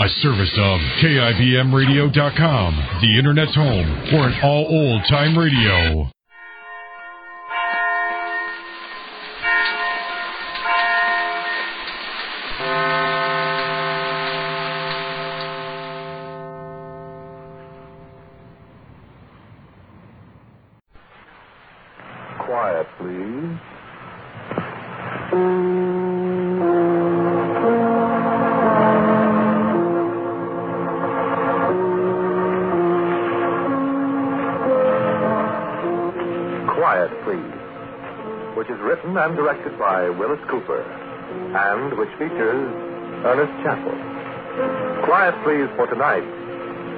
A service of KIBMradio.com, the Internet's home for an all old-time radio. Quiet, please. Quiet, Please, which is written and directed by Willis Cooper, and which features Ernest Chappell. Quiet, Please, for tonight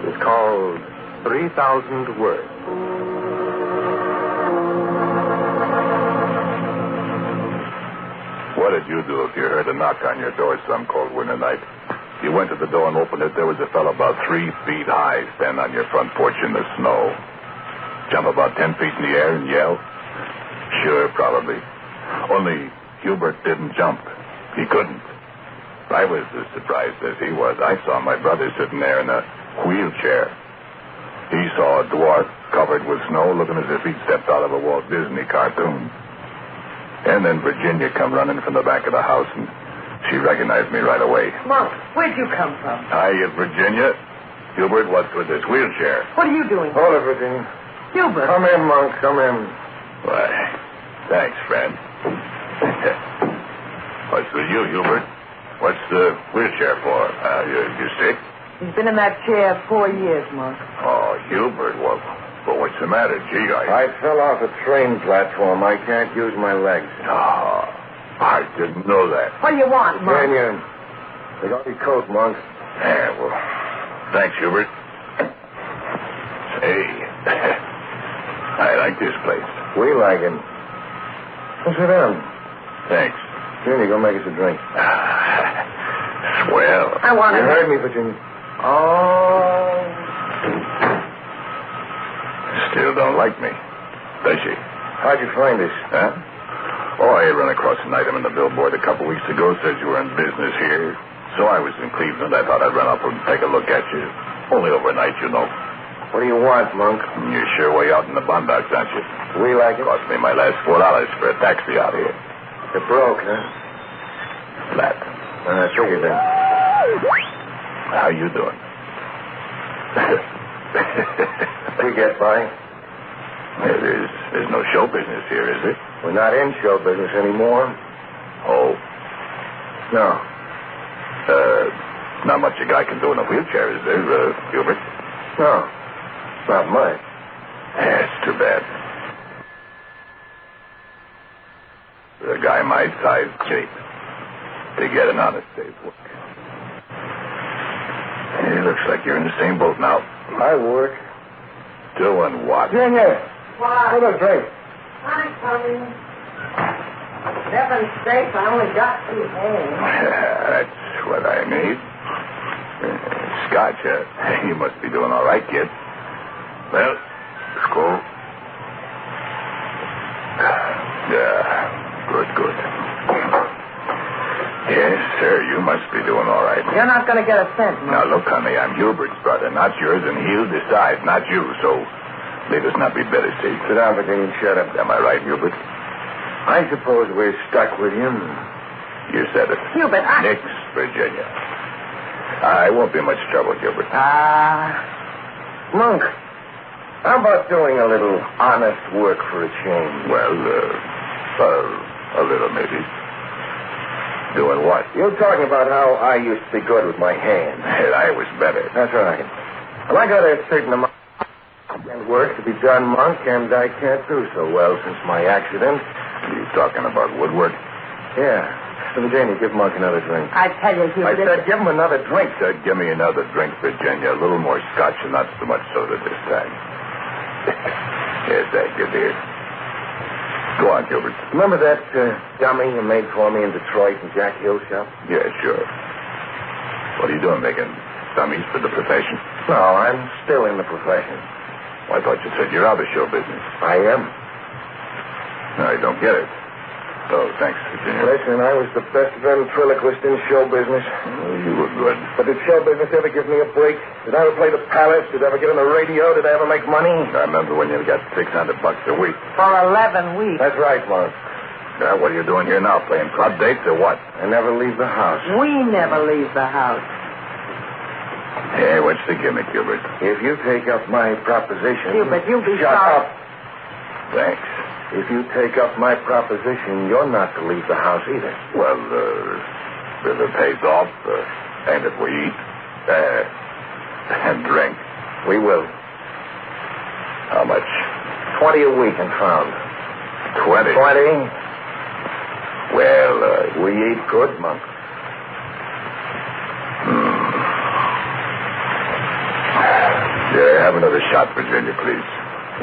is called 3,000 Words. What did you do if you heard a knock on your door some cold winter night? You went to the door and opened it. There was a fellow about 3 feet high standing on your front porch in the snow. Jump about 10 feet in the air and yell? Sure, probably. Only Hubert didn't jump. He couldn't. I was as surprised as he was. I saw my brother sitting there in a wheelchair. He saw a dwarf covered with snow looking as if he'd stepped out of a Walt Disney cartoon. And then Virginia come running from the back of the house, and she recognized me right away. Monk, where'd you come from? Hiya, Virginia. Hubert, what's with this wheelchair? What are you doing? Hold it, Virginia. Hubert. Come in, Monk, come in. Why, thanks, friend. What's with you, Hubert? What's the wheelchair for? You sick? He's been in that chair 4 years, Monk. Oh, Hubert, well, what's the matter? Gee, I fell off a train platform. I can't use my legs. Oh, I didn't know that. What do you want, Monk? Virginia, they got your coat, Monk. Yeah, well, thanks, Hubert. Hey, I like this place. We like it. Well, sit down. Thanks. Virginia, go make us a drink. Swell. I want You to... heard me, Virginia. Oh. Still don't like me, does she? How'd you find us? Huh? Oh, I ran across an item in the billboard a couple weeks ago. Says you were in business here. So I was in Cleveland. I thought I'd run up and take a look at you. Only overnight, you know. What do you want, Monk? You're sure way out in the Bondocs, aren't you? We like it. Cost me my last $4 for a taxi out here. You're broke, huh? Flat. I figured that. How you doing? We get by. There's no show business here, is there? We're not in show business anymore. Oh. No. Not much a guy can do in a wheelchair, is there, Hubert? No. Not much. That's too bad. A guy my size, cheap, to get an honest day's work. It looks like you're in the same boat now. I work. Doing what? Virginia, What? put a drink. I'm coming. 7 steaks. I only got 2 hands. That's what I need. Scotch, huh? You must be doing all right, kid. Well, school. Yeah, good. Yes, sir, you must be doing all right. You're not going to get a cent, Monk. Now, look, honey, I'm Hubert's brother, not yours, and he'll decide, not you, so let us not be bitter, see? Sit down, Virginia, and shut up. Am I right, Hubert? I suppose we're stuck with him. You said it. Hubert, Nix, Virginia. I won't be much trouble, Hubert. Monk, how about doing a little honest work for a change? Well, a little maybe. Doing what? You're talking about how I used to be good with my hands. And I was better. That's right. Well, I got a certain amount of work to be done, Monk, and I can't do so well since my accident. You talking about woodwork? Yeah. So, Virginia, give Monk another drink. I tell you, Hubert... I said give him another drink. Said, give me another drink, Virginia. A little more scotch and not so much soda this time. Yes, thank you, dear. Go on, Gilbert. Remember that dummy you made for me in Detroit in Jack Hill's shop? Yeah, sure. What are you doing, making dummies for the profession? No, I'm still in the profession. Well, I thought you said you're out of show business. I am. No, I don't get it. Oh, thanks, Virginia. Listen, I was the best ventriloquist in show business. Oh, you were good. But did show business ever give me a break? Did I ever play the Palace? Did I ever get on the radio? Did I ever make money? I remember when you got $600 a week. For 11 weeks. That's right, Mark. What are you doing here now? Playing club dates or what? I never leave the house. We never leave the house. Hey, what's the gimmick, Hubert? If you take up my proposition... Hubert, you'll be Shut sorry. up. Thanks. If you take up my proposition, you're not to leave the house either. Well, if it pays off, and if we eat, and drink. We will. How much? 20 a week and found. 20? 20? Well, we eat good, Monk. Have another shot, Virginia, please.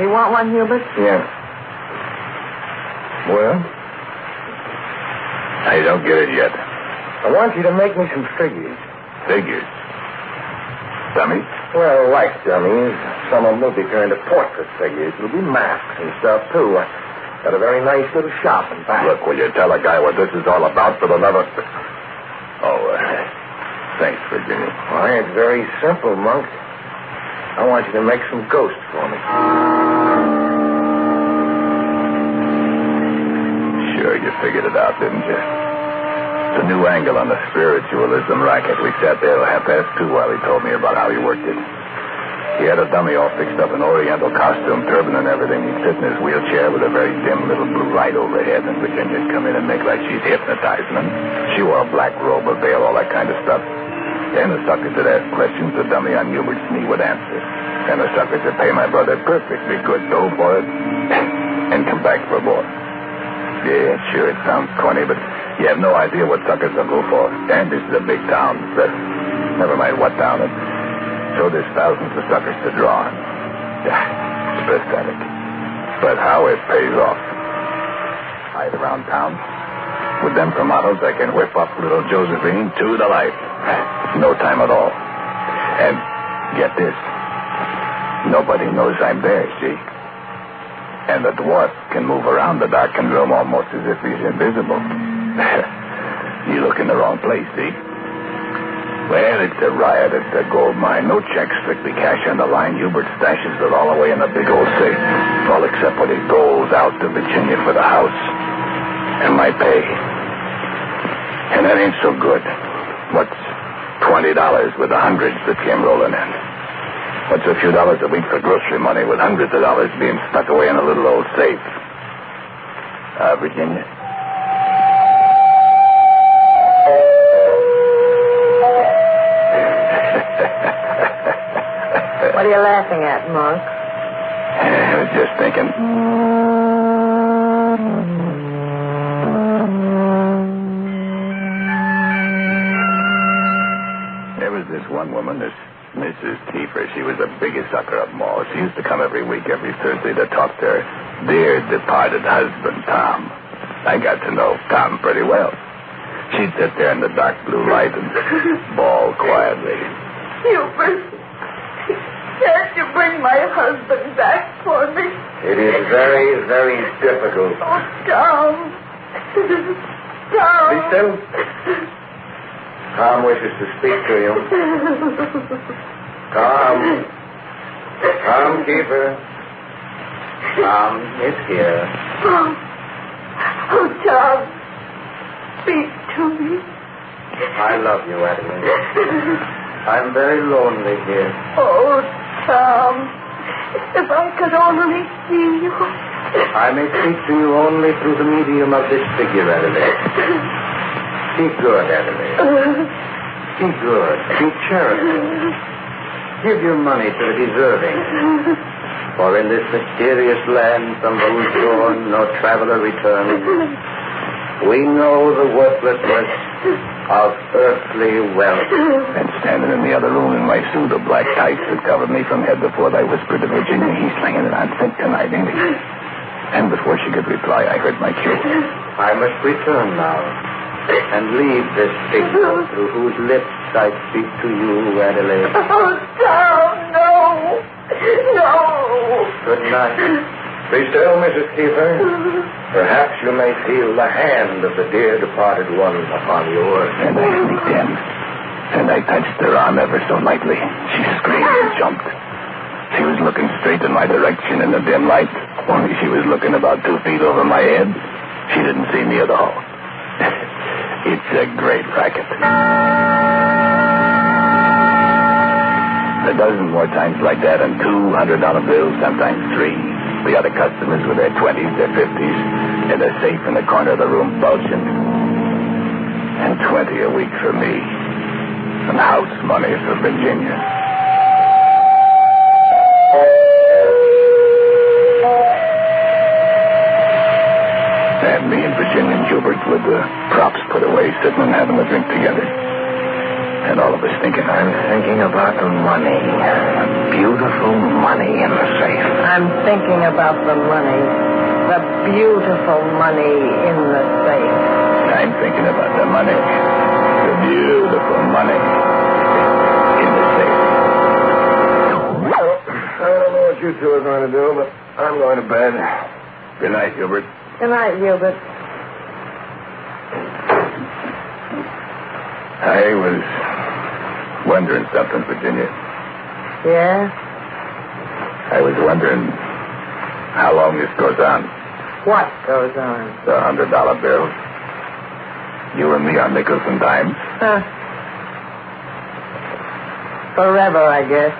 You want one, Hubert? Yeah. Well? I don't get it yet. I want you to make me some figures. Figures? Dummies? Well, like dummies. Some of them will be kind of portrait figures. It'll be masks and stuff, too. Got a very nice little shop in back. Look, will you tell a guy what this is all about for another... Oh, thanks, Virginia. Why, it's very simple, Monk. I want you to make some ghosts for me. Sure, you figured it out, didn't you? It's a new angle on the spiritualism racket. We sat there at 2:30 while he told me about how he worked it. He had a dummy all fixed up in Oriental costume, turban and everything. He'd sit in his wheelchair with a very dim little blue light overhead, and Virginia'd come in and make like she's hypnotizing him. She wore a black robe, a veil, all that kind of stuff. And the suckers would ask questions, the dummy on Hubert's knee would answer. And the suckers would pay my brother perfectly good dough for it and come back for more. Yeah, sure, it sounds corny, but you have no idea what suckers will go for. And this is a big town. Never mind what town. So there's thousands of suckers to draw on. It's pathetic. But how it pays off. Hide around town. With them promoters, I can whip up little Josephine to the life. No time at all. And get this. Nobody knows I'm there, see? And the dwarf can move around the darkened room almost as if he's invisible. You look in the wrong place, see? Well, it's a riot at the gold mine. No checks, strictly cash on the line. Hubert stashes it all away in a big old safe. All except what he goes out to Virginia for the house. And my pay. And that ain't so good. What's $20 with the hundreds that came rolling in? What's a few dollars a week for grocery money with hundreds of dollars being stuck away in a little old safe? Virginia? What are you laughing at, Monk? I was just thinking. There was this one woman, this Mrs. Kiefer. She was the biggest sucker of them all. She used to come every week, every Thursday, to talk to her dear departed husband, Tom. I got to know Tom pretty well. She'd sit there in the dark blue light and bawl quietly. Hubert, can't you bring my husband back for me? It is very, very difficult. Oh, Tom. Tom. Be still. Tom wishes to speak to you. Tom. Tom Kiefer. Tom is here. Oh, Tom. Speak to me. I love you, Adeline. I'm very lonely here. Oh, Tom. If I could only see you. I may speak to you only through the medium of this figure, Adelaide. Be good, Adelaide. Be good. Be charitable. Give your money to the deserving. For in this mysterious land from whose shore no traveler returns, we know the worthlessness of earthly wealth. And standing in the other room in my suit of black tights that covered me from head to foot, I whispered to Virginia, he's slinging it on thick tonight, ain't he? And before she could reply, I heard my cue. I must return now and leave this figure through whose lips I speak to you, Adelaide. Oh, Tom, no. No. Good night. Be still, Mrs. Keeper. Perhaps you may feel the hand of the dear departed one upon yours. And I sneaked in. And I touched her arm ever so lightly. She screamed and jumped. She was looking straight in my direction in the dim light. Only she was looking about 2 feet over my head. She didn't see me at all. It's a great racket. A dozen more times like that, and $200 bills, sometimes 3. The other customers with their 20s, their 50s, and a safe in the corner of the room bulging. And 20 a week for me. And house money for Virginia. And me and Virginia and Hubert with the props put away, sitting and having a drink together. And all of us thinking, I'm thinking about the money. The beautiful money in the safe. I'm thinking about the money. The beautiful money in the safe. I'm thinking about the money. The beautiful money in the safe. I don't know what you two are going to do, but I'm going to bed. Good night, Hubert. Good night, Hubert. I was wondering something, Virginia. Yeah? I was wondering how long this goes on. What goes on? The $100 bills. You and me on nickels and dimes. Huh. Forever, I guess.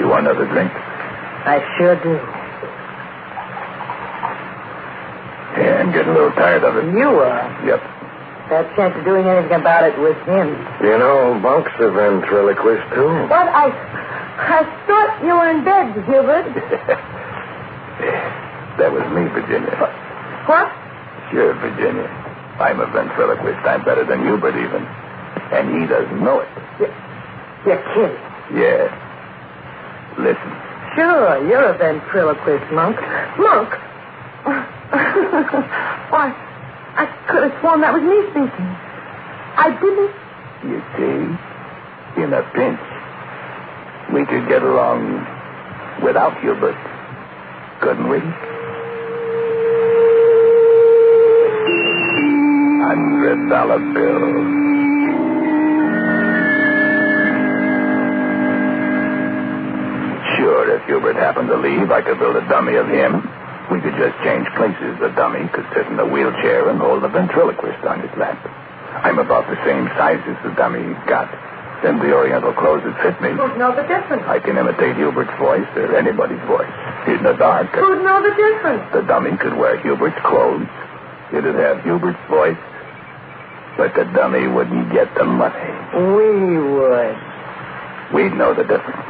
You want another drink? I sure do. Yeah, I'm getting a little tired of it. You are? Yep. That chance of doing anything about it with him. You know, Bunk's a ventriloquist, too. What? I thought you were in bed, Hubert. That was me, Virginia. What? Sure, Virginia. I'm a ventriloquist. I'm better than Hubert, even. And he doesn't know it. You're kidding. Yeah. Listen. Sure, you're a ventriloquist, Monk. Monk? Why, I could have sworn that was me speaking. I didn't. You see, in a pinch, we could get along without Hubert, couldn't we? $100 bills. Sure, if Hubert happened to leave, I could build a dummy of him. We could just change places. The dummy could sit in the wheelchair and hold the ventriloquist on his lap. I'm about the same size as the dummy he's got. Then the Oriental clothes would fit me. Who'd know the difference? I can imitate Hubert's voice or anybody's voice. In the dark. Who'd know the difference? The dummy could wear Hubert's clothes. It'd have Hubert's voice. But the dummy wouldn't get the money. We would. We'd know the difference.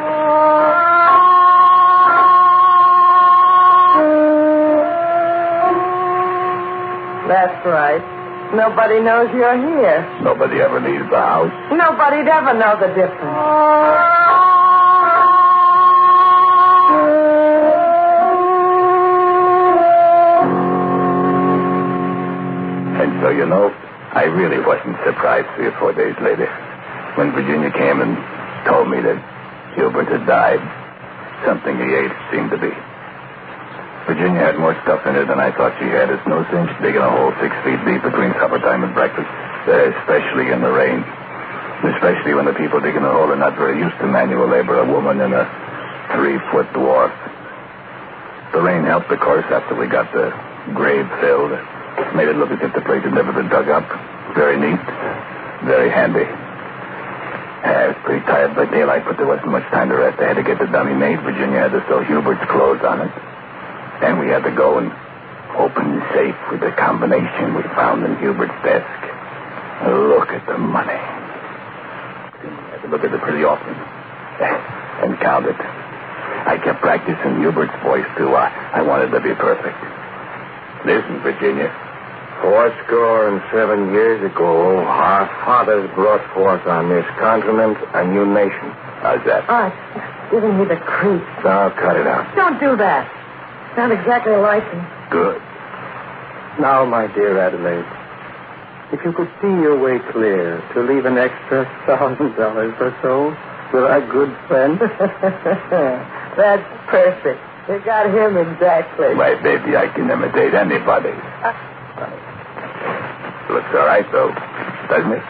That's right. Nobody knows you're here. Nobody ever leaves the house. Nobody'd ever know the difference. And so, you know, I really wasn't surprised 3 or 4 days later when Virginia came and told me that Hubert had died. Something he ate seemed to be. Virginia had more stuff in her than I thought she had. It's no sense digging a hole 6 feet deep between supper time and breakfast, especially in the rain. Especially when the people digging the hole are not very used to manual labor, a woman and a 3-foot dwarf. The rain helped, of course, after we got the grave filled. Made it look as if the place had never been dug up. Very neat, very handy. I was pretty tired by daylight, but there wasn't much time to rest. I had to get the dummy made. Virginia had to sew Hubert's clothes on it. And we had to go and open the safe with the combination we found in Hubert's desk. Look at the money. I had to look at it pretty often and count it. I kept practicing Hubert's voice, too. I wanted to be perfect. Listen, Virginia. 87 years ago, our fathers brought forth on this continent a new nation. How's that? Oh, it's giving me the creeps. Now, cut it out. Don't do that. Sound exactly like him. Good. Now, my dear Adelaide, if you could see your way clear to leave an extra $1,000 or so with our good friend. That's perfect. You got him exactly. My baby, I can imitate anybody. Looks all right, though, doesn't it?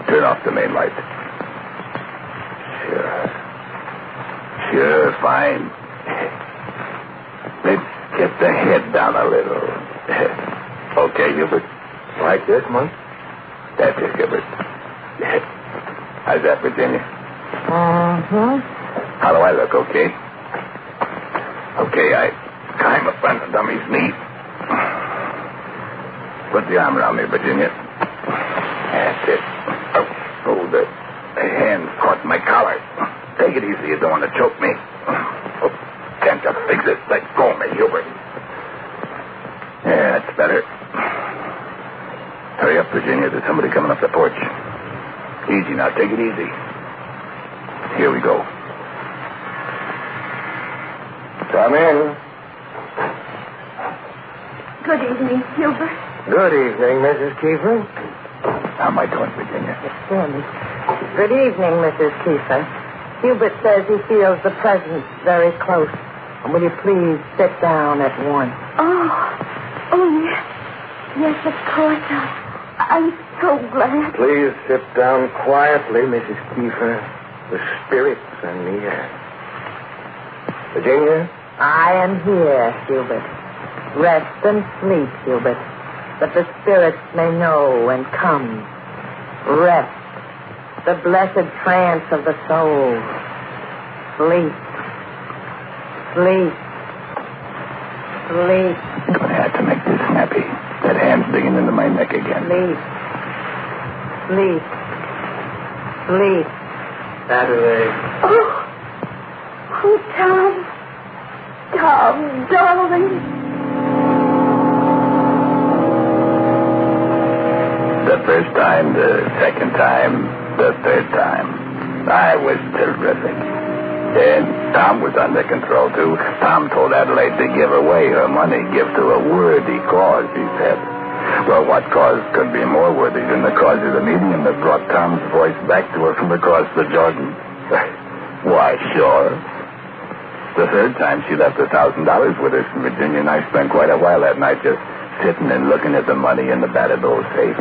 Turn off the main light. Sure, fine. Let's get the head down a little. Okay, Hubert? Like this, Monk? That's it, Hubert. How's that, Virginia? Uh-huh. How do I look, okay? Okay, I climb up on the dummy's knee. Put the arm around me, Virginia. That's it. Oh, the hand caught my collar. Take it easy. You don't want to choke me. Oh, can't you fix it? Let go of me, Hubert. Yeah, that's better. Hurry up, Virginia. There's somebody coming up the porch. Easy now. Take it easy. Here we go. Come in. Good evening, Hubert. Good evening, Mrs. Kiefer. How am I doing, Virginia? Good evening, Mrs. Kiefer. Hubert says he feels the presence very close. Will you please sit down at once? Oh, yes. Yes, of course. I'm so glad. Please sit down quietly, Mrs. Kiefer. The spirits are near. Virginia? I am here, Hubert. Rest and sleep, Hubert, that the spirits may know and come. Rest, the blessed trance of the soul. Sleep. Sleep. Sleep. I'm going to have to make this snappy. That hand's digging into my neck again. Sleep. Sleep. Sleep. Adelaide. Oh, Tom. Tom, darling. The first time, the second time, the third time. I was terrific. And Tom was under control, too. Tom told Adelaide to give away her money, give to a worthy cause, he said. Well, what cause could be more worthy than the cause of the medium that brought Tom's voice back to her from across the Jordan? Why, sure. The third time, she left $1,000 with us, and Virginia and I spent quite a while that night just sitting and looking at the money in the battered old safe.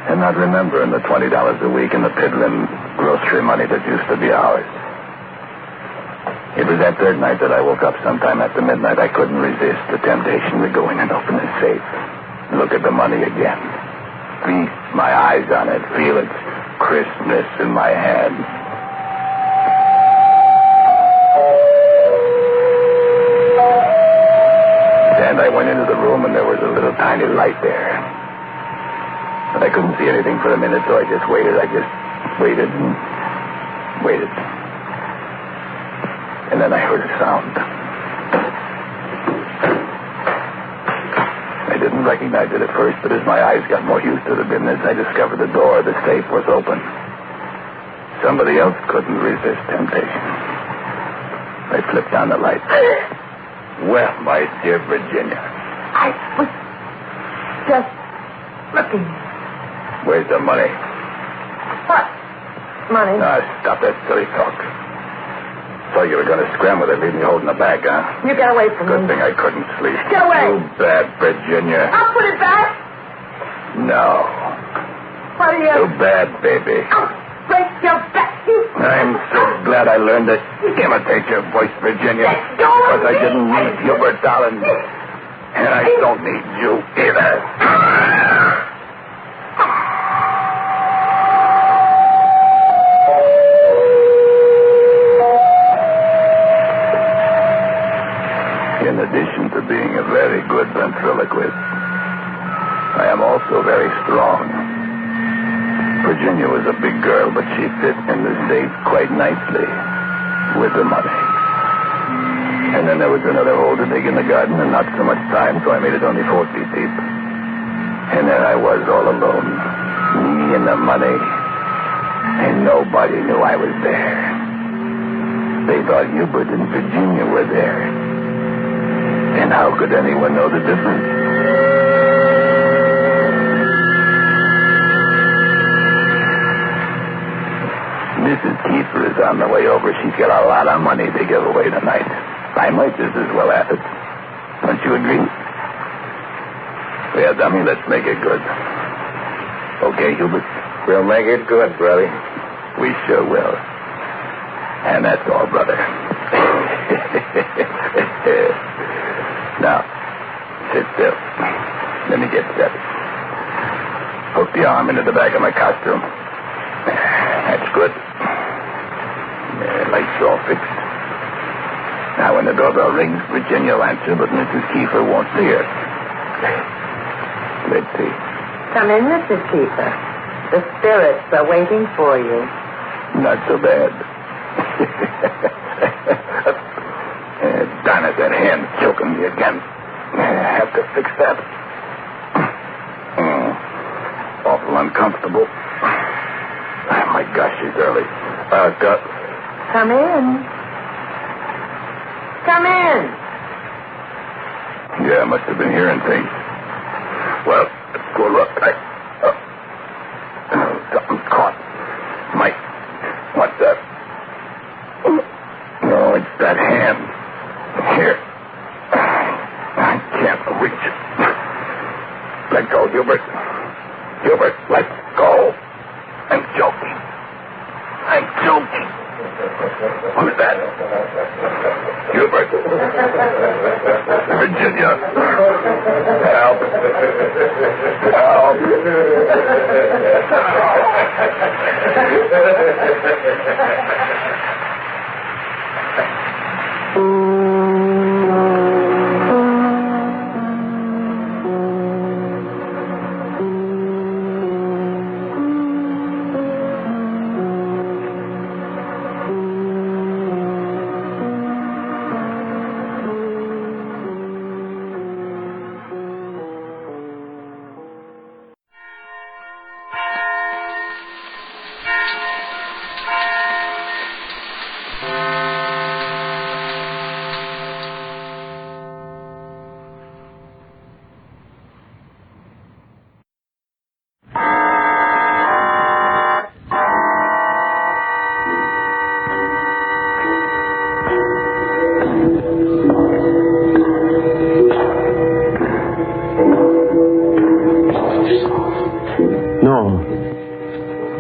And not remembering the $20 a week and the piddling grocery money that used to be ours. It was that third night that I woke up sometime after midnight. I couldn't resist the temptation to go in and open the safe. Look at the money again. Feast my eyes on it. Feel its crispness in my hand. And I went into the room, and there was a little tiny light there. But I couldn't see anything for a minute, so I just waited. I just waited and waited. And then I heard a sound. I didn't recognize it at first, but as my eyes got more used to the business, I discovered the door of the safe was open. Somebody else couldn't resist temptation. I flipped on the light. Well, my dear Virginia. I was just looking. Where's the money? What? Money? Stop that silly talk. So you were going to scram with it, leaving you holding the bag, huh? You get away from Good me. thing I couldn't sleep. Get away. Too bad, Virginia. I'll put it back. No. What are you? Too bad, baby. I'll break your back. I'm so glad I learned to imitate your voice, Virginia. Let go of Because I me. didn't need Hubert, darling. And I don't need you either. In addition to being a very good ventriloquist, I am also very strong. Virginia was a big girl, but she fit in the safe quite nicely with the money. And then there was another hole to dig in the garden, and not so much time, so I made it only 4 feet deep. And there I was all alone, me and the money, and nobody knew I was there. They thought Hubert and Virginia were there. And how could anyone know the difference? Mrs. Kiefer is on on the way over. She's got a lot of money to give away tonight. I might just as well have it. Don't you agree? Yeah, dummy, let's make it good. Okay, Hubert? We'll make it good, brother. We sure will. And that's all, brother. Now, sit still. Let me get set. Hook the arm into the back of my costume. That's good. Lights all fixed. Now, when the doorbell rings, Virginia will answer, but Mrs. Kiefer won't see her. Let's see. Come in, Mrs. Kiefer. The spirits are waiting for you. Not so bad. Darn it, that hand's choking me again. Have to fix that. Awful uncomfortable. My gosh, she's early. Come in. Come in. Yeah, I must have been hearing things. Well, let's go look. Something's caught. Mike, what's that? No, it's that hand. Here. I can't reach it. Let go, Hubert. Hubert, let go. I'm joking. Who's that? Hubert. Virginia. Help.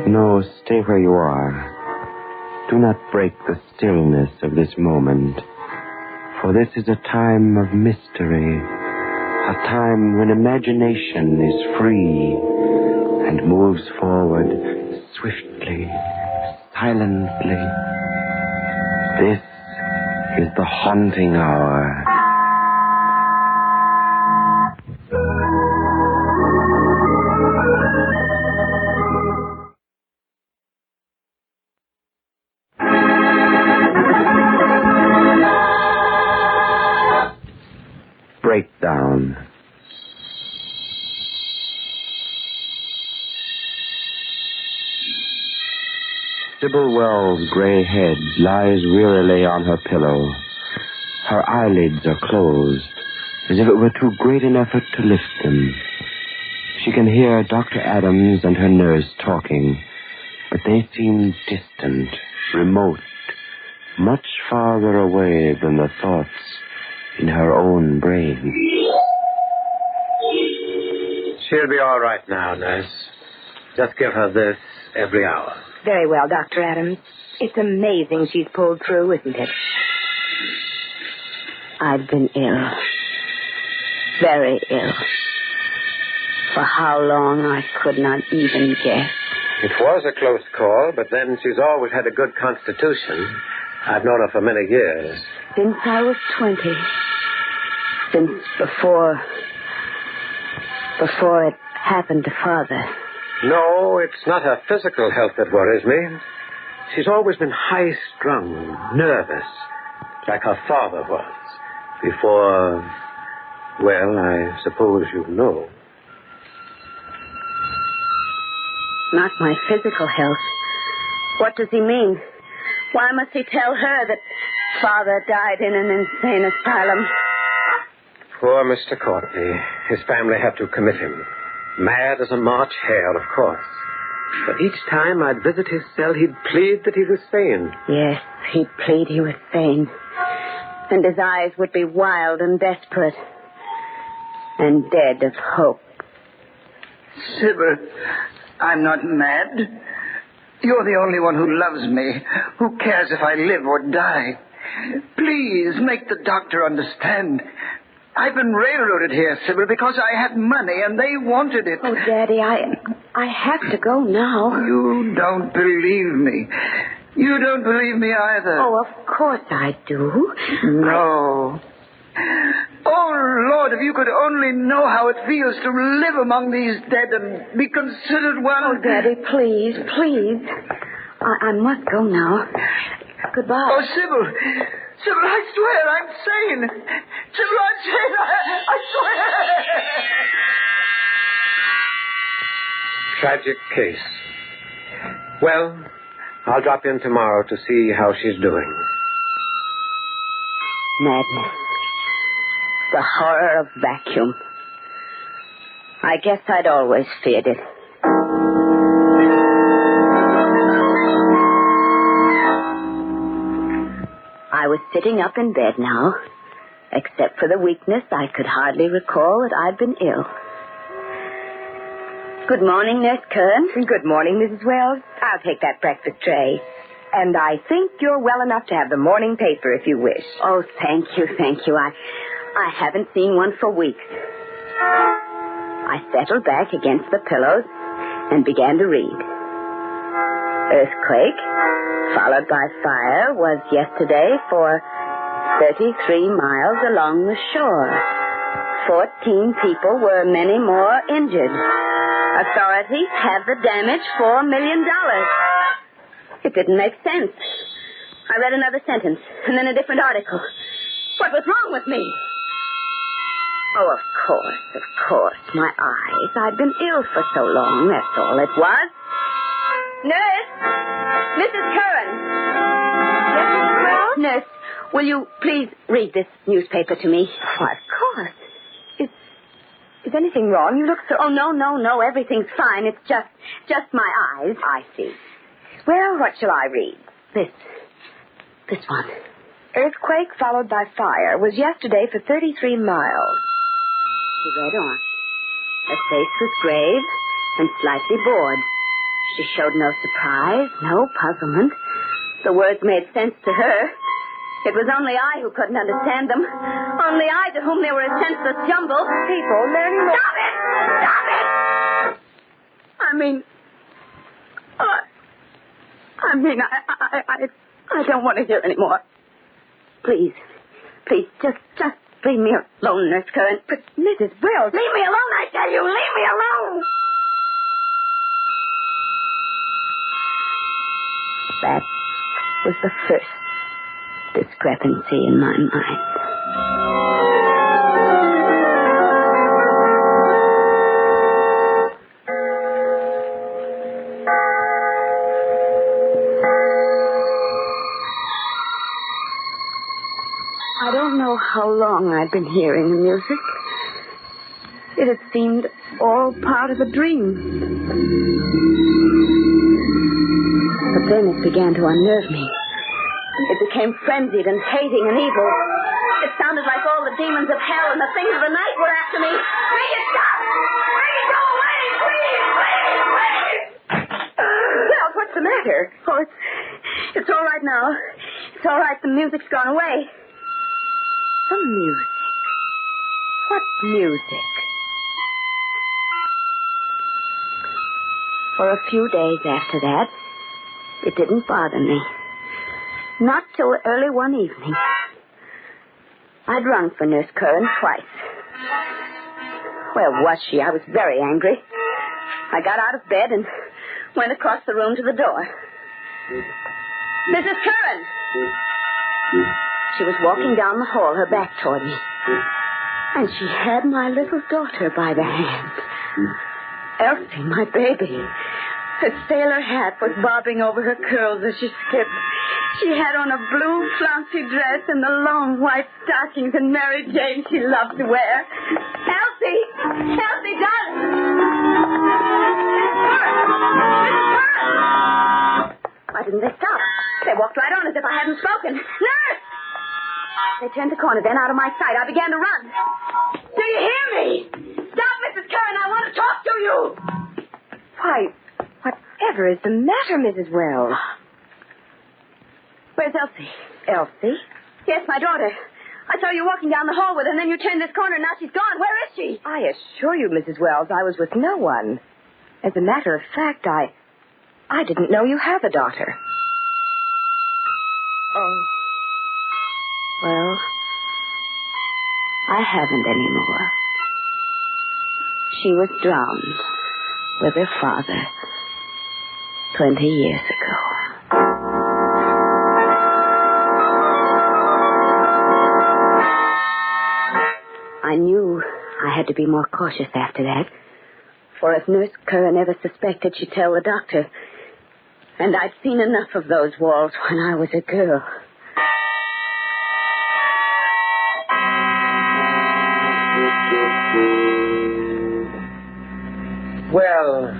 No, stay where you are. Do not break the stillness of this moment, for this is a time of mystery, a time when imagination is free and moves forward swiftly, silently. This is the haunting hour. Breakdown. Sybil Wells' gray head lies wearily on her pillow. Her eyelids are closed, as if it were too great an effort to lift them. She can hear Dr. Adams and her nurse talking, but they seem distant, remote, much farther away than the thoughts in her own brain. She'll be all right now, nurse. Just give her this every hour. Very well, Dr. Adams. It's amazing she's pulled through, isn't it? I've been ill. Very ill. For how long, I could not even guess. It was a close call, but then she's always had a good constitution. I've known her for many years. Since I was 20. Since before it happened to Father. No, it's not her physical health that worries me. She's always been high-strung, nervous, like her father was. Before, well, I suppose you know. Not my physical health. What does he mean? Why must he tell her that Father died in an insane asylum? Poor Mr. Courtney. His family had to commit him. Mad as a March hare, of course. But each time I'd visit his cell, he'd plead that he was sane. Yes, he'd plead he was sane. And his eyes would be wild and desperate. And dead of hope. Sybil, I'm not mad. You're the only one who loves me, who cares if I live or die. Please, make the doctor understand. I've been railroaded here, Sybil, because I had money and they wanted it. Oh, Daddy, I have to go now. You don't believe me. You don't believe me either. Oh, of course I do. No. Oh, Lord, if you could only know how it feels to live among these dead and be considered one. Oh, Daddy, please, please. I must go now. Goodbye. Oh, Sybil. Sybil, I swear I'm sane. Sybil, I'm sane. I swear. Tragic case. Well, I'll drop in tomorrow to see how she's doing. Madness. The horror of vacuum. I guess I'd always feared it. I was sitting up in bed now. Except for the weakness, I could hardly recall that I'd been ill. Good morning, Nurse Kern. Good morning, Mrs. Wells. I'll take that breakfast tray. And I think you're well enough to have the morning paper if you wish. Oh, thank you, thank you. I haven't seen one for weeks. I settled back against the pillows and began to read. Earthquake, followed by fire, was yesterday for 33 miles along the shore. 14 people were many more injured. Authorities have the damage $4 million. It didn't make sense. I read another sentence and then a different article. What was wrong with me? Oh, of course. My eyes. I'd been ill for so long. That's all it was. Nurse! Mrs. Curran! Yes, Mrs. Wells? Nurse, will you please read this newspaper to me? Why, of course. Is anything wrong? You look so... Oh, no. Everything's fine. It's just my eyes. I see. Well, what shall I read? This one. Earthquake followed by fire was yesterday for 33 miles. She read on. Her face was grave and slightly bored. She showed no surprise, no puzzlement. The words made sense to her. It was only I who couldn't understand them. Only I to whom they were a senseless jumble. People learning more... Stop it! I don't want to hear any more. Please, just leave me alone, Nurse Curran. But, Mrs. Wells... Leave me alone, I tell you! Leave me alone! That was the first discrepancy in my mind. I don't know how long I'd been hearing the music. It had seemed all part of a dream. But then it began to unnerve me. It became frenzied and hating and evil. It sounded like all the demons of hell and the things of the night were after me. Make it stop! Make it go away! Please! Wells, what's the matter? Oh, it's all right now. It's all right. The music's gone away. The music? What music? For a few days after that, it didn't bother me. Not till early one evening. I'd rung for Nurse Curran twice. Where was she? I was very angry. I got out of bed and went across the room to the door. Mrs. Curran! She was walking down the hall, her back toward me. And she had my little daughter by the hand. Elsie, my baby. Her sailor hat was bobbing over her curls as she skipped. She had on a blue flouncy dress and the long white stockings and Mary Jane she loved to wear. Elsie! Elsie, darling! Mrs. Curran! Mrs. I turned the corner, then out of my sight, I began to run. Do you hear me? Stop, Mrs. Curran. I want to talk to you. Why, whatever is the matter, Mrs. Wells? Where's Elsie? Elsie? Yes, my daughter. I saw you walking down the hall with her, and then you turned this corner, and now she's gone. Where is she? I assure you, Mrs. Wells, I was with no one. As a matter of fact, I didn't know you have a daughter. Oh. Well, I haven't anymore. She was drowned with her father 20 years ago. I knew I had to be more cautious after that. For if Nurse Curran ever suspected, she'd tell the doctor. And I'd seen enough of those walls when I was a girl. Well,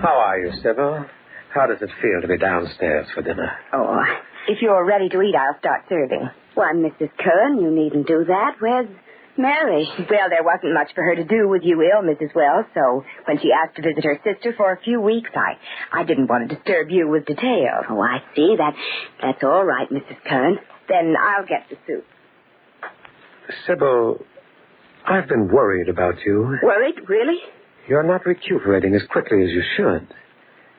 how are you, Sybil? How does it feel to be downstairs for dinner? Oh, if you're ready to eat, I'll start serving. Why, Mrs. Curran, you needn't do that. Where's Mary? Well, there wasn't much for her to do with you ill, Mrs. Wells, so when she asked to visit her sister for a few weeks, I didn't want to disturb you with details. Oh, I see. That's all right, Mrs. Curran. Then I'll get the soup. Sybil, I've been worried about you. Worried? Really? You're not recuperating as quickly as you should.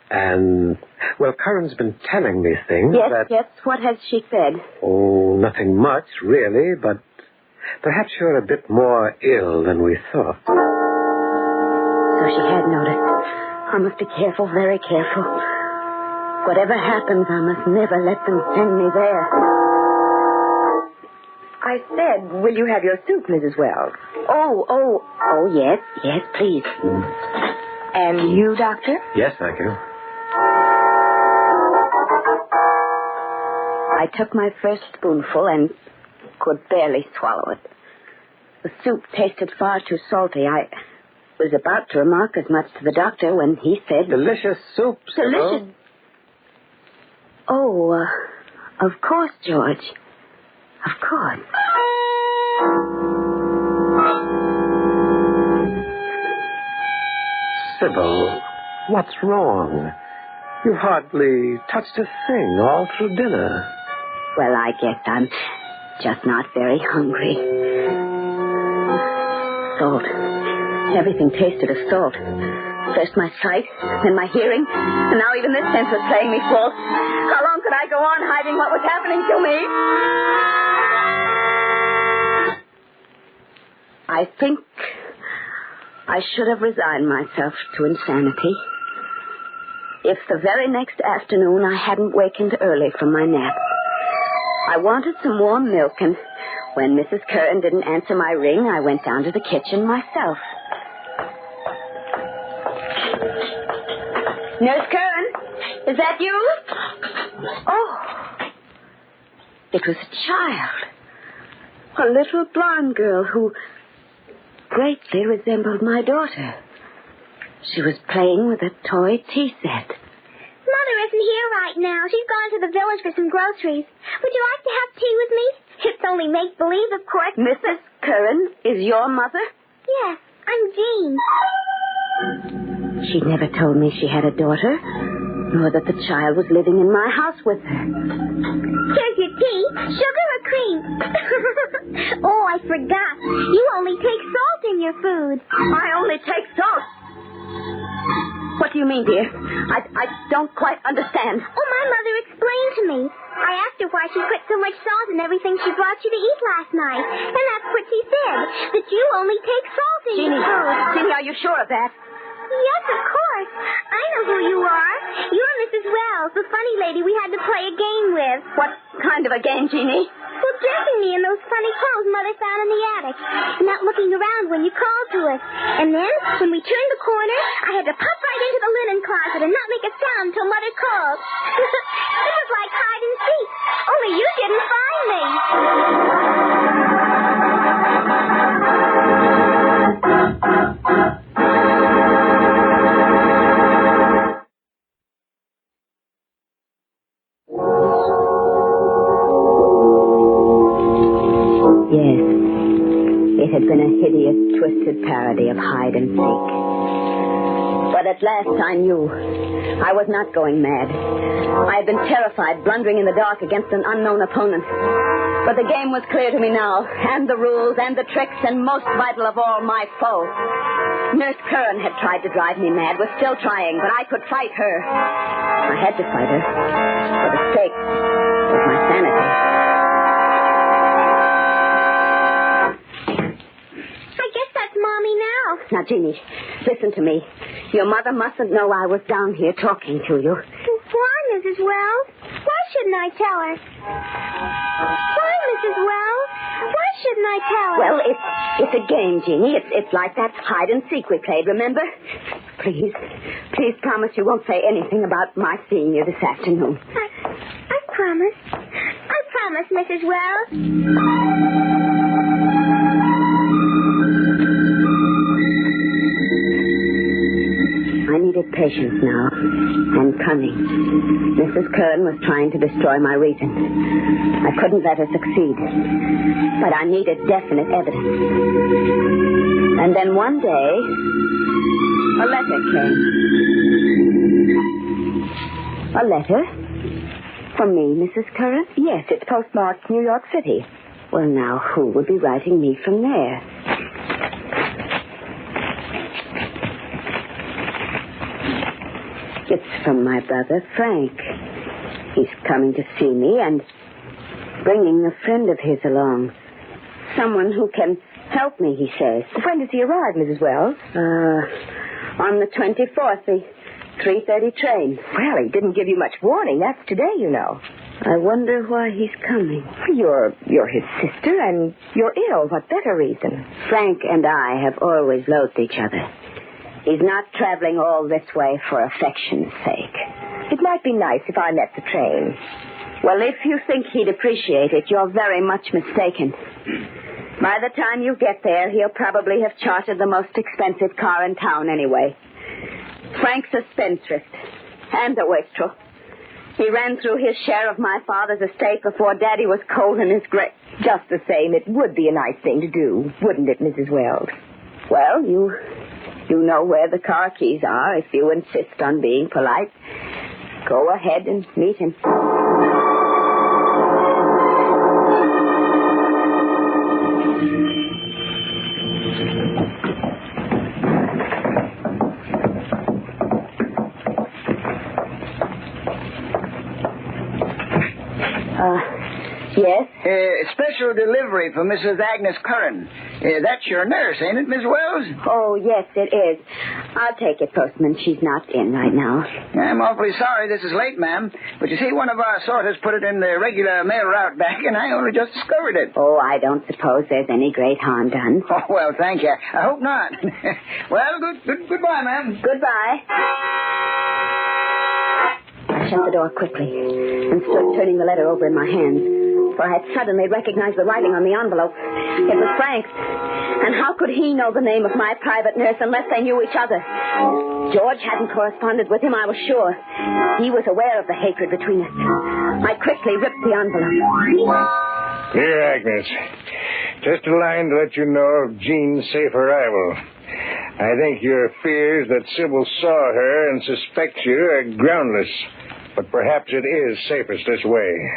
And, well, Curran's been telling me things that... Yes. What has she said? Oh, nothing much, really, but perhaps you're a bit more ill than we thought. So she had noticed. I must be careful, very careful. Whatever happens, I must never let them send me there. I said, will you have your soup, Mrs. Wells? Oh, yes, please. And you, Doctor? Yes, thank you. I took my first spoonful and could barely swallow it. The soup tasted far too salty. I was about to remark as much to the doctor when he said... Delicious soup, Sybil. Delicious. Oh, of course, George. Of course. Sybil, what's wrong? You hardly touched a thing all through dinner. Well, I guess I'm just not very hungry. Salt. Everything tasted of salt. First my sight, then my hearing, and now even this sense was playing me false. How long could I go on hiding what was happening to me? I think I should have resigned myself to insanity. If the very next afternoon I hadn't wakened early from my nap. I wanted some warm milk, and when Mrs. Curran didn't answer my ring, I went down to the kitchen myself. Nurse Curran, is that you? Oh, it was a child. A little blonde girl who greatly resembled my daughter. She was playing with a toy tea set. Mother isn't here right now. She's gone to the village for some groceries. Would you like to have tea with me? It's only make-believe, of course. Mrs. Curran is your mother? Yes, I'm Jean. She never told me she had a daughter, nor that the child was living in my house with her. Here's your tea. Sugar or cream? Oh, I forgot. You only take salt in your food. I only take salt? What do you mean, dear? I don't quite understand. Oh, my mother explained to me. I asked her why she put so much salt in everything she brought you to eat last night. And that's what she said, that you only take salt in your food. Jeannie, are you sure of that? Yes, of course. I know who you are. You're Mrs. Wells, the funny lady we had to play a game with. What kind of a game, Jeannie? Well, dressing me in those funny clothes Mother found in the attic. And not looking around when you called to us. And then, when we turned the corner, I had to pop right into the linen closet and not make a sound until Mother called. It was like hide and seek. Only you didn't find me. had been a hideous, twisted parody of hide and seek. But at last I knew. I was not going mad. I had been terrified, blundering in the dark against an unknown opponent. But the game was clear to me now, and the rules, and the tricks, and most vital of all, my foe. Nurse Curran had tried to drive me mad, was still trying, but I could fight her. I had to fight her, for the sake of my sanity. I guess that's Mommy now. Now, Jeannie, listen to me. Your mother mustn't know I was down here talking to you. Why, Mrs. Wells? Why shouldn't I tell her? Why, Mrs. Wells? Why shouldn't I tell her? Well, it's a game, Jeannie. It's like that hide and seek we played, remember? Please promise you won't say anything about my seeing you this afternoon. I promise. I promise, Mrs. Wells. I needed patience now, and cunning. Mrs. Curran was trying to destroy my reason. I couldn't let her succeed. But I needed definite evidence. And then one day, a letter came. A letter? From me, Mrs. Curran? Yes, it's postmarked New York City. Well, now, who would be writing me from there? It's from my brother, Frank. He's coming to see me and bringing a friend of his along. Someone who can help me, he says. When does he arrive, Mrs. Wells? On the 24th, the 3:30 train. Well, he didn't give you much warning. That's today, you know. I wonder why he's coming. You're his sister, and you're ill. What better reason? Frank and I have always loathed each other. He's not traveling all this way for affection's sake. It might be nice if I met the train. Well, if you think he'd appreciate it, you're very much mistaken. By the time you get there, he'll probably have chartered the most expensive car in town anyway. Frank's a spendthrift and a wastrel. He ran through his share of my father's estate before Daddy was cold in his grave. Just the same, it would be a nice thing to do, wouldn't it, Mrs. Wells? Well, you know where the car keys are if you insist on being polite. Go ahead and meet him. Yes? Special delivery for Mrs. Agnes Curran. That's your nurse, ain't it, Miss Wells? Oh, yes, it is. I'll take it, Postman. She's not in right now. I'm awfully sorry this is late, ma'am. But you see, one of our sorters put it in the regular mail route back, and I only just discovered it. Oh, I don't suppose there's any great harm done. Oh, well, thank you. I hope not. Well, goodbye, ma'am. Goodbye. I shut the door quickly and stood turning the letter over in my hands, for I had suddenly recognized the writing on the envelope. It was Frank's. And how could he know the name of my private nurse unless they knew each other? George hadn't corresponded with him, I was sure. He was aware of the hatred between us. I quickly ripped the envelope. Dear Agnes, just a line to let you know of Jean's safe arrival. I think your fears that Sybil saw her and suspects you are groundless, but perhaps it is safest this way.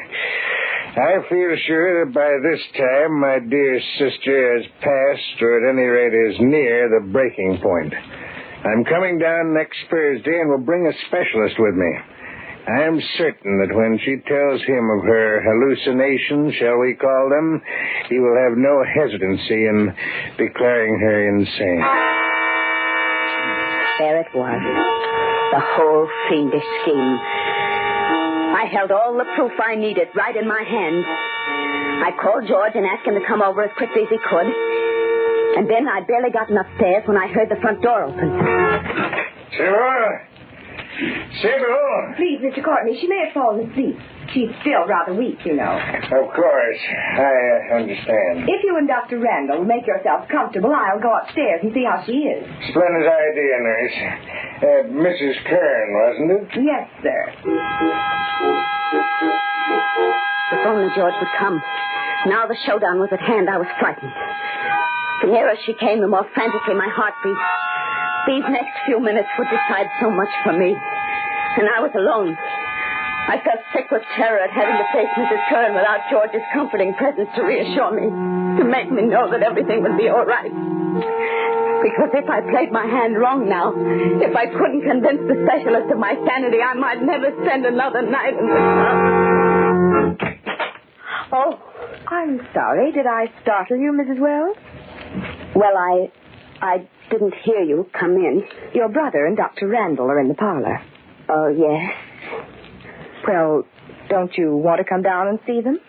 I feel sure that by this time my dear sister has passed, or at any rate is near, the breaking point. I'm coming down next Thursday and will bring a specialist with me. I am certain that when she tells him of her hallucinations, shall we call them, he will have no hesitancy in declaring her insane. There it was. The whole fiendish scheme. I held all the proof I needed right in my hand. I called George and asked him to come over as quickly as he could. And then I'd barely gotten upstairs when I heard the front door open. Sybil! Please, Mr. Courtney, she may have fallen asleep. She's still rather weak, you know. Of course. I understand. If you and Dr. Randall make yourselves comfortable, I'll go upstairs and see how she is. Splendid idea, nurse. Mrs. Kern, wasn't it? Yes, sir. If only George would come. Now the showdown was at hand, I was frightened. The The nearer she came, the more frantically my heart beat. These next few minutes would decide so much for me. And I was alone. I felt sick with terror at having to face Mrs. Curran without George's comforting presence to reassure me, to make me know that everything would be all right. Because if I played my hand wrong now, if I couldn't convince the specialist of my sanity, I might never spend another night in this house. Oh, I'm sorry. Did I startle you, Mrs. Wells? Well, I didn't hear you come in. Your brother and Dr. Randall are in the parlor. Oh, yes. Well, don't you want to come down and see them?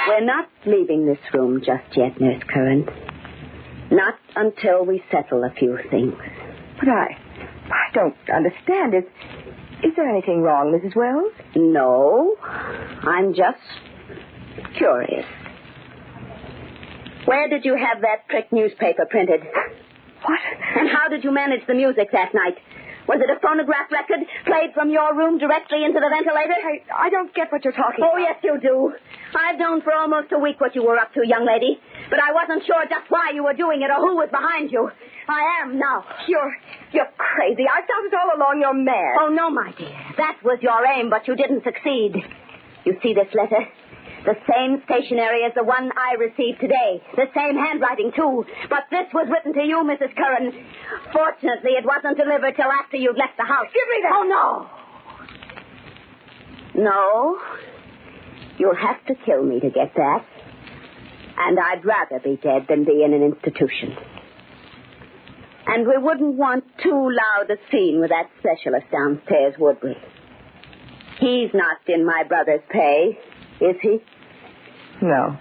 We're not leaving this room just yet, Nurse Curran. Not until we settle a few things. But I don't understand. Is there anything wrong, Mrs. Wells? No. I'm just curious. Where did you have that trick newspaper printed? What? And how did you manage the music that night? Was it a phonograph record played from your room directly into the ventilator? I don't get what you're talking about. Oh, yes, you do. I've known for almost a week what you were up to, young lady. But I wasn't sure just why you were doing it or who was behind you. I am now. You're crazy. I felt it all along. You're mad. Oh, no, my dear. That was your aim, but you didn't succeed. You see this letter? The same stationery as the one I received today. The same handwriting, too. But this was written to you, Mrs. Curran. Fortunately, it wasn't delivered till after you'd left the house. Give me that. Oh, no. No. You'll have to kill me to get that. And I'd rather be dead than be in an institution. And we wouldn't want too loud a scene with that specialist downstairs, would we? He's not in my brother's pay, is he? No.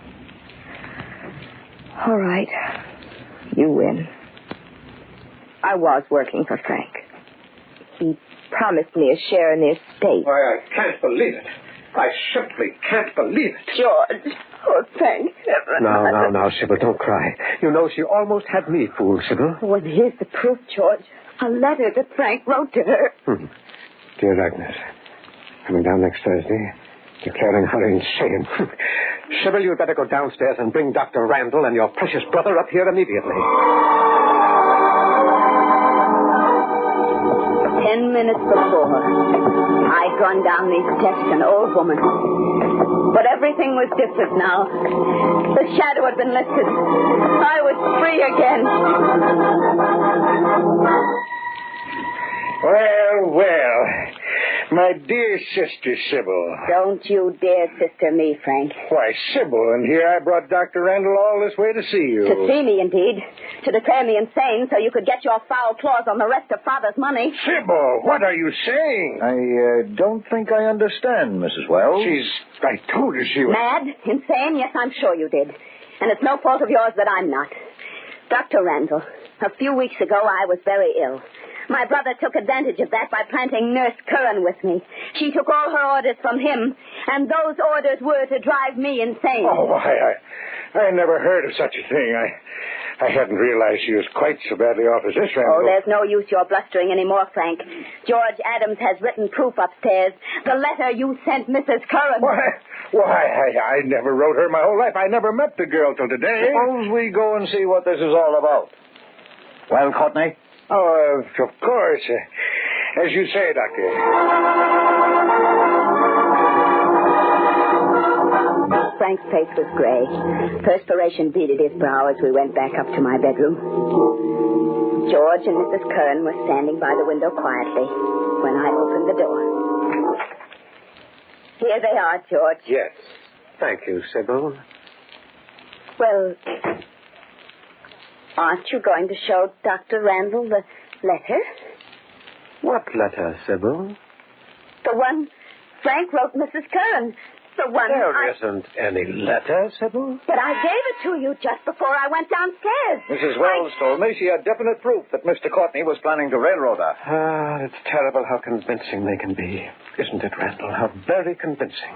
All right. You win. I was working for Frank. He promised me a share in the estate. Why, I can't believe it. I simply can't believe it. George. Oh, thank heaven. Now, Sybil, don't cry. You know, she almost had me fooled, Sybil. Well, here's the proof, George. A letter that Frank wrote to her. Dear Agnes, coming down next Thursday, declaring her insane. Sybil, you'd better go downstairs and bring Dr. Randall and your precious brother up here immediately. 10 minutes before, I'd run down these steps, an old woman. But everything was different now. The shadow had been lifted. I was free again. Well. My dear sister, Sybil. Don't you dare sister me, Frank. Why, Sybil, and here I brought Dr. Randall all this way to see you. To see me, indeed. To declare me insane so you could get your foul claws on the rest of Father's money. Sybil, what are you saying? I don't think I understand, Mrs. Wells. I told you she was... Mad? Insane? Yes, I'm sure you did. And it's no fault of yours that I'm not. Dr. Randall, a few weeks ago I was very ill. My brother took advantage of that by planting Nurse Curran with me. She took all her orders from him, and those orders were to drive me insane. Oh, I never heard of such a thing. I hadn't realized she was quite so badly off as this, Randall. Oh, there's no use your blustering anymore, Frank. George Adams has written proof upstairs. The letter you sent Mrs. Curran. Why, I never wrote her my whole life. I never met the girl till today. Suppose we go and see what this is all about. Well, Courtney? Oh, of course. As you say, Doctor. Frank's face was gray. Perspiration beaded his brow as we went back up to my bedroom. George and Mrs. Curran were standing by the window quietly when I opened the door. Here they are, George. Yes. Thank you, Sybil. Well, aren't you going to show Dr. Randall the letter? What letter, Sybil? The one Frank wrote Mrs. Curran. The one There isn't any letter, Sybil. But I gave it to you just before I went downstairs. Mrs. Wells told me she had definite proof that Mr. Courtney was planning to railroad her. It's terrible how convincing they can be. Isn't it, Randall? How very convincing.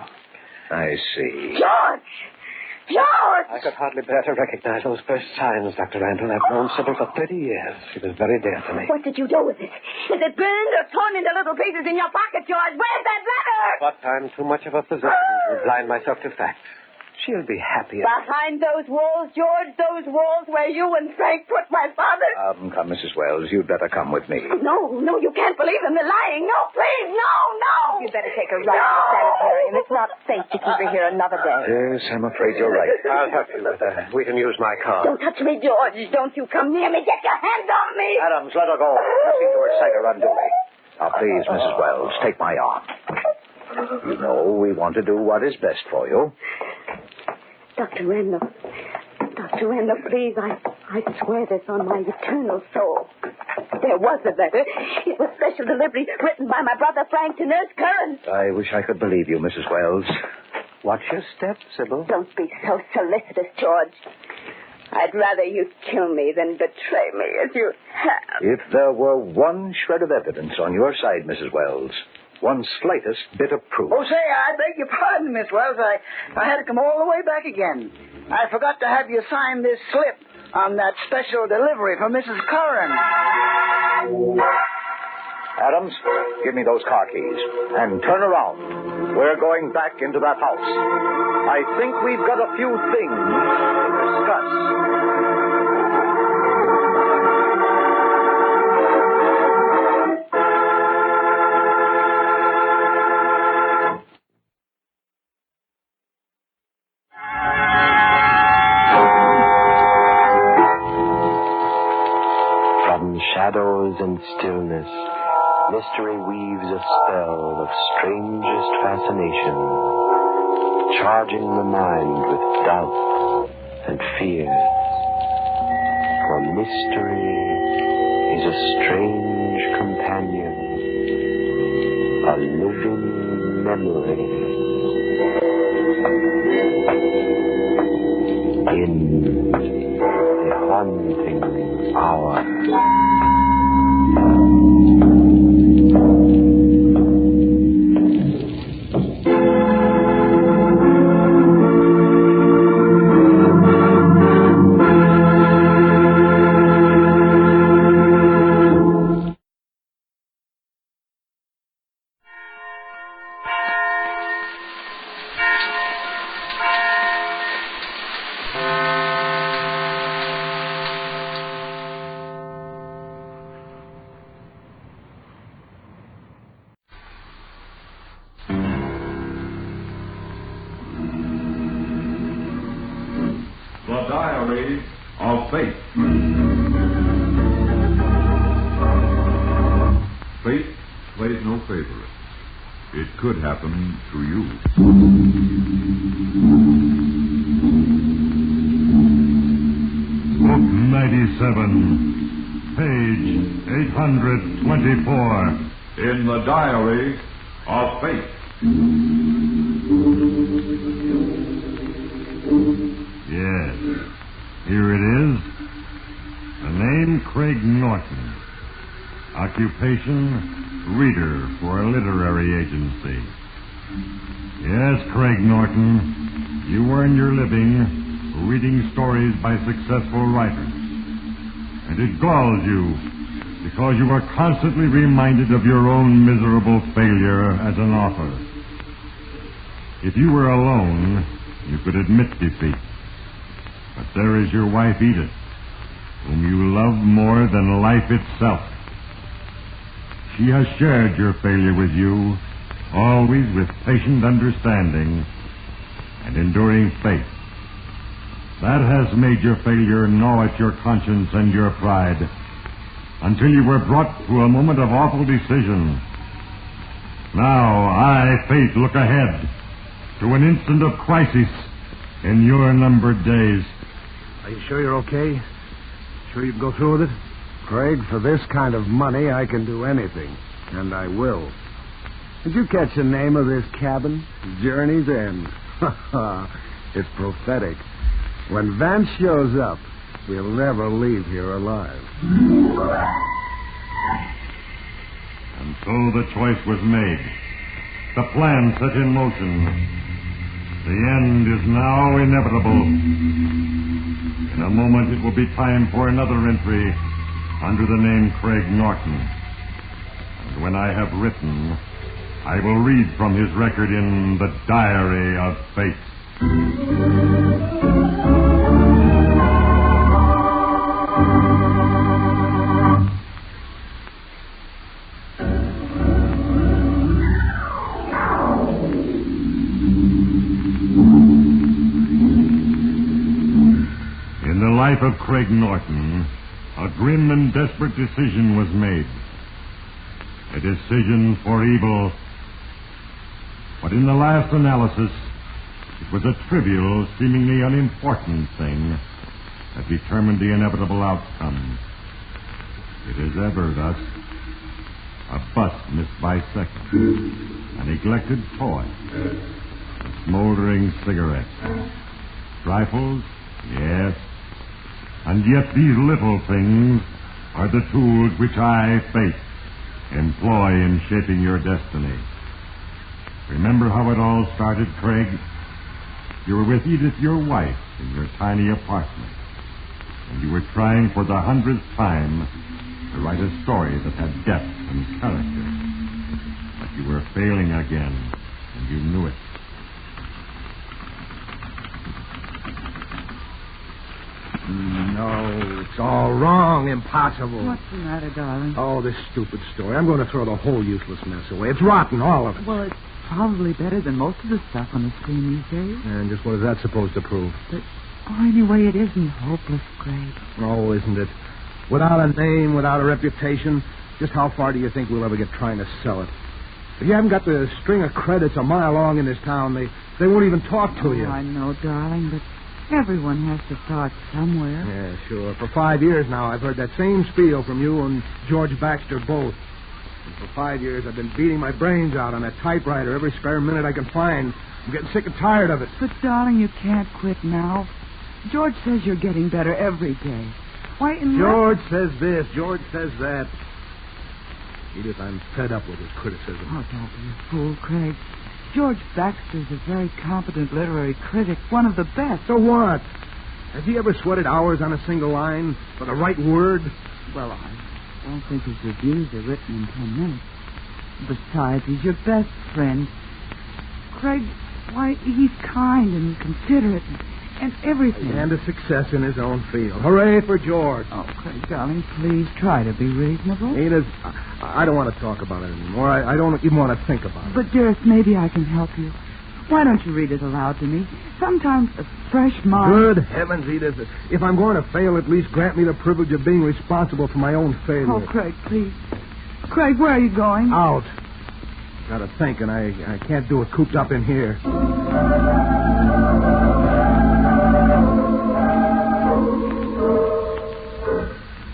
I see. George! George! I could hardly bear to recognize those first signs, Dr. Randall. I've known Sybil for 30 years. She was very dear to me. What did you do with it? Is it burned or torn into little pieces in your pocket, George? Where's that letter? But I'm too much of a physician to blind myself to facts. She'll be happier. Behind those walls, George, those walls where you and Frank put my father. Come, Mrs. Wells. You'd better come with me. No, you can't believe them. They're lying. No, please, no. You'd better take her right to the sanitarium. It's not safe to keep her here another day. Yes, I'm afraid you're right. I'll help you with that. We can use my car. Don't touch me, George. Don't you come near me. Get your hands on me. Adams, let her go. You seem to excite her unduly. Now, please, Mrs. Wells, take my arm. You know we want to do what is best for you. Dr. Randall, please, I swear this on my eternal soul. There was a letter. It was special delivery written by my brother Frank to Nurse Curran. I wish I could believe you, Mrs. Wells. Watch your step, Sybil. Don't be so solicitous, George. I'd rather you kill me than betray me as you have. If there were one shred of evidence on your side, Mrs. Wells, one slightest bit of proof. Oh, say, I beg your pardon, Miss Wells. I had to come all the way back again. I forgot to have you sign this slip on that special delivery for Mrs. Curran. Adams, give me those car keys. And turn around. We're going back into that house. I think we've got a few things to discuss. Shadows and stillness, mystery weaves a spell of strangest fascination, charging the mind with doubt and fear. For mystery is a strange companion, a living memory. In the haunting hour. Diary of Fate. Fate plays no favorites. It could happen to you. Book 97, page 824. In the Diary of Fate. Yes. Here it is. The name Craig Norton. Occupation, reader for a literary agency. Yes, Craig Norton, you earn your living reading stories by successful writers. And it galls you because you are constantly reminded of your own miserable failure as an author. If you were alone, you could admit defeat. But there is your wife, Edith, whom you love more than life itself. She has shared your failure with you, always with patient understanding and enduring faith. That has made your failure gnaw at your conscience and your pride until you were brought to a moment of awful decision. Now, I, Faith, look ahead to an instant of crisis in your numbered days. Are you sure you're okay? Sure you can go through with it? Craig, for this kind of money, I can do anything. And I will. Did you catch the name of this cabin? Journey's End. It's prophetic. When Vance shows up, we'll never leave here alive. And so the choice was made. The plan set in motion. The end is now inevitable. In a moment, it will be time for another entry under the name Craig Norton. And when I have written, I will read from his record in the Diary of Fate. In the life of Craig Norton, a grim and desperate decision was made. A decision for evil. But in the last analysis, it was a trivial, seemingly unimportant thing that determined the inevitable outcome. It is ever thus. A bust missed by seconds. A neglected toy. A smoldering cigarette. Trifles? Yes. And yet these little things are the tools which I, Fate, employ in shaping your destiny. Remember how it all started, Craig? You were with Edith, your wife, in your tiny apartment. And you were trying for the 100th time to write a story that had depth and character. But you were failing again, and you knew it. No, it's all wrong. Impossible. What's the matter, darling? Oh, this stupid story. I'm going to throw the whole useless mess away. It's rotten, all of it. Well, it's probably better than most of the stuff on the screen these days. And just what is that supposed to prove? But, anyway, it isn't hopeless, Craig. Oh, isn't it? Without a name, without a reputation, just how far do you think we'll ever get trying to sell it? If you haven't got the string of credits a mile long in this town, they won't even talk to you. I know, darling, but everyone has to start somewhere. Yeah, sure. For 5 years now, I've heard that same spiel from you and George Baxter both. And for 5 years, I've been beating my brains out on that typewriter every spare minute I can find. I'm getting sick and tired of it. But, darling, you can't quit now. George says you're getting better every day. Why, George says this, George says that. Edith, I'm fed up with his criticism. Oh, don't be a fool, Craig. George Baxter's a very competent literary critic, one of the best. So what? Has he ever sweated hours on a single line for the right word? Well, I don't think his reviews are written in 10 minutes. Besides, he's your best friend. Craig, why, he's kind and considerate and everything. And a success in his own field. Hooray for George. Oh, Craig, darling, please try to be reasonable. Edith, I don't want to talk about it anymore. I don't even want to think about it. But, dearest, maybe I can help you. Why don't you read it aloud to me? Sometimes a fresh mind... Good heavens, Edith. If I'm going to fail, at least grant me the privilege of being responsible for my own failure. Oh, Craig, please. Craig, where are you going? Out. Got to think, and I can't do it cooped up in here.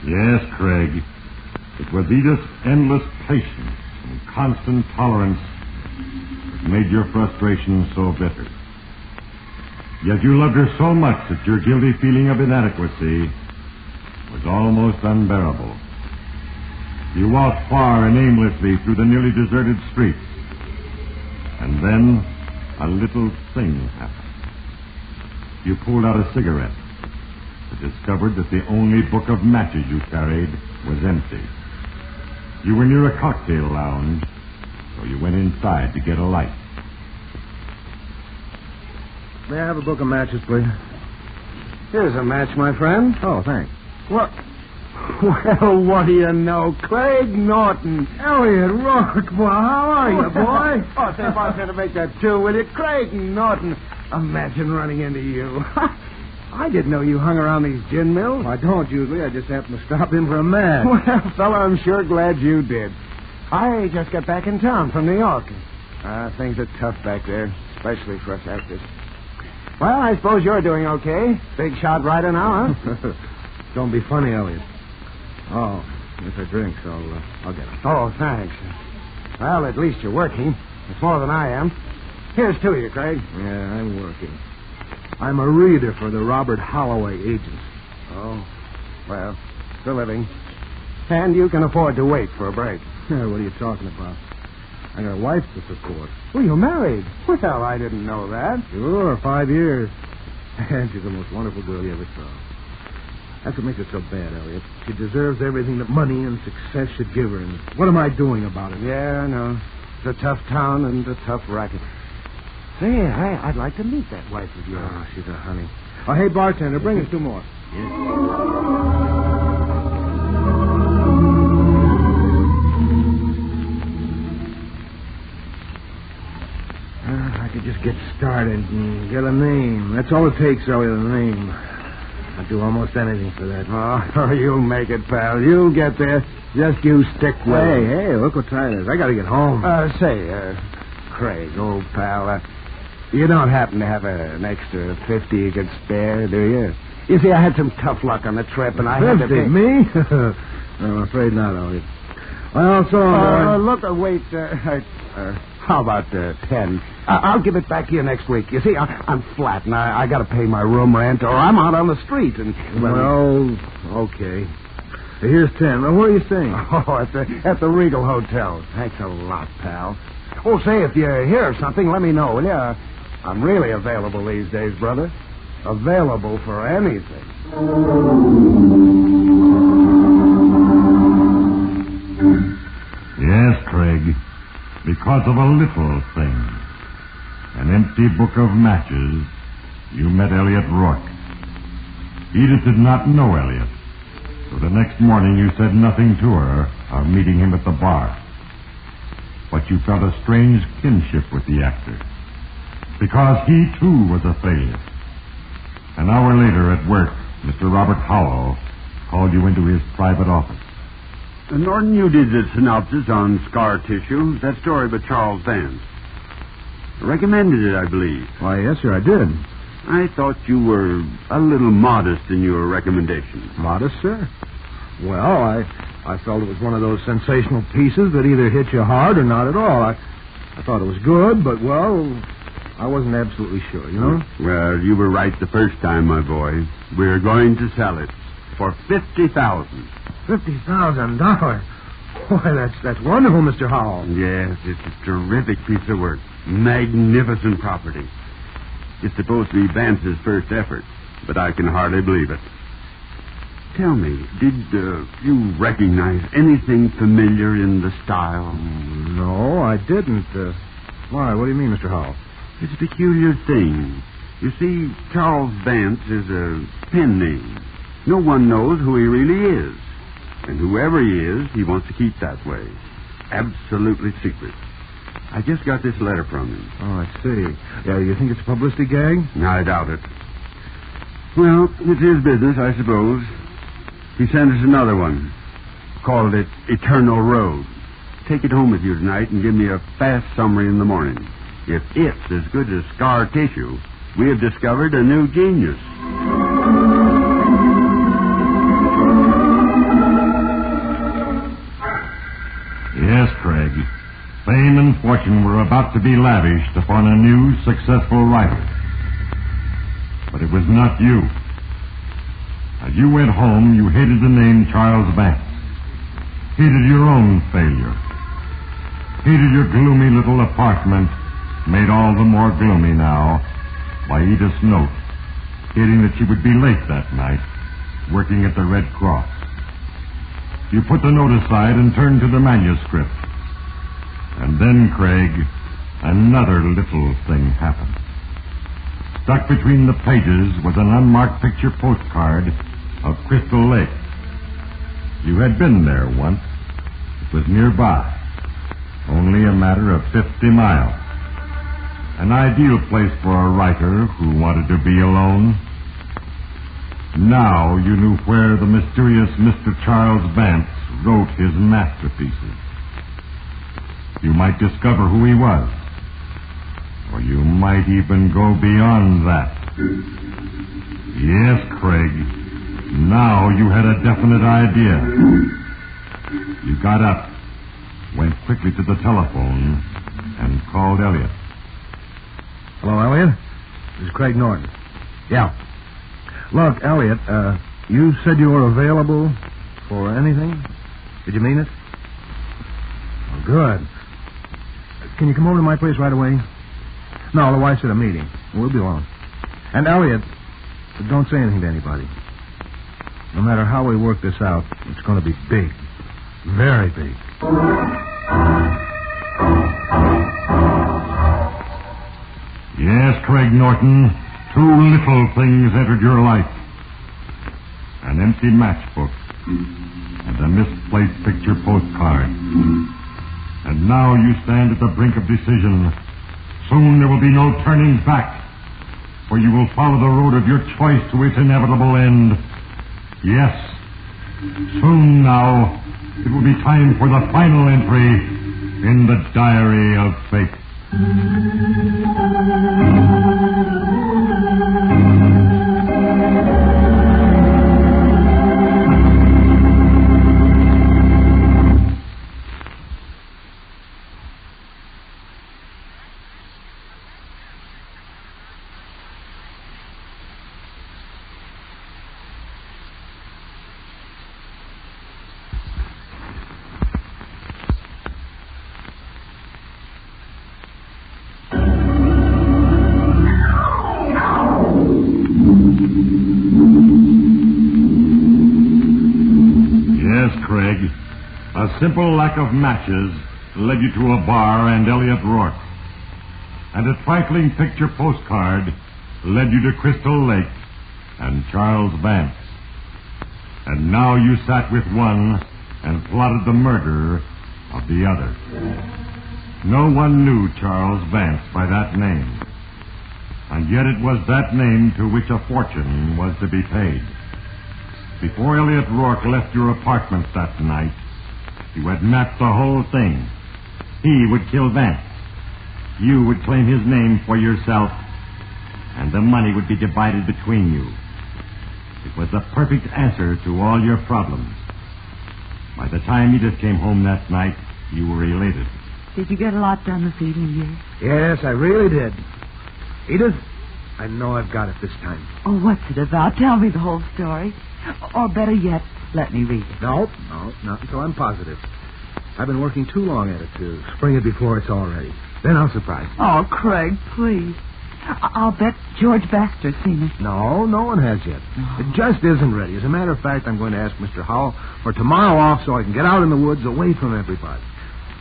Yes, Craig. It was Edith's endless patience and constant tolerance that made your frustration so bitter. Yet you loved her so much that your guilty feeling of inadequacy was almost unbearable. You walked far and aimlessly through the nearly deserted streets. And then a little thing happened. You pulled out a cigarette and discovered that the only book of matches you carried was empty. You were near a cocktail lounge, so you went inside to get a light. May I have a book of matches, please? Here's a match, my friend. Oh, thanks. What? Well, what do you know? Craig Norton. Elliot Rock. Well, how are you, boy? Oh, say, if I was going to make that two with you, Craig Norton. Imagine running into you. I didn't know you hung around these gin mills. I don't usually. I just happen to stop in for a match. Well, fella, I'm sure glad you did. I just got back in town from New York. Things are tough back there, especially for us actors. Well, I suppose you're doing okay. Big shot writer now, huh? Don't be funny, Elliot. Oh, if I drink, so I'll get it. Oh, thanks. Well, at least you're working. It's more than I am. Here's to you, Craig. Yeah, I'm working. I'm a reader for the Robert Holloway agents. Oh, well, it's a living. And you can afford to wait for a break. Yeah, what are you talking about? I got a wife to support. Oh, you're married? Well, I didn't know that. Sure, 5 years. And she's the most wonderful girl you ever saw. That's what makes it so bad, Elliot. She deserves everything that money and success should give her. And what am I doing about it? Yeah, I know. It's a tough town and a tough racket. Say, I'd like to meet that wife of yours. Oh, she's a honey. Oh, hey, bartender, bring us 2 more. I could just get started and get a name. That's all it takes, Elliot, a name. I'd do almost anything for that. Oh, you'll make it, pal. You'll get there. Just you stick with it. Hey, look what time it is. I gotta get home. Craig, old pal, you don't happen to have an extra 50 you could spare, do you? You see, I had some tough luck on the trip, and I had to... 50? Me? I'm afraid not, Elliot. Well, so long, wait, how about 10? I'll give it back to you next week. You see, I'm flat, and I got to pay my room rent, or I'm out on the street. And well, okay. Here's 10. Well, where are you staying? Oh, at the Regal Hotel. Thanks a lot, pal. Oh, say, if you hear something, let me know, will you? I'm really available these days, brother. Available for anything. Yes, Craig. Because of a little thing. An empty book of matches, you met Elliot Rourke. Edith did not know Elliot. So the next morning you said nothing to her of meeting him at the bar. But you felt a strange kinship with the actor. Because he, too, was a failure. An hour later at work, Mr. Robert Howell called you into his private office. Norton, you did the synopsis on scar tissue, that story by Charles Vance. Recommended it, I believe. Why, yes, sir, I did. I thought you were a little modest in your recommendation. Modest, sir? Well, I felt it was one of those sensational pieces that either hit you hard or not at all. I thought it was good, but, well, I wasn't absolutely sure, you know? Well, you were right the first time, my boy. We're going to sell it for $50,000. $50,000? Why, that's wonderful, Mr. Howell. Yes, it's a terrific piece of work. Magnificent property. It's supposed to be Vance's first effort, but I can hardly believe it. Tell me, did you recognize anything familiar in the style? No, I didn't. Why, what do you mean, Mr. Howell? It's a peculiar thing. You see, Charles Vance is a pen name. No one knows who he really is. And whoever he is, he wants to keep that way. Absolutely secret. I just got this letter from him. Oh, I see. Yeah, you think it's a publicity gag? I doubt it. Well, it's his business, I suppose. He sent us another one. Called it Eternal Road. Take it home with you tonight and give me a fast summary in the morning. If it's as good as scar tissue, we have discovered a new genius. Yes, Craig. Fame and fortune were about to be lavished upon a new, successful writer. But it was not you. As you went home, you hated the name Charles Vance. Hated your own failure. Hated your gloomy little apartment, made all the more gloomy now by Edith's note, stating that she would be late that night, working at the Red Cross. You put the note aside and turned to the manuscript. And then, Craig, another little thing happened. Stuck between the pages was an unmarked picture postcard of Crystal Lake. You had been there once. It was nearby. Only a matter of 50 miles. An ideal place for a writer who wanted to be alone. Now you knew where the mysterious Mr. Charles Vance wrote his masterpieces. You might discover who he was. Or you might even go beyond that. Yes, Craig. Now you had a definite idea. You got up, went quickly to the telephone, and called Elliot. Hello, Elliot? This is Craig Norton. Yeah. Look, Elliot, you said you were available for anything? Did you mean it? Oh, good. Can you come over to my place right away? No, the wife's at a meeting. We'll be alone. And, Elliot, don't say anything to anybody. No matter how we work this out, it's going to be big. Very big. Craig Norton, two little things entered your life. An empty matchbook and a misplaced picture postcard. And now you stand at the brink of decision. Soon there will be no turning back, for you will follow the road of your choice to its inevitable end. Yes, soon now, it will be time for the final entry in the diary of fate. A simple lack of matches led you to a bar and Elliot Rourke. And a trifling picture postcard led you to Crystal Lake and Charles Vance. And now you sat with one and plotted the murder of the other. No one knew Charles Vance by that name. And yet it was that name to which a fortune was to be paid. Before Elliot Rourke left your apartment that night, you had mapped the whole thing. He would kill Vance. You would claim his name for yourself, and the money would be divided between you. It was the perfect answer to all your problems. By the time Edith came home that night, you were elated. Did you get a lot done this evening, dear? Yes, I really did. Edith, I know I've got it this time. Oh, what's it about? Tell me the whole story. Or better yet, let me read it. No, not until I'm positive. I've been working too long at it to spring it before it's all ready. Then I'll surprise you. Oh, Craig, please. I'll bet George Baxter's seen it. No one has yet. It just isn't ready. As a matter of fact, I'm going to ask Mr. Howell for tomorrow off so I can get out in the woods away from everybody.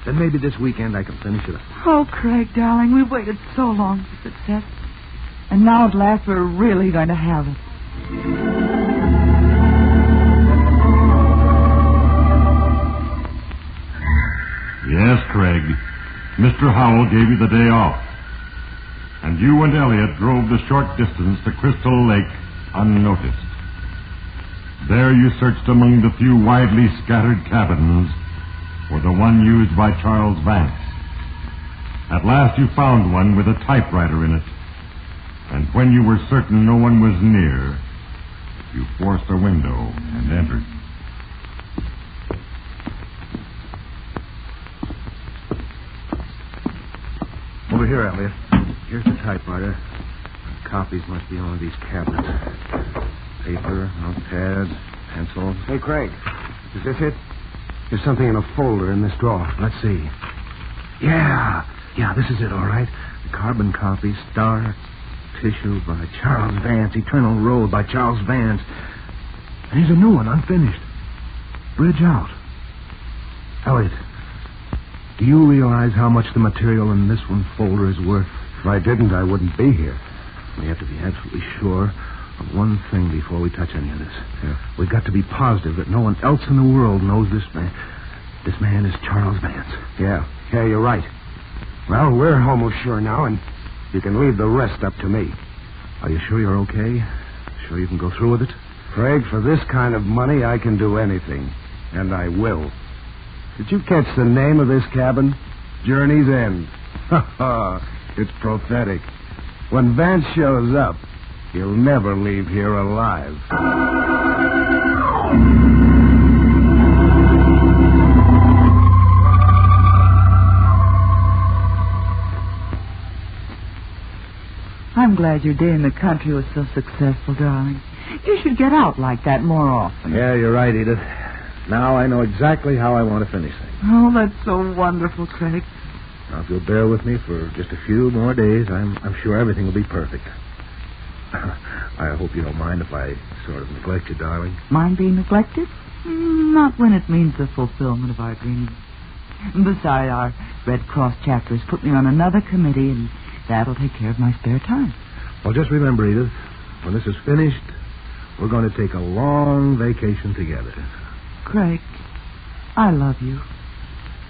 Then maybe this weekend I can finish it up. Oh, Craig, darling, we've waited so long for success. And now at last we're really going to have it. Yes, Craig. Mr. Howell gave you the day off. And you and Elliot drove the short distance to Crystal Lake unnoticed. There you searched among the few widely scattered cabins for the one used by Charles Vance. At last you found one with a typewriter in it. And when you were certain no one was near, you forced a window and entered. Over here, Elliot. Here's the typewriter. Copies must be in one of these cabinets. Paper, notepads, pencils. Hey, Craig, is this it? There's something in a folder in this drawer. Let's see. Yeah, this is it, all right. The carbon copy, Star Tissue by Charles Vance, Eternal Road by Charles Vance. And here's a new one, unfinished. Bridge Out. Elliot, do you realize how much the material in this one folder is worth? If I didn't, I wouldn't be here. We have to be absolutely sure of one thing before we touch any of this. Yeah. We've got to be positive that no one else in the world knows this man. This man is Charles Vance. Yeah, you're right. Well, we're almost sure now, and you can leave the rest up to me. Are you sure you're okay? Sure you can go through with it? Craig, for this kind of money, I can do anything. And I will. Did you catch the name of this cabin? Journey's End. It's prophetic. When Vance shows up, he'll never leave here alive. I'm glad your day in the country was so successful, darling. You should get out like that more often. Yeah, you're right, Edith. Now I know exactly how I want to finish things. Oh, that's so wonderful, Craig. Now, if you'll bear with me for just a few more days, I'm sure everything will be perfect. I hope you don't mind if I sort of neglect you, darling. Mind being neglected? Not when it means the fulfillment of our dreams. Besides, our Red Cross chapter has put me on another committee, and that'll take care of my spare time. Well, just remember, Edith, when this is finished, we're going to take a long vacation together. Craig, I love you.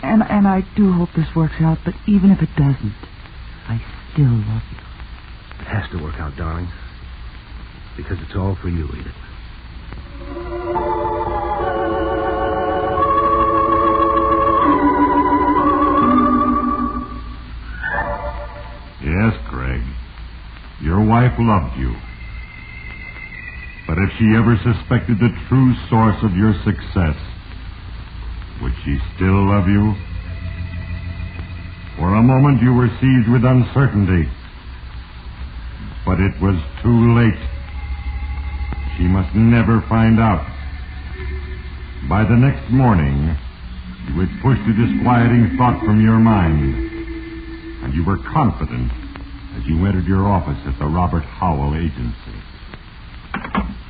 And I do hope this works out, but even if it doesn't, I still love you. It has to work out, darling. Because it's all for you, Edith. Yes, Craig. Your wife loved you. But if she ever suspected the true source of your success, would she still love you? For a moment you were seized with uncertainty. But it was too late. She must never find out. By the next morning, you had pushed the disquieting thought from your mind, and you were confident as you entered your office at the Robert Howell Agency.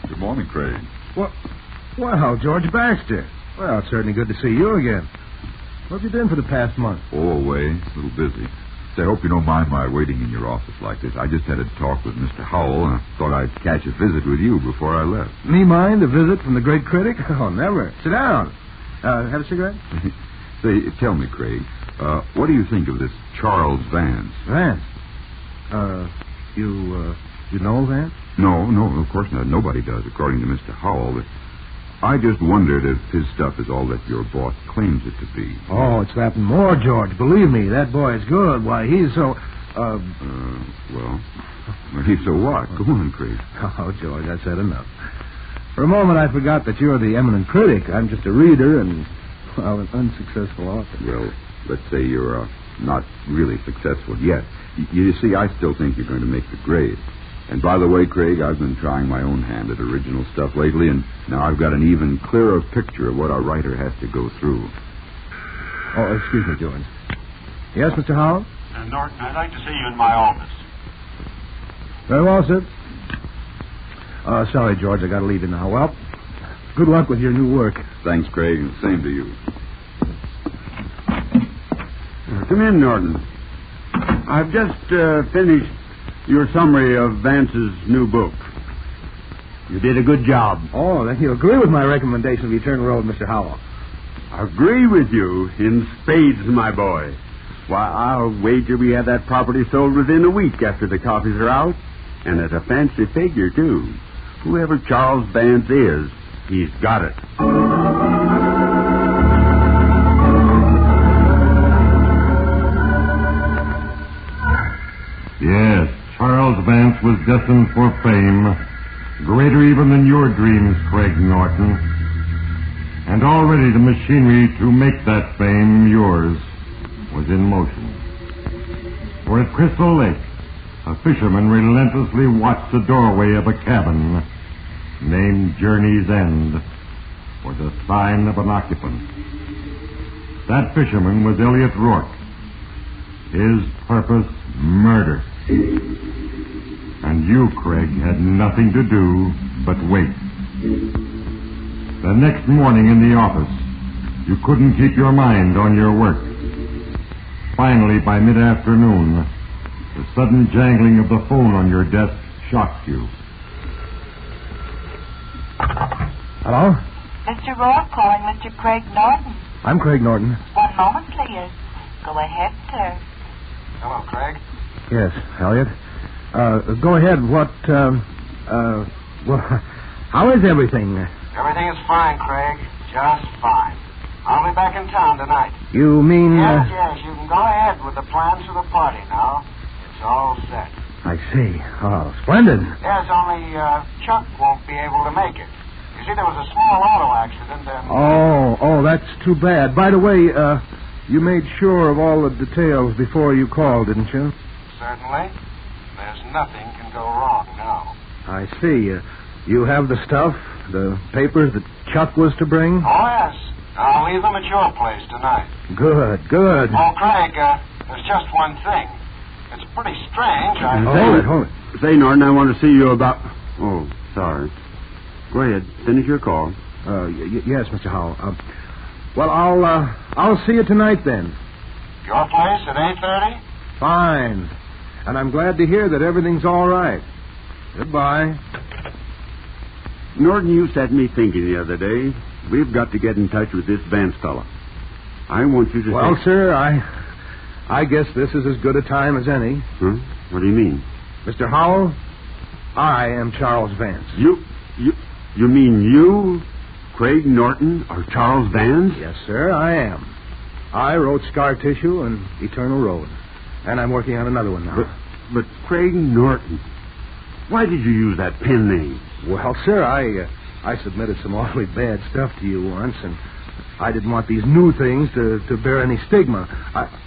Good morning, Craig. Well, George Baxter. Well, it's certainly good to see you again. What have you been for the past month? Oh, away. A little busy. Say, I hope you don't mind my waiting in your office like this. I just had a talk with Mr. Howell, and I thought I'd catch a visit with you before I left. Me mind a visit from the great critic? Oh, never. Sit down. Have a cigarette? Say, tell me, Craig, what do you think of this Charles Vance? Vance? You know Vance? No, of course not. Nobody does, according to Mr. Howell. But I just wondered if his stuff is all that your boss claims it to be. Oh, it's that and more, George. Believe me, that boy is good. Why, he's so... Well, he's so what? Go on, Craig. Oh, George, I've said enough. For a moment, I forgot that you're the eminent critic. I'm just a reader and, well, an unsuccessful author. Well, let's say you're not really successful yet. You see, I still think you're going to make the grade. And by the way, Craig, I've been trying my own hand at original stuff lately, and now I've got an even clearer picture of what a writer has to go through. Oh, excuse me, George. Yes, Mr. Howell? Norton, I'd like to see you in my office. Very well, sir. Sorry, George, I got to leave you now. Well, good luck with your new work. Thanks, Craig, and same to you. Come in, Norton. I've just finished your summary of Vance's new book. You did a good job. Oh, then you agree with my recommendation of Eternal Road, Mr. Howell. Agree with you in spades, my boy. Why, I'll wager we have that property sold within a week after the copies are out. And at a fancy figure, too. Whoever Charles Vance is, he's got it. Yes, Charles Vance was destined for fame, greater even than your dreams, Craig Norton. And already the machinery to make that fame yours was in motion. For at Crystal Lake, a fisherman relentlessly watched the doorway of a cabin named Journey's End for the sign of an occupant. That fisherman was Elliot Rourke. His purpose, murder. And you, Craig, had nothing to do but wait. The next morning in the office, you couldn't keep your mind on your work. Finally, by mid-afternoon, the sudden jangling of the phone on your desk shocked you. Hello? Mr. Rourke calling Mr. Craig Norton. I'm Craig Norton. 1 moment, please. Go ahead, sir. Hello, Craig. Yes, Elliot. Go ahead. Well, how is everything? Everything is fine, Craig. Just fine. I'll be back in town tonight. You mean... Yes, you can go ahead with the plans for the party now. It's all set. I see. Oh, splendid. Yes, only Chuck won't be able to make it. You see, there was a small auto accident and... Oh, that's too bad. By the way, you made sure of all the details before you called, didn't you? Certainly. There's nothing can go wrong now. I see. You have the stuff, the papers that Chuck was to bring? Oh, yes. I'll leave them at your place tonight. Good. Oh, Craig, there's just one thing. It's pretty strange. Hold it. Say, Norton, I want to see you about... Oh, sorry. Go ahead. Finish your call. Yes, Mr. Howell. Well, I'll see you tonight then. Your place at 8:30? Fine. And I'm glad to hear that everything's all right. Goodbye. Norton, you set me thinking the other day. We've got to get in touch with this Vance fella. I want you to... Well, sir, I guess this is as good a time as any. Huh? What do you mean? Mr. Howell, I am Charles Vance. You mean you, Craig Norton, are Charles Vance? Yes, sir, I am. I wrote Scar Tissue and Eternal Road. And I'm working on another one now. But Craig Norton, why did you use that pen name? Well, sir, I submitted some awfully bad stuff to you once, and I didn't want these new things to bear any stigma.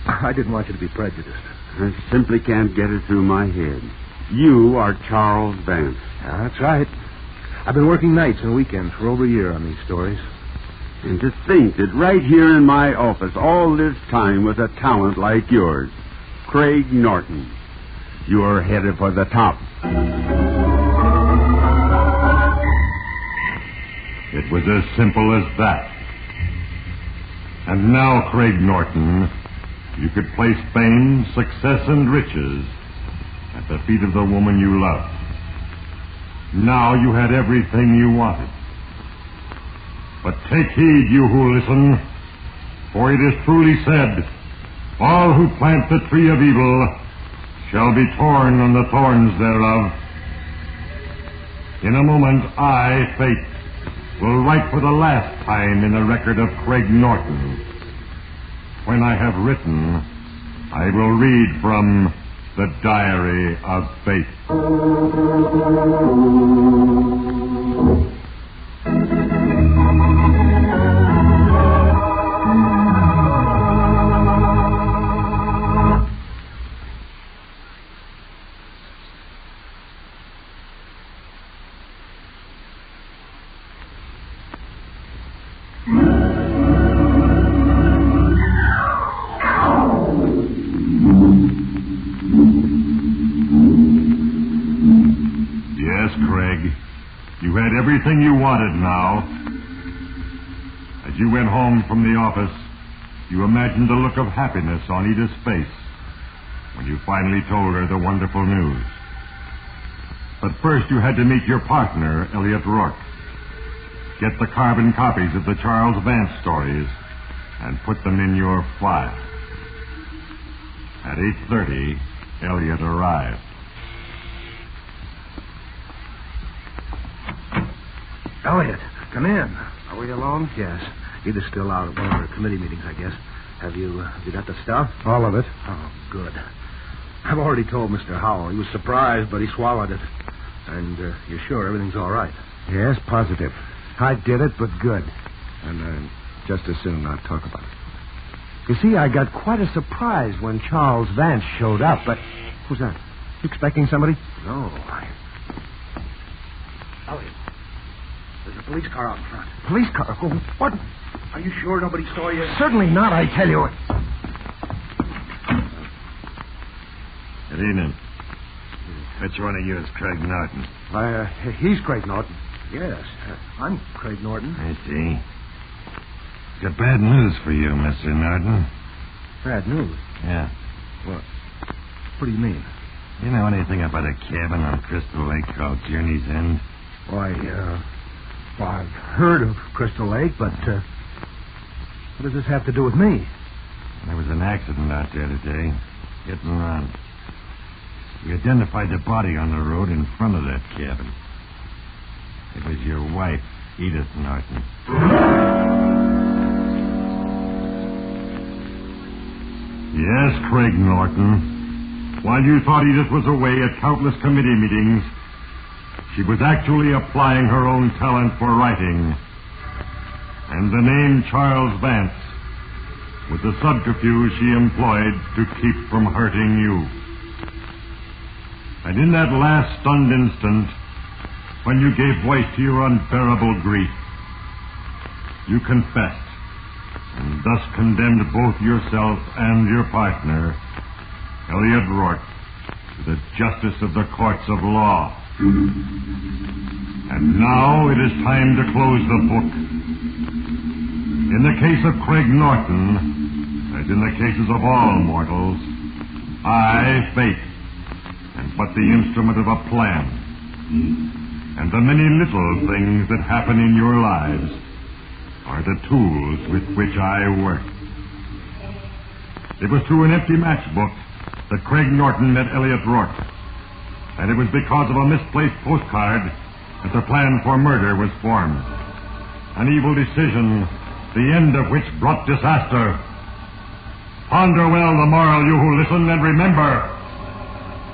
I didn't want you to be prejudiced. I simply can't get it through my head. You are Charles Vance. Yeah, that's right. I've been working nights and weekends for over a year on these stories. And to think that right here in my office, all this time with a talent like yours, Craig Norton, you are headed for the top. It was as simple as that. And now, Craig Norton, you could place fame, success, and riches at the feet of the woman you loved. Now you had everything you wanted. But take heed, you who listen, for it is truly said, all who plant the tree of evil shall be torn on the thorns thereof. In a moment, I, Fate, will write for the last time in the record of Craig Norton. When I have written, I will read from the Diary of Fate. You had everything you wanted now. As you went home from the office, you imagined the look of happiness on Edith's face when you finally told her the wonderful news. But first you had to meet your partner, Elliot Rourke. Get the carbon copies of the Charles Vance stories and put them in your file. At 8:30, Elliot arrived. Elliot, come in. Are we alone? Yes. Edith's still out at one of her committee meetings, I guess. Have you got the stuff? All of it. Oh, good. I've already told Mr. Howell. He was surprised, but he swallowed it. And you're sure everything's all right? Yes, positive. I did it, but good. And just as soon not talk about it. You see, I got quite a surprise when Charles Vance showed up, but... Who's that? You expecting somebody? No. Elliot. There's a police car out in front. Police car? Oh, what? Are you sure nobody saw you? Certainly not, I tell you. Good evening. Which one of you is Craig Norton? He's Craig Norton. Yes, I'm Craig Norton. I see. Got bad news for you, Mr. Norton. Bad news? Yeah. What do you mean? You know anything about a cabin on Crystal Lake called Journey's End? Why, I've heard of Crystal Lake, but what does this have to do with me? There was an accident out there today. Hit and run. We identified the body on the road in front of that cabin. It was your wife, Edith Norton. Yes, Craig Norton. While you thought Edith was away at countless committee meetings, she was actually applying her own talent for writing. And the name Charles Vance was the subterfuge she employed to keep from hurting you. And in that last stunned instant, when you gave voice to your unbearable grief, you confessed, and thus condemned both yourself and your partner, Elliot Rourke, to the justice of the courts of law. And now it is time to close the book. In the case of Craig Norton, as in the cases of all mortals, I, Fate, but the instrument of a plan. And the many little things that happen in your lives are the tools with which I work. It was through an empty matchbook that Craig Norton met Elliot Rourke. And it was because of a misplaced postcard that the plan for murder was formed. An evil decision, the end of which brought disaster. Ponder well the moral, you who listen, and remember,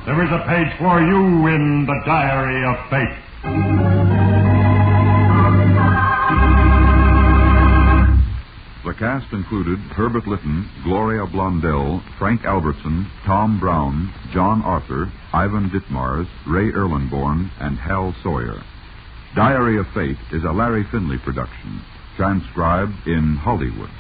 there is a page for you in the Diary of Fate. The cast included Herbert Lytton, Gloria Blondell, Frank Albertson, Tom Brown, John Arthur, Ivan Ditmars, Ray Erlenborn, and Hal Sawyer. Diary of Fate is a Larry Finley production, transcribed in Hollywood.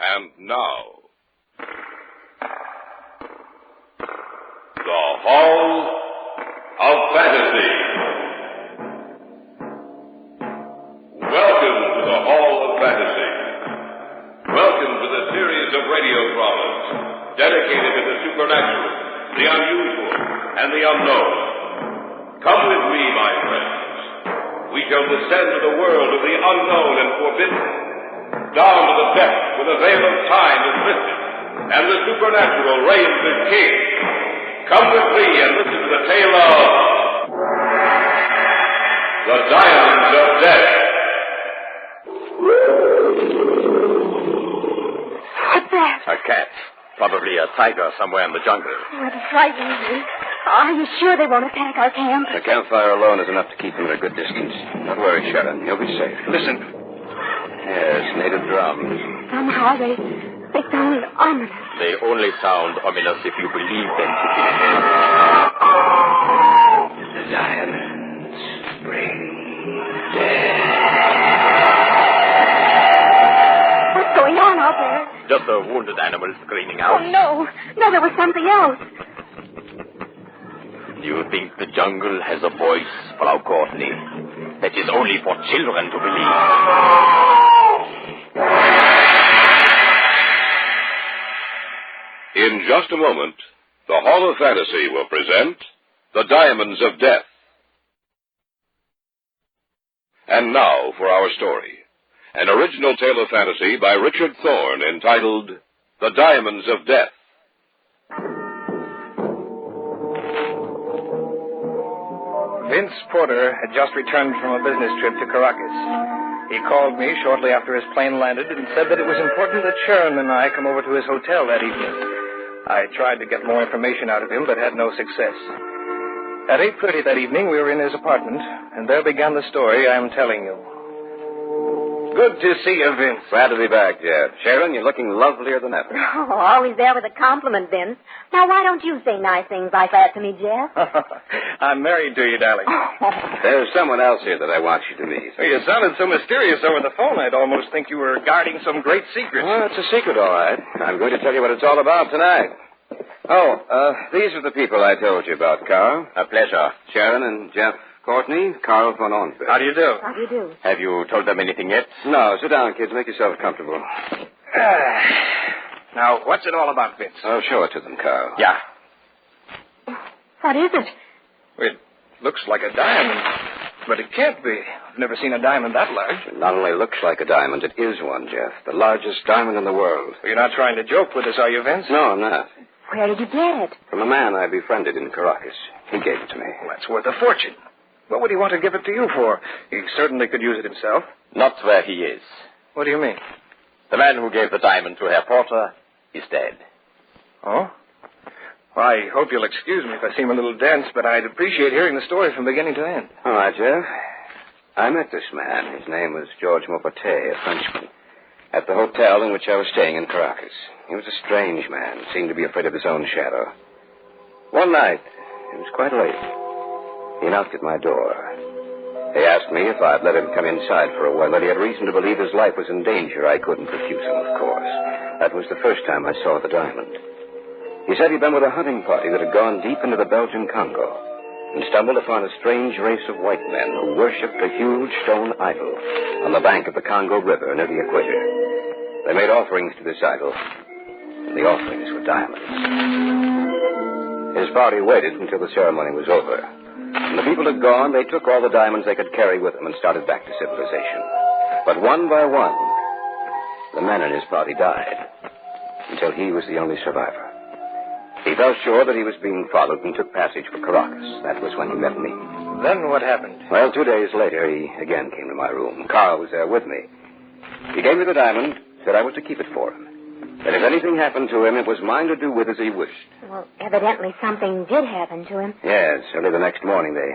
And now, the Hall of Fantasy. Welcome to the Hall of Fantasy. Welcome to the series of radio dramas dedicated to the supernatural, the unusual, and the unknown. Come with me, my friends. We shall descend to the world of the unknown and forbidden, down to the depths where the veil of time is lifted, and the supernatural reigns as king. Come with me and listen to the tale of the Diamonds of Death. What's that? A cat. Probably a tiger somewhere in the jungle. Oh, it frightens me. Are you sure they won't attack our camp? The campfire alone is enough to keep them at a good distance. Don't worry, Sharon. You'll be safe. Listen. Yes, native drums. Somehow they sound ominous. They only sound ominous if you believe them to be. The diamonds bring death. What's going on out there? Just a wounded animal screaming out. Oh, no. No, there was something else. You think the jungle has a voice, Frau Courtney? That is only for children to believe. In just a moment, the Hall of Fantasy will present The Diamonds of Death. And now for our story. An original tale of fantasy by Richard Thorne entitled The Diamonds of Death. Vince Porter had just returned from a business trip to Caracas. He called me shortly after his plane landed and said that it was important that Sharon and I come over to his hotel that evening. I tried to get more information out of him, but had no success. At 8:30 that evening, we were in his apartment, and there began the story I am telling you. Good to see you, Vince. Glad to be back, Jeff. Sharon, you're looking lovelier than ever. Oh, always there with a compliment, Vince. Now, why don't you say nice things like that to me, Jeff? I'm married to you, darling. There's someone else here that I want you to meet. Well, you sounded so mysterious over the phone, I'd almost think you were guarding some great secret. Well, it's a secret, all right. I'm going to tell you what it's all about tonight. These are the people I told you about, Carl. A pleasure. Sharon and Jeff Courtney, Carl von Ornfeld. How do you do? How do you do? Have you told them anything yet? No. Sit down, kids. Make yourselves comfortable. Now, what's it all about, Vince? I'll show it to them, Carl. Yeah. What is it? It looks like a diamond, but it can't be. I've never seen a diamond that large. It not only looks like a diamond, it is one, Jeff. The largest diamond in the world. You're not trying to joke with us, are you, Vince? No, I'm not. Where did you get it? From a man I befriended in Caracas. He gave it to me. Well, that's worth a fortune. What would he want to give it to you for? He certainly could use it himself. Not where he is. What do you mean? The man who gave the diamond to Herr Porter is dead. Oh? Well, I hope you'll excuse me if I seem a little dense, but I'd appreciate hearing the story from beginning to end. All right, Jeff. I met this man. His name was George Maupetit, a Frenchman, at the hotel in which I was staying in Caracas. He was a strange man, seemed to be afraid of his own shadow. One night, it was quite late, he knocked at my door. He asked me if I'd let him come inside for a while, that he had reason to believe his life was in danger. I couldn't refuse him, of course. That was the first time I saw the diamond. He said he'd been with a hunting party that had gone deep into the Belgian Congo and stumbled upon a strange race of white men who worshipped a huge stone idol on the bank of the Congo River near the equator. They made offerings to this idol, and the offerings were diamonds. His party waited until the ceremony was over. When the people had gone, they took all the diamonds they could carry with them and started back to civilization. But one by one, the men in his party died, until he was the only survivor. He felt sure that he was being followed and took passage for Caracas. That was when he met me. Then what happened? Well, 2 days later, he again came to my room. Carl was there with me. He gave me the diamond, said I was to keep it for him. That if anything happened to him, it was mine to do with as he wished. Well, evidently something did happen to him. Yes, early the next morning, they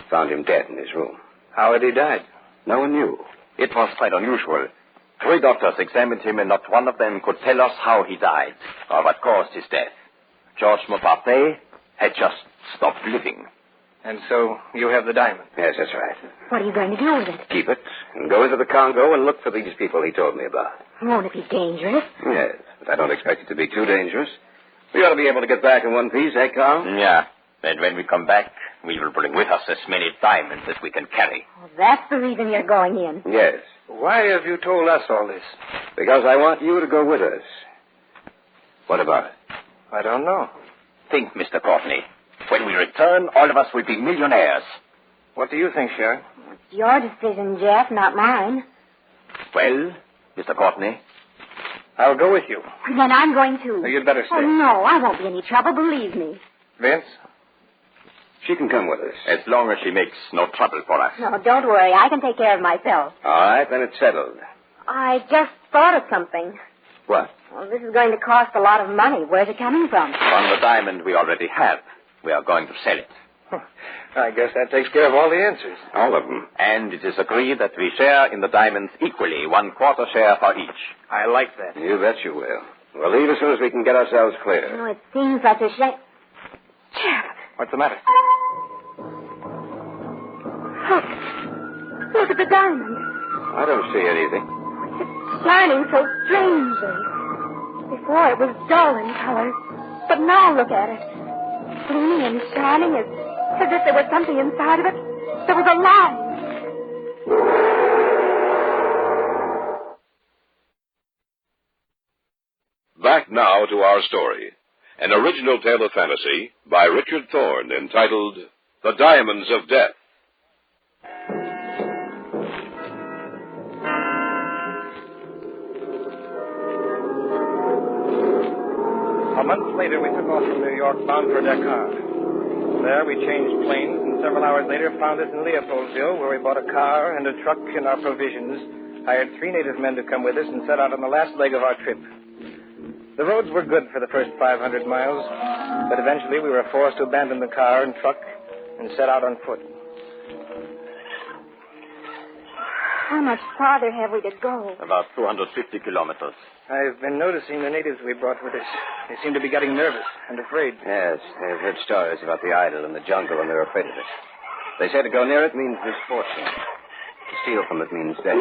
found him dead in his room. How had he died? No one knew. It was quite unusual. 3 doctors examined him, and not one of them could tell us how he died or what caused his death. George Maupetit had just stopped living. And so you have the diamond? Yes, that's right. What are you going to do with it? Keep it and go into the Congo and look for these people he told me about. Won't it be dangerous? Yes, but I don't expect it to be too dangerous. We ought to be able to get back in one piece, eh, Carl? Yeah. And when we come back, we will bring with us as many diamonds as we can carry. Well, that's the reason you're going in. Yes. Why have you told us all this? Because I want you to go with us. What about it? I don't know. Think, Mr. Courtney. When we return, all of us will be millionaires. What do you think, Sharon? It's your decision, Jeff, not mine. Well, Mr. Courtney? I'll go with you. Then I'm going to. You'd better stay. Oh, no, I won't be any trouble, believe me. Vince? She can come with us. As long as she makes no trouble for us. No, don't worry. I can take care of myself. All right, then it's settled. I just thought of something. What? Well, this is going to cost a lot of money. Where's it coming from? From the diamond we already have. We are going to sell it. I guess that takes care of all the answers. All of them. And it is agreed that we share in the diamonds equally, 1/4 share for each. I like that. You bet you will. We'll leave as soon as we can get ourselves clear. Oh, it seems like a shame. Jeff. What's the matter? Look. Look at the diamond. I don't see anything. It's shining so strangely. Before it was dull in color. But now look at it. Gleaming and shining as if there was something inside of it. There was a light. Back now to our story. An original tale of fantasy by Richard Thorne entitled The Diamonds of Death. A month later, we took off from New York, bound for Dakar. There, we changed planes, and several hours later found us in Leopoldville, where we bought a car and a truck and our provisions, hired 3 native men to come with us, and set out on the last leg of our trip. The roads were good for the first 500 miles, but eventually we were forced to abandon the car and truck and set out on foot. How much farther have we to go? About 250 kilometers. I've been noticing the natives we brought with us. They seem to be getting nervous and afraid. Yes, they've heard stories about the idol in the jungle, and they're afraid of it. They say to go near it means misfortune. To steal from it means death.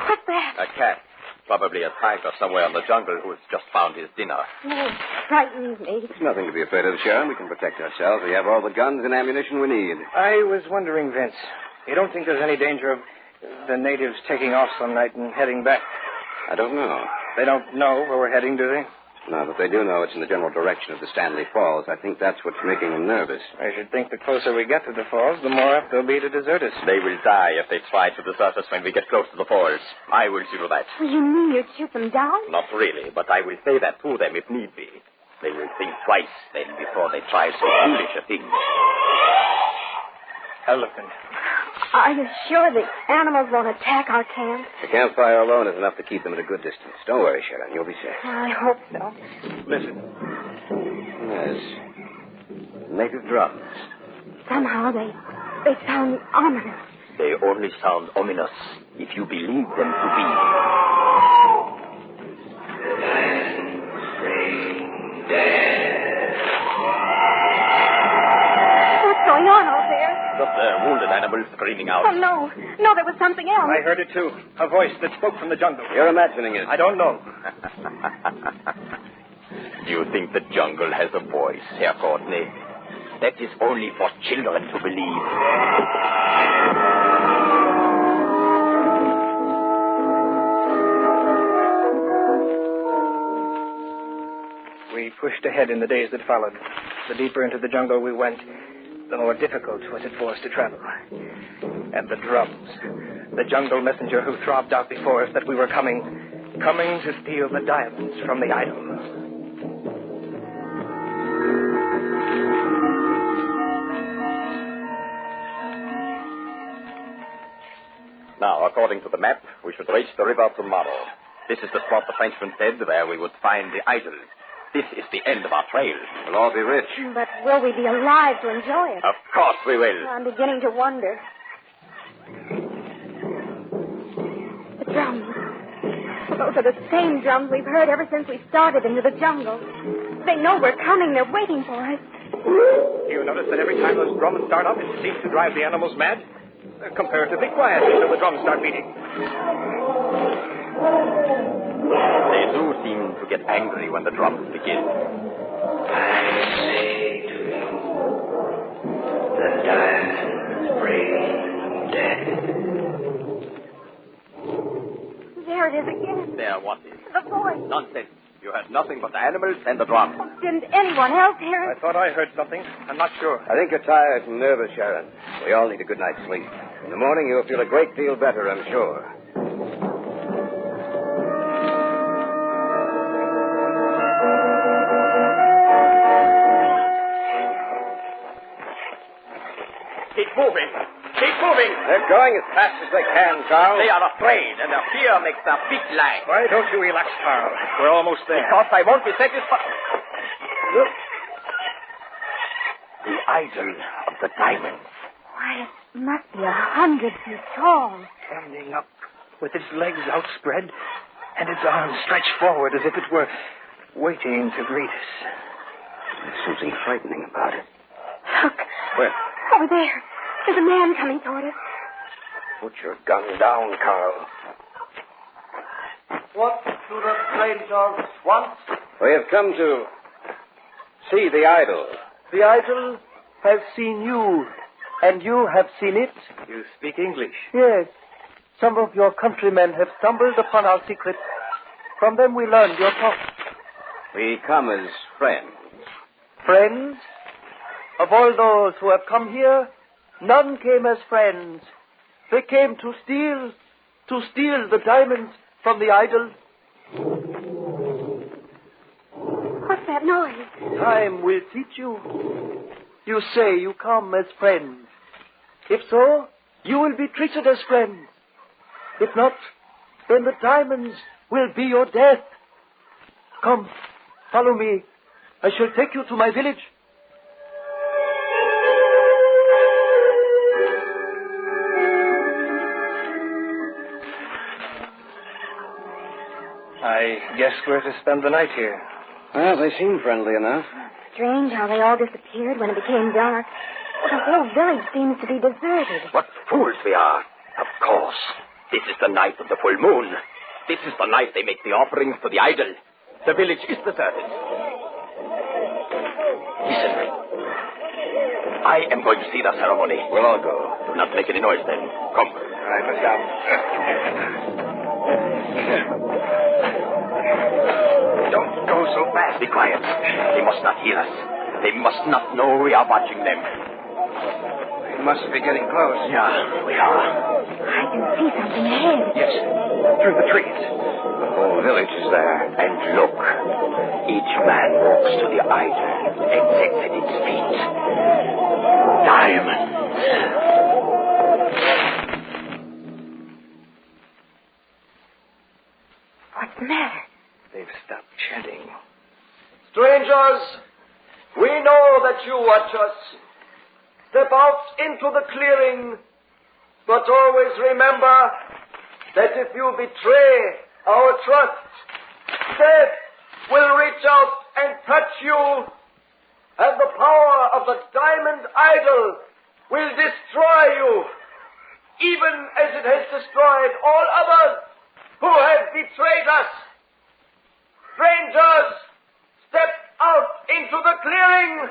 What's that? A cat. Probably a tiger somewhere in the jungle who has just found his dinner. Oh, it frightens me. There's nothing to be afraid of, Sharon. We can protect ourselves. We have all the guns and ammunition we need. I was wondering, Vince, you don't think there's any danger of the natives taking off some night and heading back? I don't know. They don't know where we're heading, do they? No, but they do know it's in the general direction of the Stanley Falls. I think that's what's making them nervous. I should think the closer we get to the falls, the more apt they'll be to desert us. They will die if they try to desert us when we get close to the falls. I will see to that. You mean you'd shoot them down? Not really, but I will say that to them if need be. They will think twice then before they try so foolish a thing. Elephant. Are you sure the animals won't attack our camp? The campfire alone is enough to keep them at a good distance. Don't worry, Sharon. You'll be safe. I hope so. Listen. Yes. Native drums. Somehow they sound ominous. They only sound ominous if you believe them to be. What's going on out there? Just a wounded animal screaming out. Oh, no. No, there was something else. I heard it, too. A voice that spoke from the jungle. You're imagining it. I don't know. You think the jungle has a voice, Herr Courtney? That is only for children to believe. We pushed ahead in the days that followed. The deeper into the jungle we went, the more difficult was it for us to travel. And the drums, the jungle messenger who throbbed out before us that we were coming to steal the diamonds from the idol. Now, according to the map, we should reach the river tomorrow. This is the spot the Frenchman said where we would find the idol. This is the end of our trail. We'll all be rich. But will we be alive to enjoy it? Of course we will. I'm beginning to wonder. The drums. Those are the same drums we've heard ever since we started into the jungle. They know we're coming. They're waiting for us. You notice that every time those drums start up, it seems to drive the animals mad? They're comparatively quiet until the drums start beating. They do seem to get angry when the drums begin. I say to you, the diamonds bring death. There it is again. There, what is? The voice. Nonsense. You heard nothing but the animals and the drums. Didn't anyone else hear it? I thought I heard something. I'm not sure. I think you're tired and nervous, Sharon. We all need a good night's sleep. In the morning, you'll feel a great deal better, I'm sure. Keep moving. Keep moving. They're going as fast as they can, Carl. They are afraid, and their fear makes their feet lag. Why don't you relax, Carl? We're almost there. Because I won't be satisfied. Look. The idol of the diamonds. Why, it must be 100 feet tall. Standing up with its legs outspread and its arms stretched forward as if it were waiting to greet us. There's something frightening about it. Look. Where? Over there. There's a man coming toward us. Put your gun down, Carl. What do the strangers want? We have come to see the idol. The idol has seen you, and you have seen it? You speak English? Yes. Some of your countrymen have stumbled upon our secret. From them we learned your talk. We come as friends. Friends? Of all those who have come here, none came as friends. They came to steal the diamonds from the idol. What's that noise? Time will teach you. You say you come as friends. If so, you will be treated as friends. If not, then the diamonds will be your death. Come, follow me. I shall take you to my village. I guess we're to spend the night here. Well, they seem friendly enough. Strange how they all disappeared when it became dark. The whole village seems to be deserted. What fools we are. Of course. This is the night of the full moon. This is the night they make the offerings to the idol. The village is deserted. Listen. I am going to see the ceremony. We'll all go. Do not make any noise then. Come. All right, let's go. Don't go so fast. Be quiet. They must not hear us. They must not know we are watching them. We must be getting close. Yeah, we are. I can see something ahead. Yes, through the trees. The whole village is there. And look, each man walks to the idol and sits at its feet. Diamonds. What's the matter? They've stopped chanting. Strangers, we know that you watch us. Step out into the clearing, but always remember that if you betray our trust, death will reach out and touch you, and the power of the diamond idol will destroy you, even as it has destroyed all others who have betrayed us. Strangers, step out into the clearing.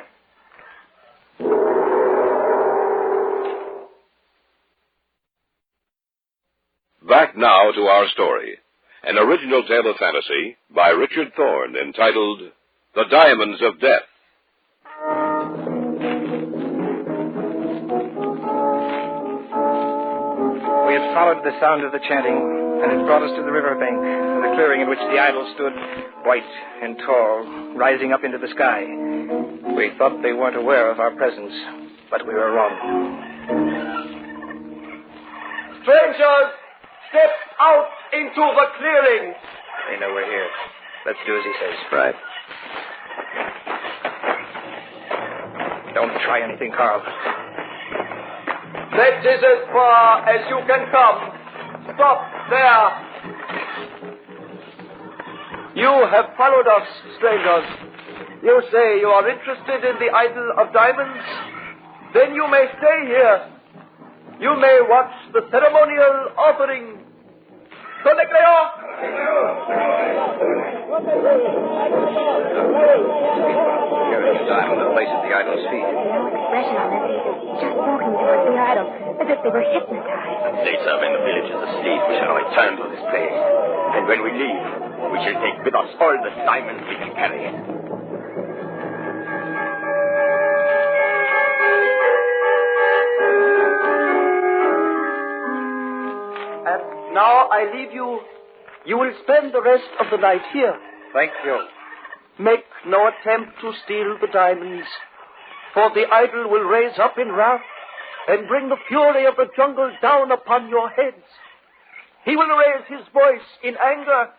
Back now to our story, an original tale of fantasy by Richard Thorne entitled The Diamonds of Death. We had followed the sound of the chanting, and it brought us to the riverbank, and the clearing in which the idol stood, white and tall, rising up into the sky. We thought they weren't aware of our presence, but we were wrong. Strangers, step out into the clearing. They know we're here. Let's do as he says. Right. Don't try anything, Carl. That is as far as you can come. Stop there. You have followed us, strangers. You say you are interested in the idol of diamonds? Then you may stay here. You may watch the ceremonial offering. Sonecleo! Here is the diamond that places the idol's feet. Expression on their faces, just walking towards the idol, as if they were hypnotized. Later, when the village is asleep, we shall return to this place. And when we leave, we shall take with us all the diamonds we can carry. Now I leave you. You will spend the rest of the night here. Thank you. Make no attempt to steal the diamonds, for the idol will raise up in wrath and bring the fury of the jungle down upon your heads. He will raise his voice in anger,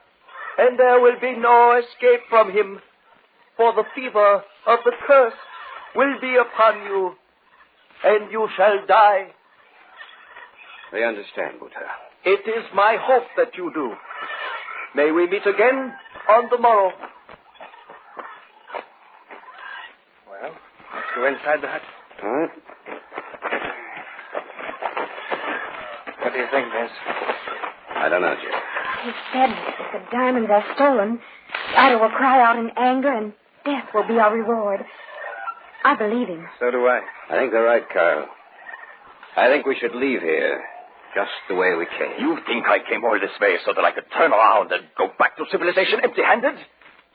and there will be no escape from him, for the fever of the curse will be upon you, and you shall die. They understand, Buddha. It is my hope that you do. May we meet again on the morrow. Well, let's go inside the hut. All right. What do you think, Vince? I don't know, Jim. He said that if the diamonds are stolen, the idol will cry out in anger and death will be our reward. I believe him. So do I. I think they're right, Carl. I think we should leave here just the way we came. You think I came all this way so that I could turn around and go back to civilization empty-handed?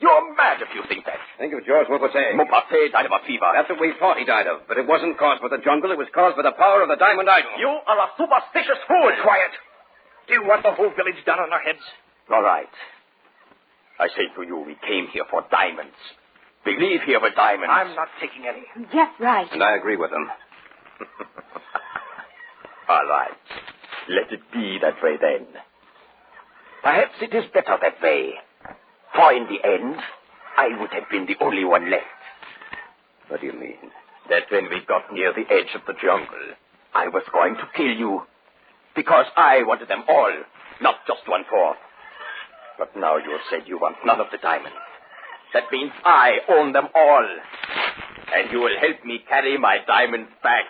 You're mad if you think that. Think of George Maupassant. Maupassant died of a fever. That's what we thought he died of, but it wasn't caused by the jungle. It was caused by the power of the diamond idol. You are a superstitious fool. Quiet. Do you want the whole village down on our heads? All right. I say to you, we came here for diamonds. We leave here with diamonds. I'm not taking any. Just right. And I agree with him. All right. Let it be that way then. Perhaps it is better that way. For in the end, I would have been the only one left. What do you mean? That when we got near the edge of the jungle, I was going to kill you. Because I wanted them all, not just 1/4. But now you have said you want none of the diamonds. That means I own them all. And you will help me carry my diamonds back.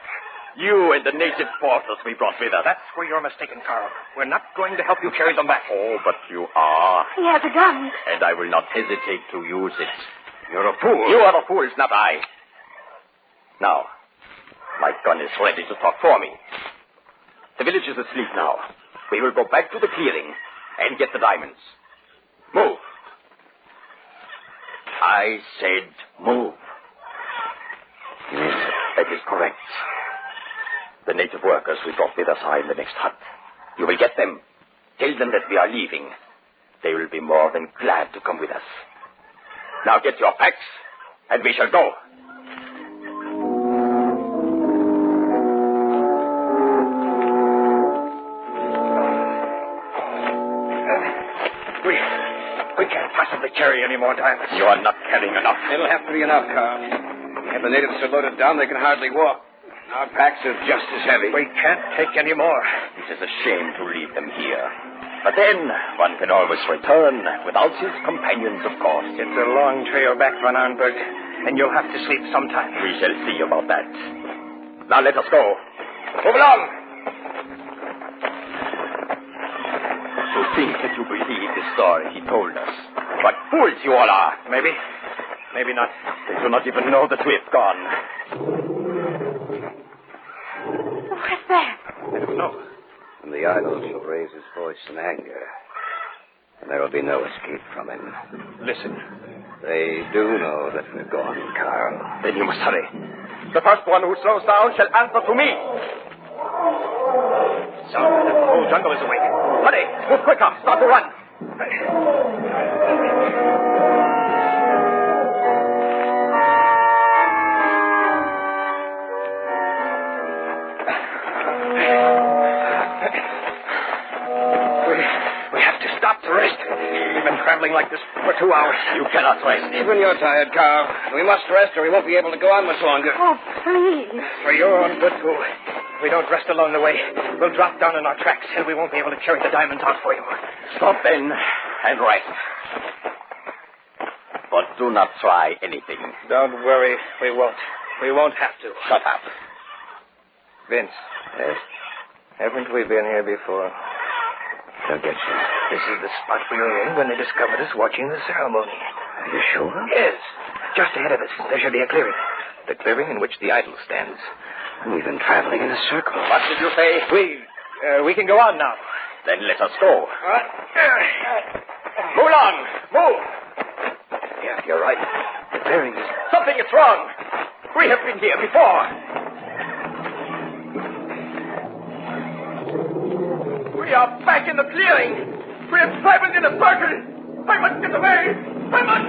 You and the native porters we brought with us. That's where you're mistaken, Carl. We're not going to help you carry them back. Oh, but you are. He has a gun. And I will not hesitate to use it. You're a fool. You are the fools, not I. Now, my gun is ready to talk for me. The village is asleep now. We will go back to the clearing and get the diamonds. Move. I said move. Yes. That is correct. The native workers we brought with us are in the next hut. You will get them. Tell them that we are leaving. They will be more than glad to come with us. Now get your packs, and we shall go. We can't possibly carry any more diamonds. You are not carrying enough. It'll have to be enough, Carl. We have the natives so loaded down they can hardly walk. Our packs are just as heavy. We can't take any more. It is a shame to leave them here. But then, one can always return without his companions, of course. It's a long trail back, Van Arnberg, and you'll have to sleep sometime. We shall see about that. Now let us go. Move along! To think that you believe the story he told us. What fools you all are. Maybe not. They do not even know that we have gone. What's that? I don't know. And the idol shall raise his voice in anger. And there will be no escape from him. Listen. They do know that we're gone, Carl. Then you must hurry. The first one who slows down shall answer to me. Sound like the whole jungle is awake. Hurry, move quicker. Start to run. We have to stop to rest. We've been traveling like this for 2 hours. You cannot rest. Even you're tired, Carl. We must rest or we won't be able to go on much longer. Oh, please. For your own good, too. If we don't rest along the way, we'll drop down in our tracks and we won't be able to carry the diamonds out for you. Stop then and rest. But do not try anything. Don't worry, we won't. We won't have to. Shut up. Vince. Yes? Haven't we been here before? Don't get you. This is the spot we were in when they discovered us watching the ceremony. Are you sure? Yes. Just ahead of us, there should be a clearing. The clearing in which the idol stands. We've been traveling in a circle. What did you say? We can go on now. Then let us go. Move along. Move. Yeah, you're right. The clearing is... Something is wrong. We have been here before. We are back in the clearing. We have traveled in a circle. I must get away. I must.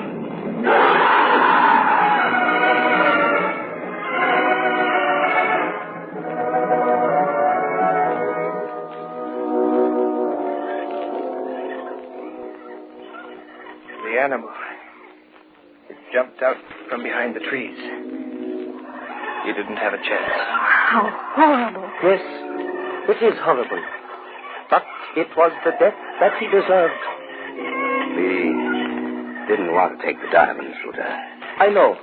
The animal. It jumped out from behind the trees. You didn't have a chance. How horrible. Yes, it is horrible. But it was the death that he deserved. We didn't want to take the diamonds, Ruta. I know.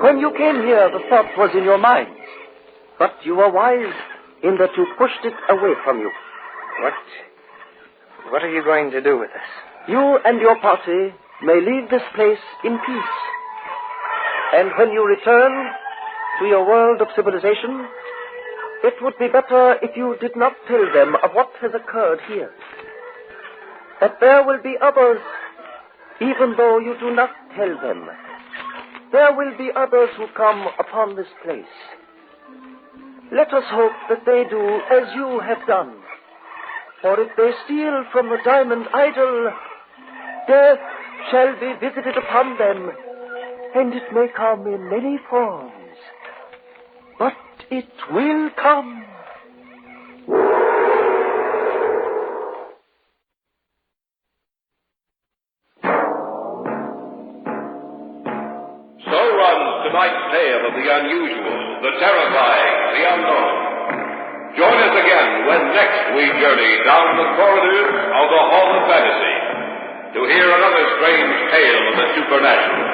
When you came here, the thought was in your minds. But you were wise in that you pushed it away from you. What are you going to do with us? You and your party may leave this place in peace. And when you return to your world of civilization, it would be better if you did not tell them of what has occurred here. That there will be others, even though you do not tell them. There will be others who come upon this place. Let us hope that they do as you have done. For if they steal from the diamond idol, death shall be visited upon them, and it may come in many forms. But it will come. So runs tonight's tale of the unusual, the terrifying, the unknown. Join us again when next we journey down the corridors of the Hall of Fantasy to hear another strange tale of the supernatural.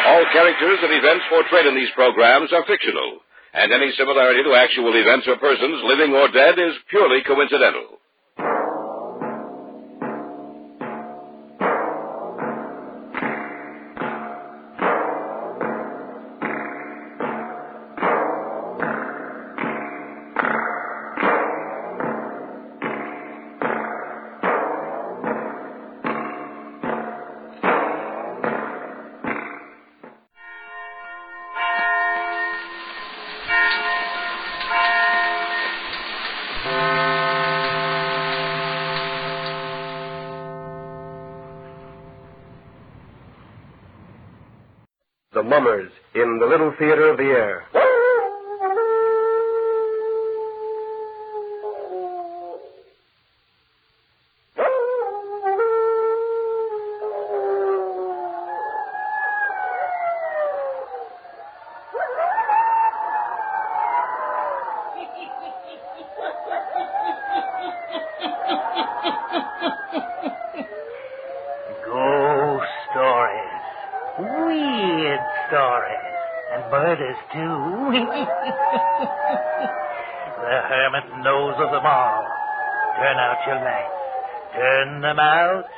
All characters and events portrayed in these programs are fictional, and any similarity to actual events or persons, living or dead, is purely coincidental. Mummers in the Little Theater of the Air. Ghost stories. Weird stories. And murders, too. The hermit knows of them all. Turn out your lights. Turn them out.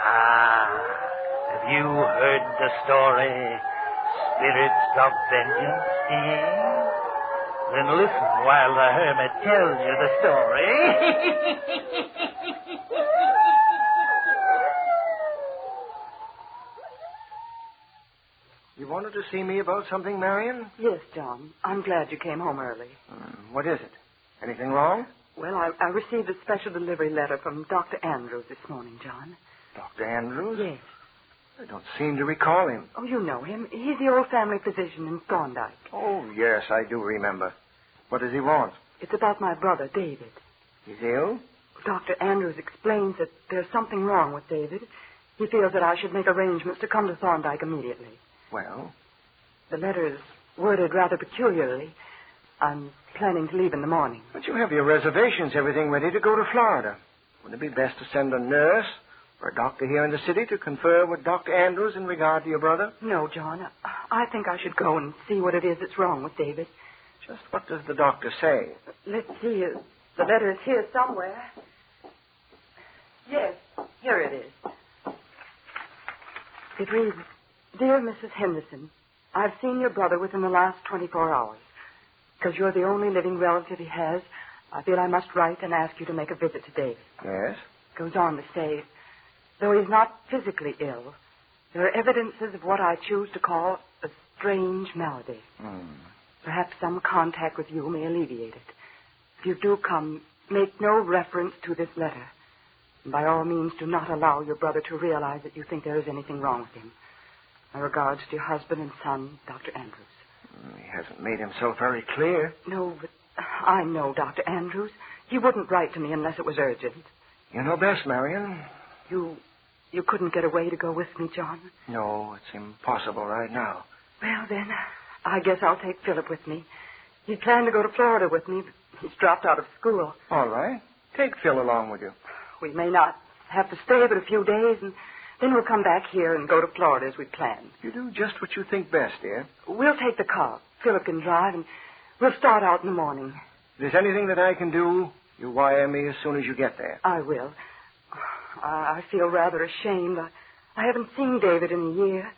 Have you heard the story, Spirits of Vengeance? Then listen while the hermit tells you the story. You wanted to see me about something, Marion? Yes, John. I'm glad you came home early. What is it? Anything wrong? Well, I received a special delivery letter from Dr. Andrews this morning, John. Dr. Andrews? Yes. I don't seem to recall him. Oh, you know him. He's the old family physician in Thorndyke. Oh, yes, I do remember. What does he want? It's about my brother, David. He's ill? Dr. Andrews explains that there's something wrong with David. He feels that I should make arrangements to come to Thorndyke immediately. Well? The letter is worded rather peculiarly. I'm planning to leave in the morning. But you have your reservations, everything ready to go to Florida. Wouldn't it be best to send a nurse or a doctor here in the city to confer with Dr. Andrews in regard to your brother? No, John. I think I should go and see what it is that's wrong with David. Just what does the doctor say? Let's see. The letter is here somewhere. Yes, here it is. It reads, Dear Mrs. Henderson, I've seen your brother within the last 24 hours. Because you're the only living relative he has, I feel I must write and ask you to make a visit to David. Yes? Goes on to say, though he's not physically ill, there are evidences of what I choose to call a strange malady. Perhaps some contact with you may alleviate it. If you do come, make no reference to this letter. And by all means, do not allow your brother to realize that you think there is anything wrong with him. My regards to your husband and son, Dr. Andrews. He hasn't made himself very clear. No, but I know Dr. Andrews. He wouldn't write to me unless it was urgent. You know best, Marion. You couldn't get away to go with me, John? No, it's impossible right now. Well, then, I guess I'll take Philip with me. He planned to go to Florida with me, but he's dropped out of school. All right. Take Phil along with you. We may not have to stay but a few days, and then we'll come back here and go to Florida as we planned. You do just what you think best, dear. We'll take the car. Philip can drive, and we'll start out in the morning. If there's anything that I can do, you wire me as soon as you get there. I will. I feel rather ashamed. I haven't seen David in a year.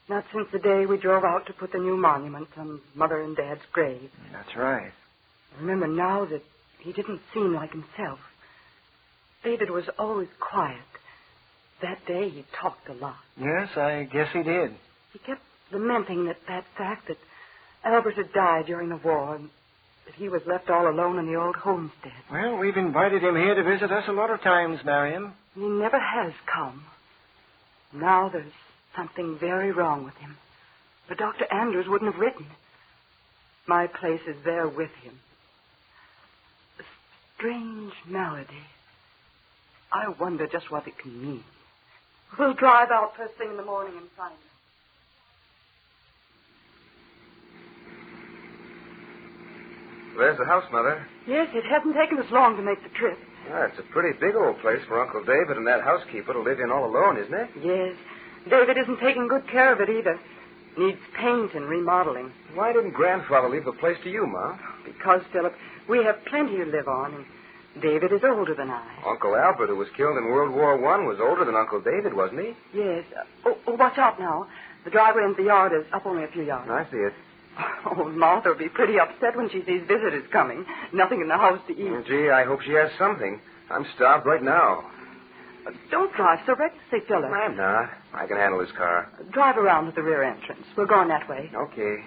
Not since the day we drove out to put the new monument on Mother and Dad's grave. That's right. I remember now that he didn't seem like himself. David was always quiet. That day he talked a lot. Yes, I guess he did. He kept lamenting that fact that Albert had died during the war and that he was left all alone in the old homestead. Well, we've invited him here to visit us a lot of times, Marion. He never has come. Now there's something very wrong with him. But Dr. Andrews wouldn't have written. My place is there with him. A strange malady. I wonder just what it can mean. We'll drive out first thing in the morning and find him. There's the house, Mother. Yes, it hasn't taken us long to make the trip. Yeah, it's a pretty big old place for Uncle David and that housekeeper to live in all alone, isn't it? Yes. David isn't taking good care of it either. Needs paint and remodeling. Why didn't Grandfather leave the place to you, Ma? Because, Philip, we have plenty to live on, and David is older than I. Uncle Albert, who was killed in World War I, was older than Uncle David, wasn't he? Yes. Watch out now. The driveway into the yard is up only a few yards. I see it. Oh, Martha will be pretty upset when she sees visitors coming. Nothing in the house to eat. Oh, gee, I hope she has something. I'm starved right now. Don't drive so recklessly, Philip. I'm not. I can handle this car. Drive around to the rear entrance. We're going that way. Okay.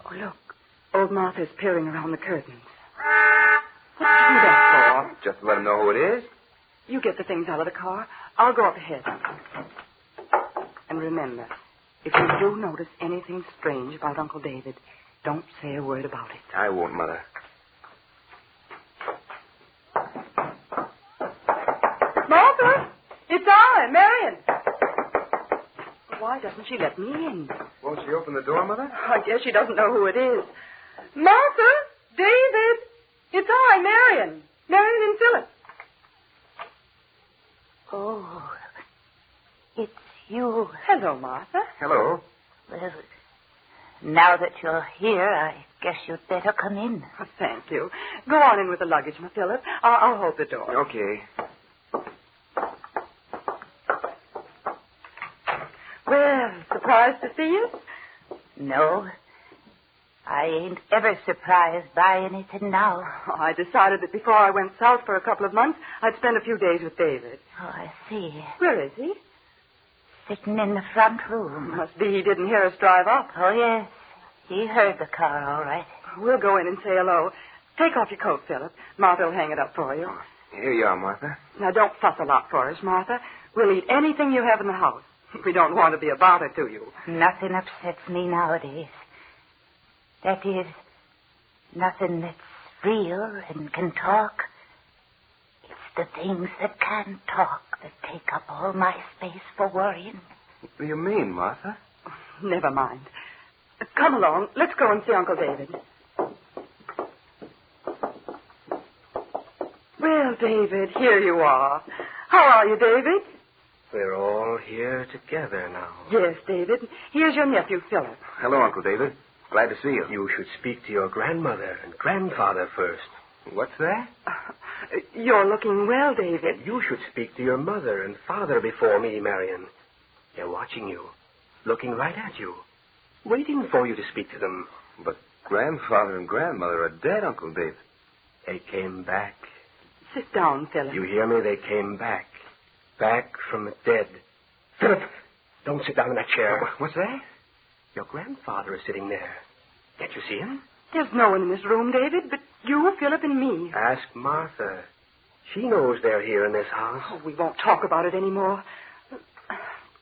Oh, look. Old Martha's peering around the curtains. What did you do that for? Just to let him know who it is. You get the things out of the car. I'll go up ahead. And remember, If you do notice anything strange about Uncle David, don't say a word about it. I won't, Mother. Martha! It's I, Marion. Why doesn't she let me in? Won't she open the door, Mother? I guess she doesn't know who it is. Martha! David! It's I, Marion. Marion and Philip. Oh, it's you. Hello, Martha. Hello. Well, now that you're here, I guess you'd better come in. Oh, thank you. Go on in with the luggage, my Philip. I'll hold the door. Okay. Well, surprised to see you? No. I ain't ever surprised by anything now. Oh, I decided that before I went south for a couple of months, I'd spend a few days with David. Oh, I see. Where is he? Sitting in the front room. Must be he didn't hear us drive up. Oh, yes. He heard the car, all right. We'll go in and say hello. Take off your coat, Philip. Martha will hang it up for you. Here you are, Martha. Now, don't fuss a lot for us, Martha. We'll eat anything you have in the house. We don't want to be a bother to you. Nothing upsets me nowadays. That is, nothing that's real and can talk. It's the things that can't talk that take up all my space for worrying. What do you mean, Martha? Never mind. Come along. Let's go and see Uncle David. Well, David, here you are. How are you, David? We're all here together now. Yes, David. Here's your nephew, Philip. Hello, Uncle David. Glad to see you. You should speak to your grandmother and grandfather first. What's that? You're looking well, David. And you should speak to your mother and father before me, Marion. They're watching you, looking right at you, waiting for you to speak to them. But grandfather and grandmother are dead, Uncle David. They came back. Sit down, Philip. You hear me? They came back. Back from the dead. Philip, don't sit down in that chair. What's that? Your grandfather is sitting there. Can't you see him? There's no one in this room, David, but you, Philip, and me. Ask Martha. She knows they're here in this house. Oh, we won't talk about it anymore.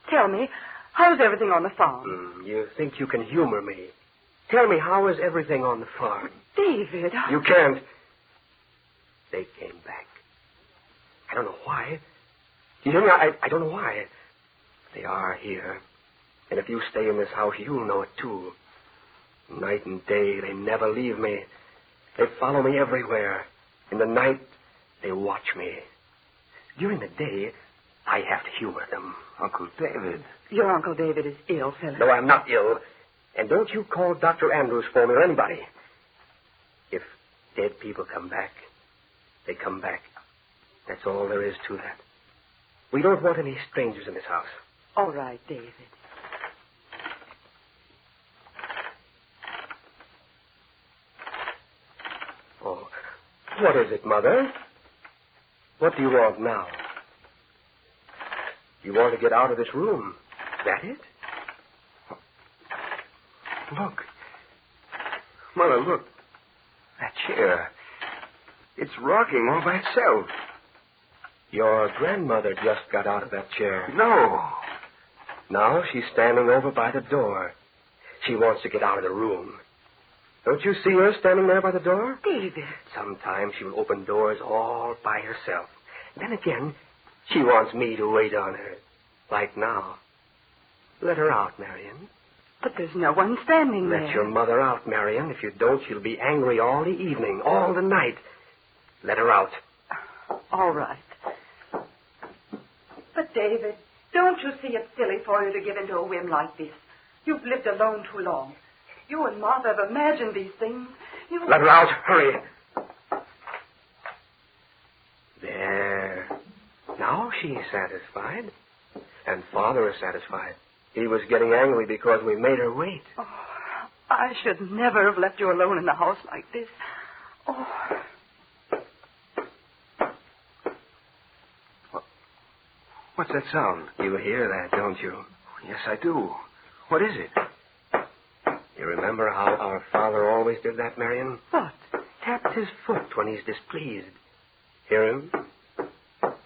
Tell me, how's everything on the farm? You think you can humor me. Tell me, how is everything on the farm? David. You can't. They came back. I don't know why. You hear me? I don't know why. They are here. And if you stay in this house, you'll know it, too. Night and day, they never leave me. They follow me everywhere. In the night, they watch me. During the day, I have to humor them. Uncle David. Your Uncle David is ill, Philip. No, I'm not ill. And don't you call Dr. Andrews for me or anybody. If dead people come back, they come back. That's all there is to that. We don't want any strangers in this house. All right, David. Oh, what is it, Mother? What do you want now? You want to get out of this room. Is that it? Look. Mother, look. That chair. It's rocking all by itself. Your grandmother just got out of that chair. No. Now she's standing over by the door. She wants to get out of the room. Don't you see her standing there by the door? David. Sometimes she will open doors all by herself. Then again, she wants me to wait on her. Like now. Let her out, Marion. But there's no one standing there. Let your mother out, Marion. If you don't, she'll be angry all the evening, all the night. Let her out. All right. But, David, don't you see it's silly for you to give into a whim like this? You've lived alone too long. You and Martha have imagined these things. Let her out. Hurry. There. Now she's satisfied. And Father is satisfied. He was getting angry because we made her wait. Oh, I should never have left you alone in the house like this. Oh. What's that sound? You hear that, don't you? Yes, I do. What is it? You remember how our father always did that, Marion? What? Tapped his foot when he's displeased. Hear him?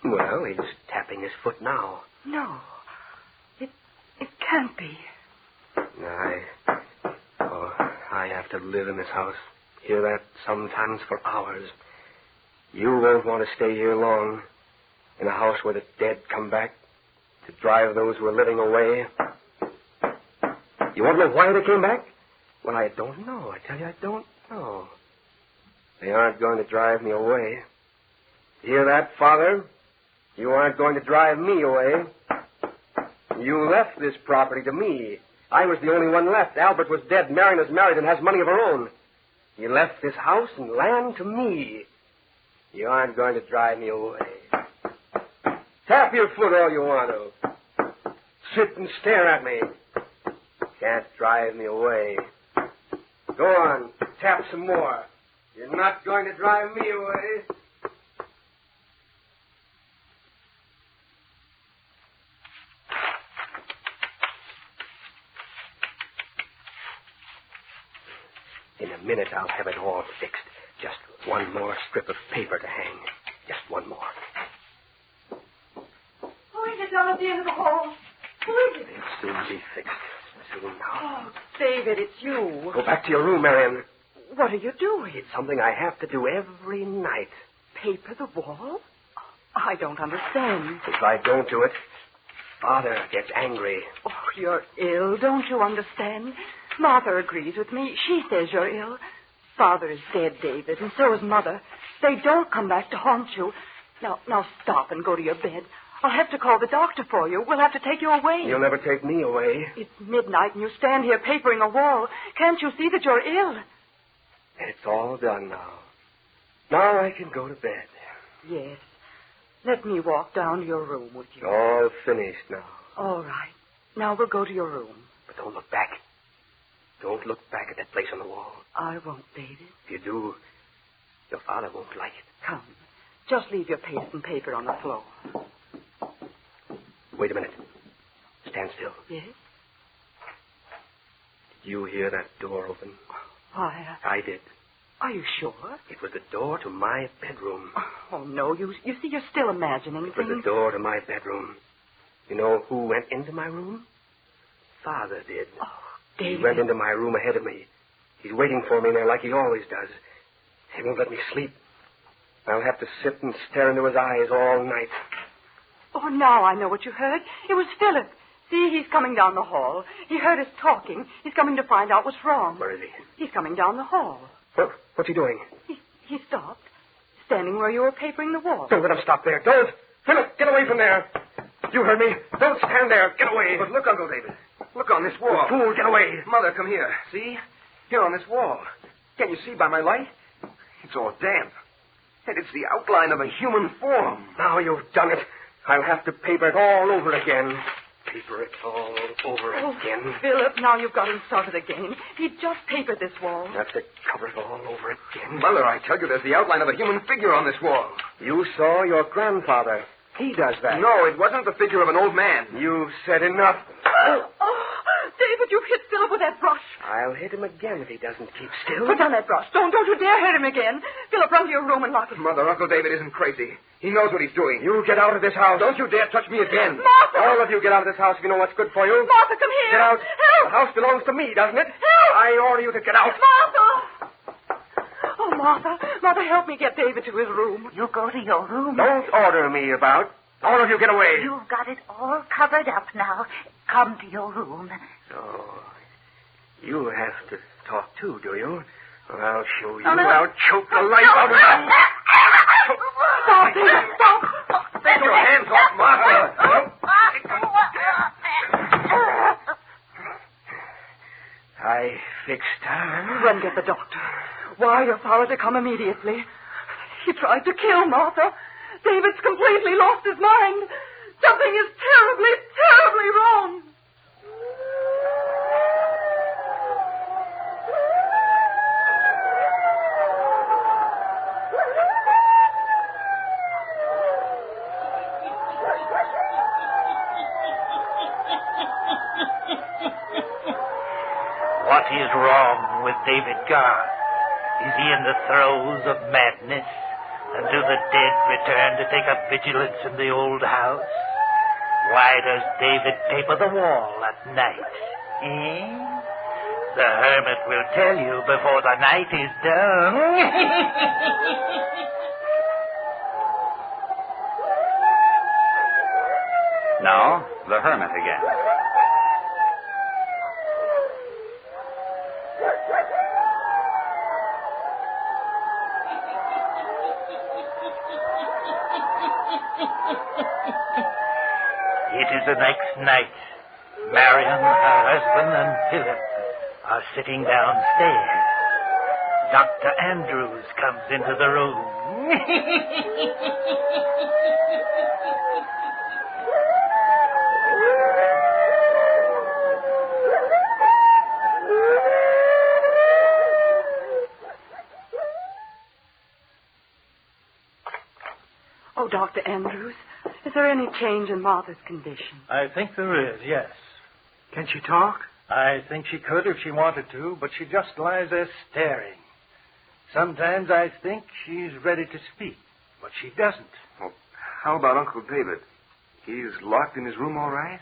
Well, he's tapping his foot now. No. It can't be. I have to live in this house. Hear that sometimes for hours. You won't want to stay here long. In a house where the dead come back to drive those who are living away. You want to know why they came back? Well, I don't know. I tell you, I don't know. They aren't going to drive me away. Hear that, Father? You aren't going to drive me away. You left this property to me. I was the only one left. Albert was dead. Marion is married and has money of her own. You left this house and land to me. You aren't going to drive me away. Tap your foot all you want to. Sit and stare at me. Can't drive me away. Go on, tap some more. You're not going to drive me away. In a minute, I'll have it all fixed. Just one more strip of paper to hang. Just one more. Who is it down at the end of the hall? Who is it? It'll soon be fixed. Soon now. Oh, David, it's you. Go back to your room, Marion. What are you doing? It's something I have to do every night. Paper the wall? I don't understand. If I don't do it, Father gets angry. Oh, you're ill. Don't you understand? Martha agrees with me. She says you're ill. Father is dead, David, and so is Mother. They don't come back to haunt you. Now stop and go to your bed. I'll have to call the doctor for you. We'll have to take you away. You'll never take me away. It's midnight and you stand here papering a wall. Can't you see that you're ill? It's all done now. Now I can go to bed. Yes. Let me walk down to your room with you. All finished now. All right. Now we'll go to your room. But don't look back. Don't look back at that place on the wall. I won't, David. If you do, your father won't like it. Come. Just leave your paste and paper on the floor. Wait a minute. Stand still. Yes? Did you hear that door open? Why? I did. Are you sure? It was the door to my bedroom. Oh, no. You see, you're still imagining It was things. the door to my bedroom. You know who went into my room? Father did. Oh, David. He went into my room ahead of me. He's waiting for me in there like he always does. He won't let me sleep. I'll have to sit and stare into his eyes all night. Oh, now I know what you heard. It was Philip. See, he's coming down the hall. He heard us talking. He's coming to find out what's wrong. Where is he? He's coming down the hall. What's he doing? He stopped, standing where you were papering the wall. Don't let him stop there. Don't. Philip, get away from there. You heard me. Don't stand there. Get away. But look, Uncle David. Look on this wall. You fool, get away. Mother, come here. See? Here on this wall. Can't you see by my light? It's all damp. And it's the outline of a human form. Now you've done it. I'll have to paper it all over again. Paper it all over again. Philip, now you've got him started again. He just papered this wall. Have to cover it all over again. Mother, I tell you, there's the outline of a human figure on this wall. You saw your grandfather. He does that. No, it wasn't the figure of an old man. You've said enough. David, you hit Philip with that brush. I'll hit him again if he doesn't keep still. Put down that brush. Don't you dare hit him again. Philip, run to your room and lock it. Mother, Uncle David isn't crazy. He knows what he's doing. You get out of this house. Don't you dare touch me again. Martha! All of you get out of this house if you know what's good for you. Martha, come here. Get out. Help! The house belongs to me, doesn't it? Help! I order you to get out. Martha! Oh, Martha. Martha, help me get David to his room. You go to your room. Don't order me about. All of you get away. You've got it all covered up now. Come to your room. Oh, you have to talk too, do you? Well, I'll show you. No. I'll choke the life out of you. Stop, David, stop. Take your hands off, Martha. I fixed her. Run, get the doctor. Wire your father to come immediately. He tried to kill Martha. David's completely lost his mind. Something is terribly, terribly wrong. What is wrong with David Garth? Is he in the throes of madness? And do the dead return to take up vigilance in the old house? Why does David paper the wall at night? The hermit will tell you before the night is done. Now, the hermit again. It is the next night. Marion, her husband, and Philip are sitting downstairs. Dr. Andrews comes into the room. Oh, Dr. Andrews, is there any change in Martha's condition? I think there is, yes. Can she talk? I think she could if she wanted to, but she just lies there staring. Sometimes I think she's ready to speak, but she doesn't. Well, how about Uncle David? He's locked in his room all right?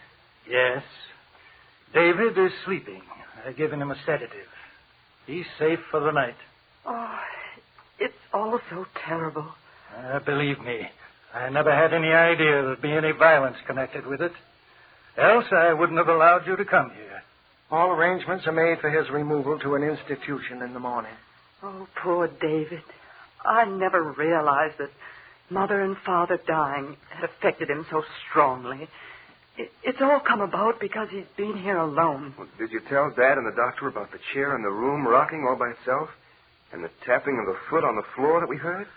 Yes. David is sleeping. I've given him a sedative. He's safe for the night. Oh, it's all so terrible. Believe me, I never had any idea there'd be any violence connected with it. Else I wouldn't have allowed you to come here. All arrangements are made for his removal to an institution in the morning. Oh, poor David. I never realized that Mother and Father dying had affected him so strongly. It's all come about because he's been here alone. Well, did you tell Dad and the doctor about the chair in the room rocking all by itself? And the tapping of the foot on the floor that we heard?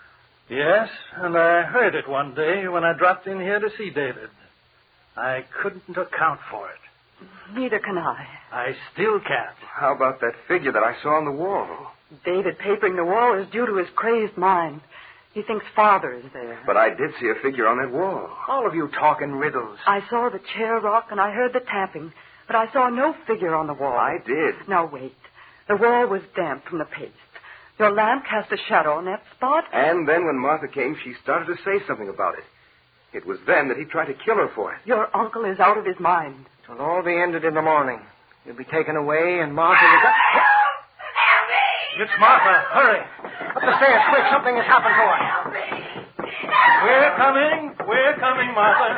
Yes, and I heard it one day when I dropped in here to see David. I couldn't account for it. Neither can I. I still can't. How about that figure that I saw on the wall? David papering the wall is due to his crazed mind. He thinks Father is there. But I did see a figure on that wall. All of you talking riddles. I saw the chair rock and I heard the tapping, but I saw no figure on the wall. I did. Now, wait. The wall was damp from the paste. Your lamp cast a shadow on that spot. And then when Martha came, she started to say something about it. It was then that he tried to kill her for it. Your uncle is out of his mind. It'll all be ended in the morning. He'll be taken away, and Martha will... Help me! It's Martha. Hurry. Up the stairs, quick. Something has happened to her. Help me! We're coming. We're coming, Martha.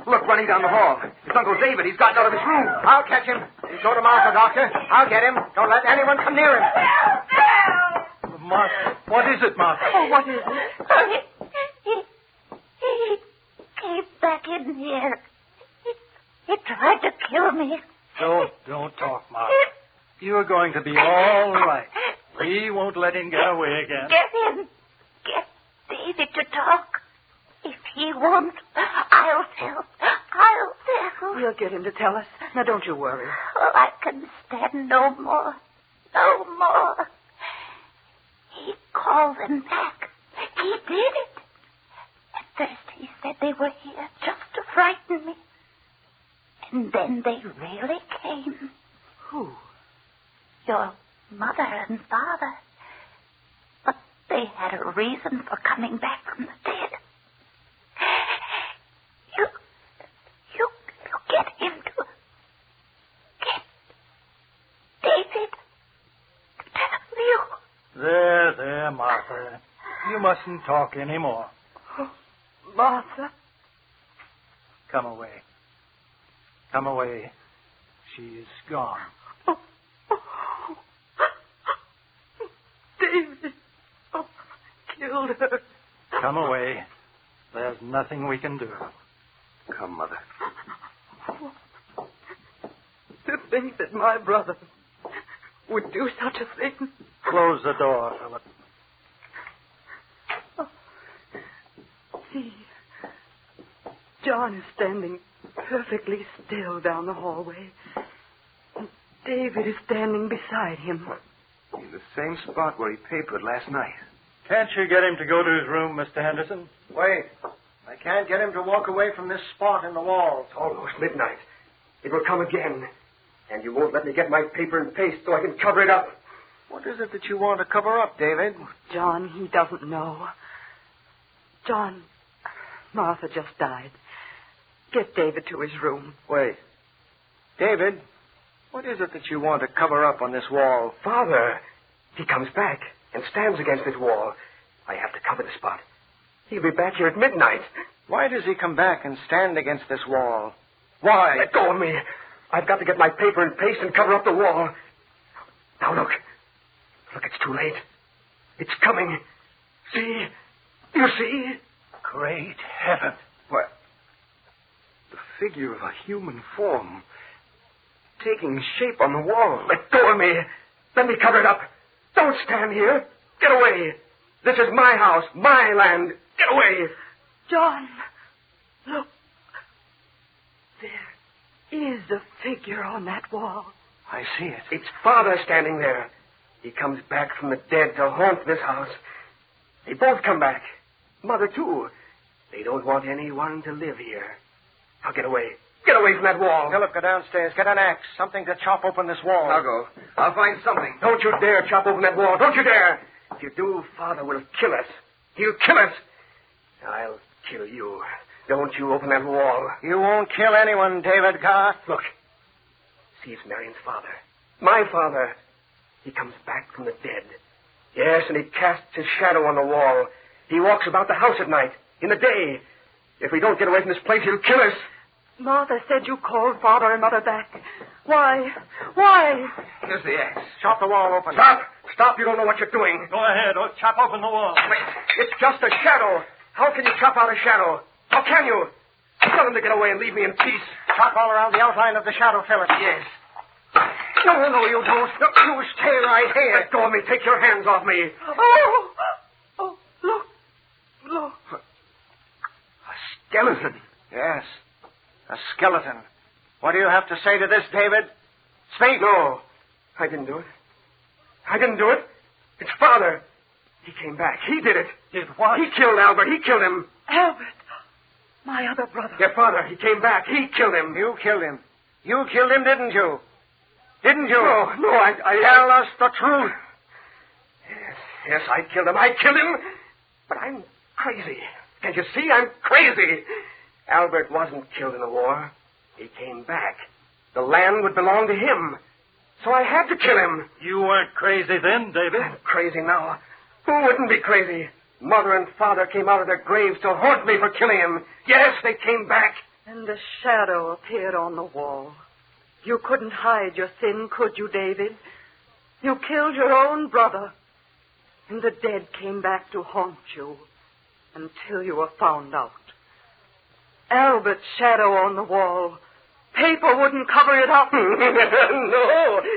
Look, running down the hall. It's Uncle David. He's gotten out of his room. I'll catch him. You go to Martha, Doctor. I'll get him. Don't let anyone come near him. Help! Martha, what is it, Martha? Oh, what is it? He came back in here. He tried to kill me. Don't talk, Martha. You're going to be all right. We won't let him get away again. Get him. Get David to talk. If he won't, I'll tell. We'll get him to tell us. Now, don't you worry. Oh, I can stand no more. No more. He called them back. He did it. At first he said they were here just to frighten me. And then they really came. Who? Your mother and father. But they had a reason for coming back from the dead. You get him to... Get David to tell you. There, Martha. You mustn't talk anymore. Oh, Martha? Come away. Come away. She is gone. David. Oh, killed her. Come away. There's nothing we can do. Come, Mother. To think that my brother would do such a thing. Close the door, Philip. Oh. See, John is standing perfectly still down the hallway. And David is standing beside him. In the same spot where he papered last night. Can't you get him to go to his room, Mr. Henderson? Wait. I can't get him to walk away from this spot in the wall. It's almost midnight. It will come again. And you won't let me get my paper and paste so I can cover it up. What is it that you want to cover up, David? John, he doesn't know. John, Martha just died. Get David to his room. Wait. David, what is it that you want to cover up on this wall? Father, he comes back and stands against this wall. I have to cover the spot. He'll be back here at midnight. Why does he come back and stand against this wall? Why? Let go of me. I've got to get my paper and paste and cover up the wall. Now look. Look, it's too late. It's coming. See? You see? Great heaven. What? The figure of a human form taking shape on the wall. Let go of me. Let me cover it up. Don't stand here. Get away. This is my house, my land. Get away. John, look. There is a figure on that wall. I see it. It's Father standing there. He comes back from the dead to haunt this house. They both come back. Mother, too. They don't want anyone to live here. Now get away. Get away from that wall. Philip, go downstairs. Get an axe. Something to chop open this wall. I'll go. I'll find something. Don't you dare chop open that wall. Don't you dare. If you do, Father will kill us. He'll kill us. I'll kill you. Don't you open that wall. You won't kill anyone, David Carr. Look. See, it's Marion's father. My father. He comes back from the dead. Yes, and he casts his shadow on the wall. He walks about the house at night, in the day. If we don't get away from this place, he'll kill us. Martha said you called Father and Mother back. Why? Why? Here's the axe. Chop the wall open. Stop! Stop! You don't know what you're doing. Go ahead. Or chop open the wall. Wait. It's just a shadow. How can you chop out a shadow? How can you? Tell him to get away and leave me in peace. Chop all around the outline of the shadow, Philip. Yes. No, you don't. No, you stay right here. Let go of me. Take your hands off me. Oh, look. A skeleton. Yes, a skeleton. What do you have to say to this, David? Speak. No, I didn't do it. It's Father. He came back. He did it. Did what? He killed Albert. He killed him. Albert, my other brother. Yeah, Father. He came back. He killed him. You killed him. You killed him, didn't you? Didn't you? No, I Tell us the truth. Yes, I killed him. But I'm crazy. Can't you see? I'm crazy. Albert wasn't killed in the war. He came back. The land would belong to him. So I had to kill him. You weren't crazy then, David. I'm crazy now. Who wouldn't be crazy? Mother and Father came out of their graves to haunt me for killing him. Yes, they came back. And the shadow appeared on the wall. You couldn't hide your sin, could you, David? You killed your own brother. And the dead came back to haunt you until you were found out. Albert's shadow on the wall. Paper wouldn't cover it up.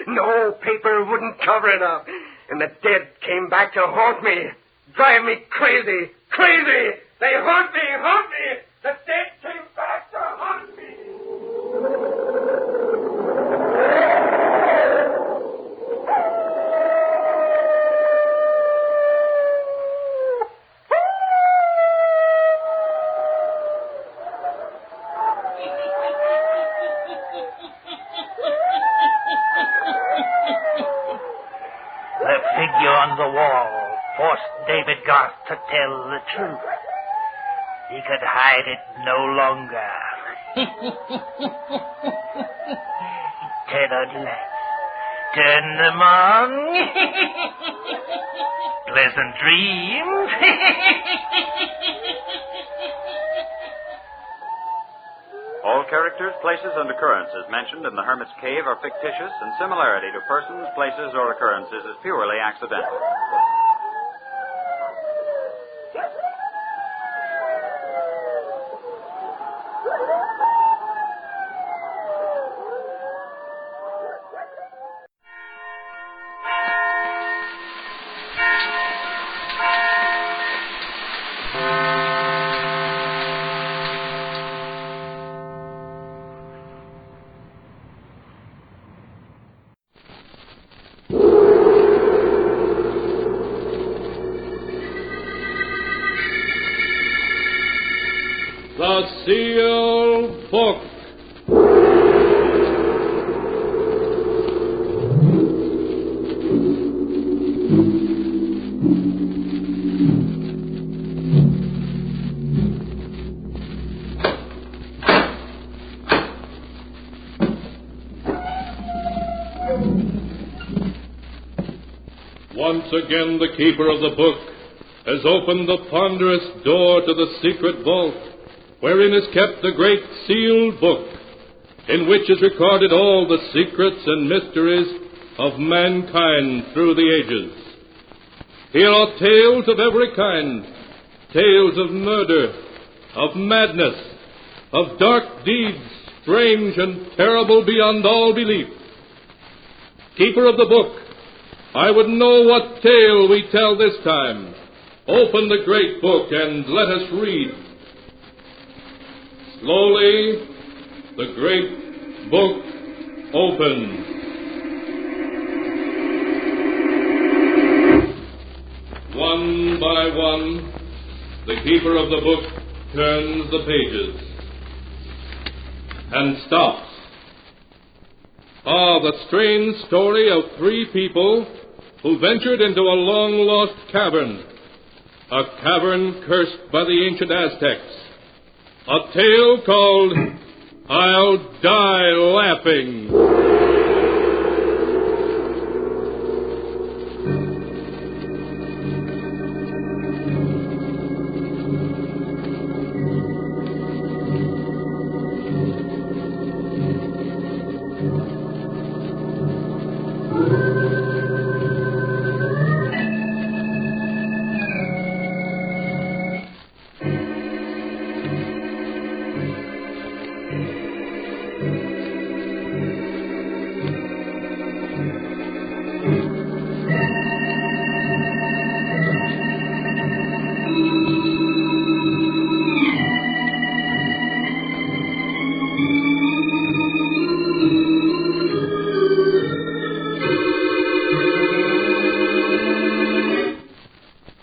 No, paper wouldn't cover it up. And the dead came back to haunt me. Drive me crazy. Crazy! They haunt me! The dead came back to haunt me! The figure on the wall forced David Garth to tell the truth. He could hide it no longer. Turn on lights. Turn them on. Pleasant dreams. All characters, places, and occurrences mentioned in the Hermit's Cave are fictitious, and similarity to persons, places, or occurrences is purely accidental. The Sealed Book. again the keeper of the book has opened the ponderous door to the secret vault, wherein is kept the great sealed book, in which is recorded all the secrets and mysteries of mankind through the ages. Here are tales of every kind, tales of murder, of madness, of dark deeds, strange and terrible beyond all belief. Keeper of the book, I would know what tale we tell this time. Open the great book and let us read. Slowly, the great book opens. One by one, the keeper of the book turns the pages and stops. Ah, the strange story of three people who ventured into a long-lost cavern, a cavern cursed by the ancient Aztecs, a tale called I'll Die Laughing.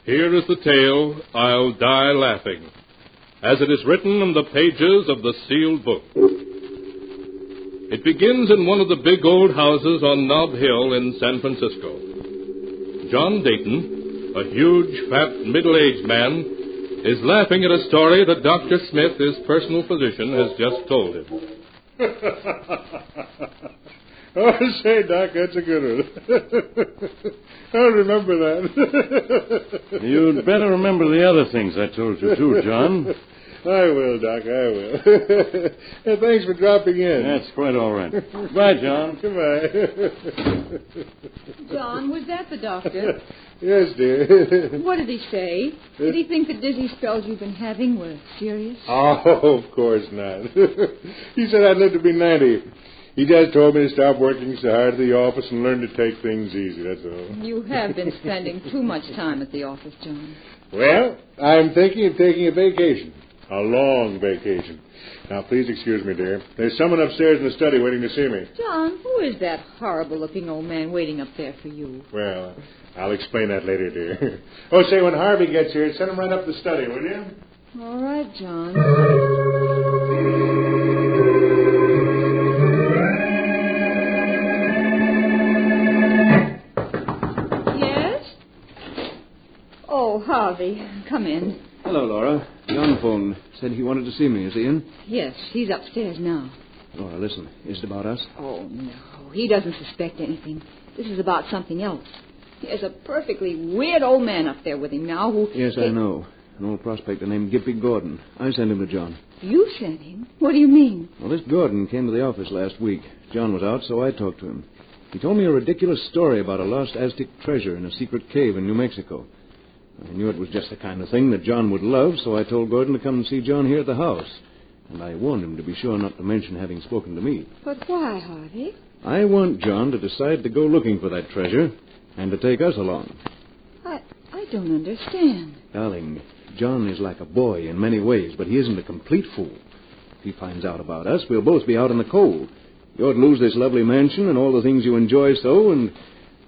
Here is the tale, I'll Die Laughing, as it is written in the pages of the sealed book. It begins in one of the big old houses on Nob Hill in San Francisco. John Dayton, a huge, fat, middle-aged man, is laughing at a story that Dr. Smith, his personal physician, has just told him. Oh, say, Doc, that's a good one. I'll remember that. You'd better remember the other things I told you, too, John. I will, Doc, I will. Hey, thanks for dropping in. That's quite all right. Goodbye, John. Goodbye. John, was that the doctor? Yes, dear. What did he say? Did he think the dizzy spells you've been having were serious? Oh, of course not. He said I'd live to be 90. He just told me to stop working so hard at the office and learn to take things easy, that's all. You have been spending too much time at the office, John. Well, I'm thinking of taking a vacation. A long vacation. Now, please excuse me, dear. There's someone upstairs in the study waiting to see me. John, who is that horrible-looking old man waiting up there for you? Well, I'll explain that later, dear. Oh, say, when Harvey gets here, send him right up the study, will you? All right, John. Oh, Harvey, come in. Hello, Laura. John phoned. Said he wanted to see me. Is he in? Yes, he's upstairs now. Laura, listen. Is it about us? Oh, no. He doesn't suspect anything. This is about something else. There's a perfectly weird old man up there with him now who... Yes, I know. An old prospector named Gippy Gordon. I sent him to John. You sent him? What do you mean? Well, this Gordon came to the office last week. John was out, so I talked to him. He told me a ridiculous story about a lost Aztec treasure in a secret cave in New Mexico. I knew it was just the kind of thing that John would love, so I told Gordon to come and see John here at the house. And I warned him to be sure not to mention having spoken to me. But why, Harvey? I want John to decide to go looking for that treasure and to take us along. I don't understand. Darling, John is like a boy in many ways, but he isn't a complete fool. If he finds out about us, we'll both be out in the cold. You'd lose this lovely mansion and all the things you enjoy so, and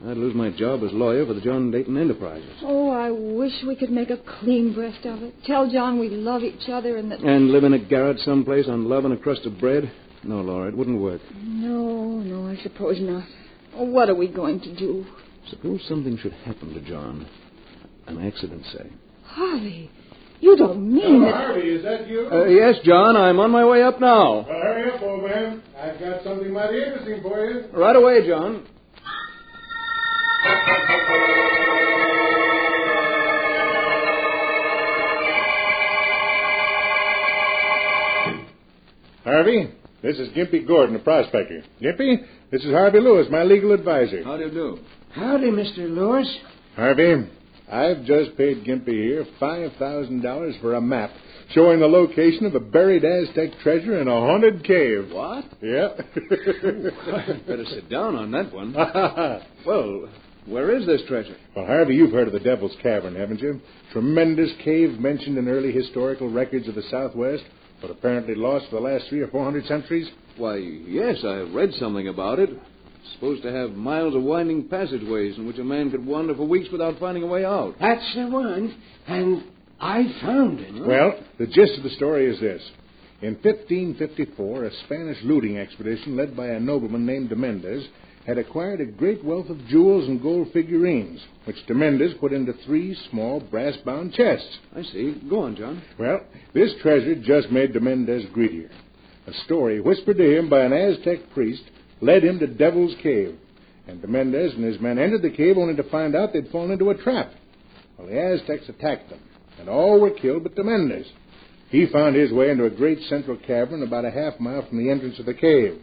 I'd lose my job as lawyer for the John Dayton Enterprises. Oh, I wish we could make a clean breast of it. Tell John we love each other and that... And live in a garret someplace on love and a crust of bread? No, Laura, it wouldn't work. No, I suppose not. Oh, what are we going to do? Suppose something should happen to John. An accident, say. Harvey, you don't mean that... Harvey, is that you? Yes, John, I'm on my way up now. Well, hurry up, old man. I've got something mighty interesting for you. Right away, John. Harvey, this is Gimpy Gordon, a prospector. Gimpy, this is Harvey Lewis, my legal advisor. How do you do? Howdy, Mr. Lewis. Harvey, I've just paid Gimpy here $5,000 for a map showing the location of a buried Aztec treasure in a haunted cave. What? Yeah. Better sit down on that one. Well, where is this treasure? Well, Harvey, you've heard of the Devil's Cavern, haven't you? Tremendous cave mentioned in early historical records of the Southwest, but apparently lost for the last 300 or 400 centuries. Why, yes, I read something about it. It's supposed to have miles of winding passageways in which a man could wander for weeks without finding a way out. That's the one, and I found it. Huh? Well, the gist of the story is this. In 1554, a Spanish looting expedition led by a nobleman named de Mendez had acquired a great wealth of jewels and gold figurines, which de Mendez put into 3 small brass-bound chests. I see. Go on, John. Well, this treasure just made de Mendez greedier. A story whispered to him by an Aztec priest led him to Devil's Cave, and de Mendez and his men entered the cave only to find out they'd fallen into a trap. Well, the Aztecs attacked them, and all were killed but de Mendez. He found his way into a great central cavern about a half mile from the entrance of the cave.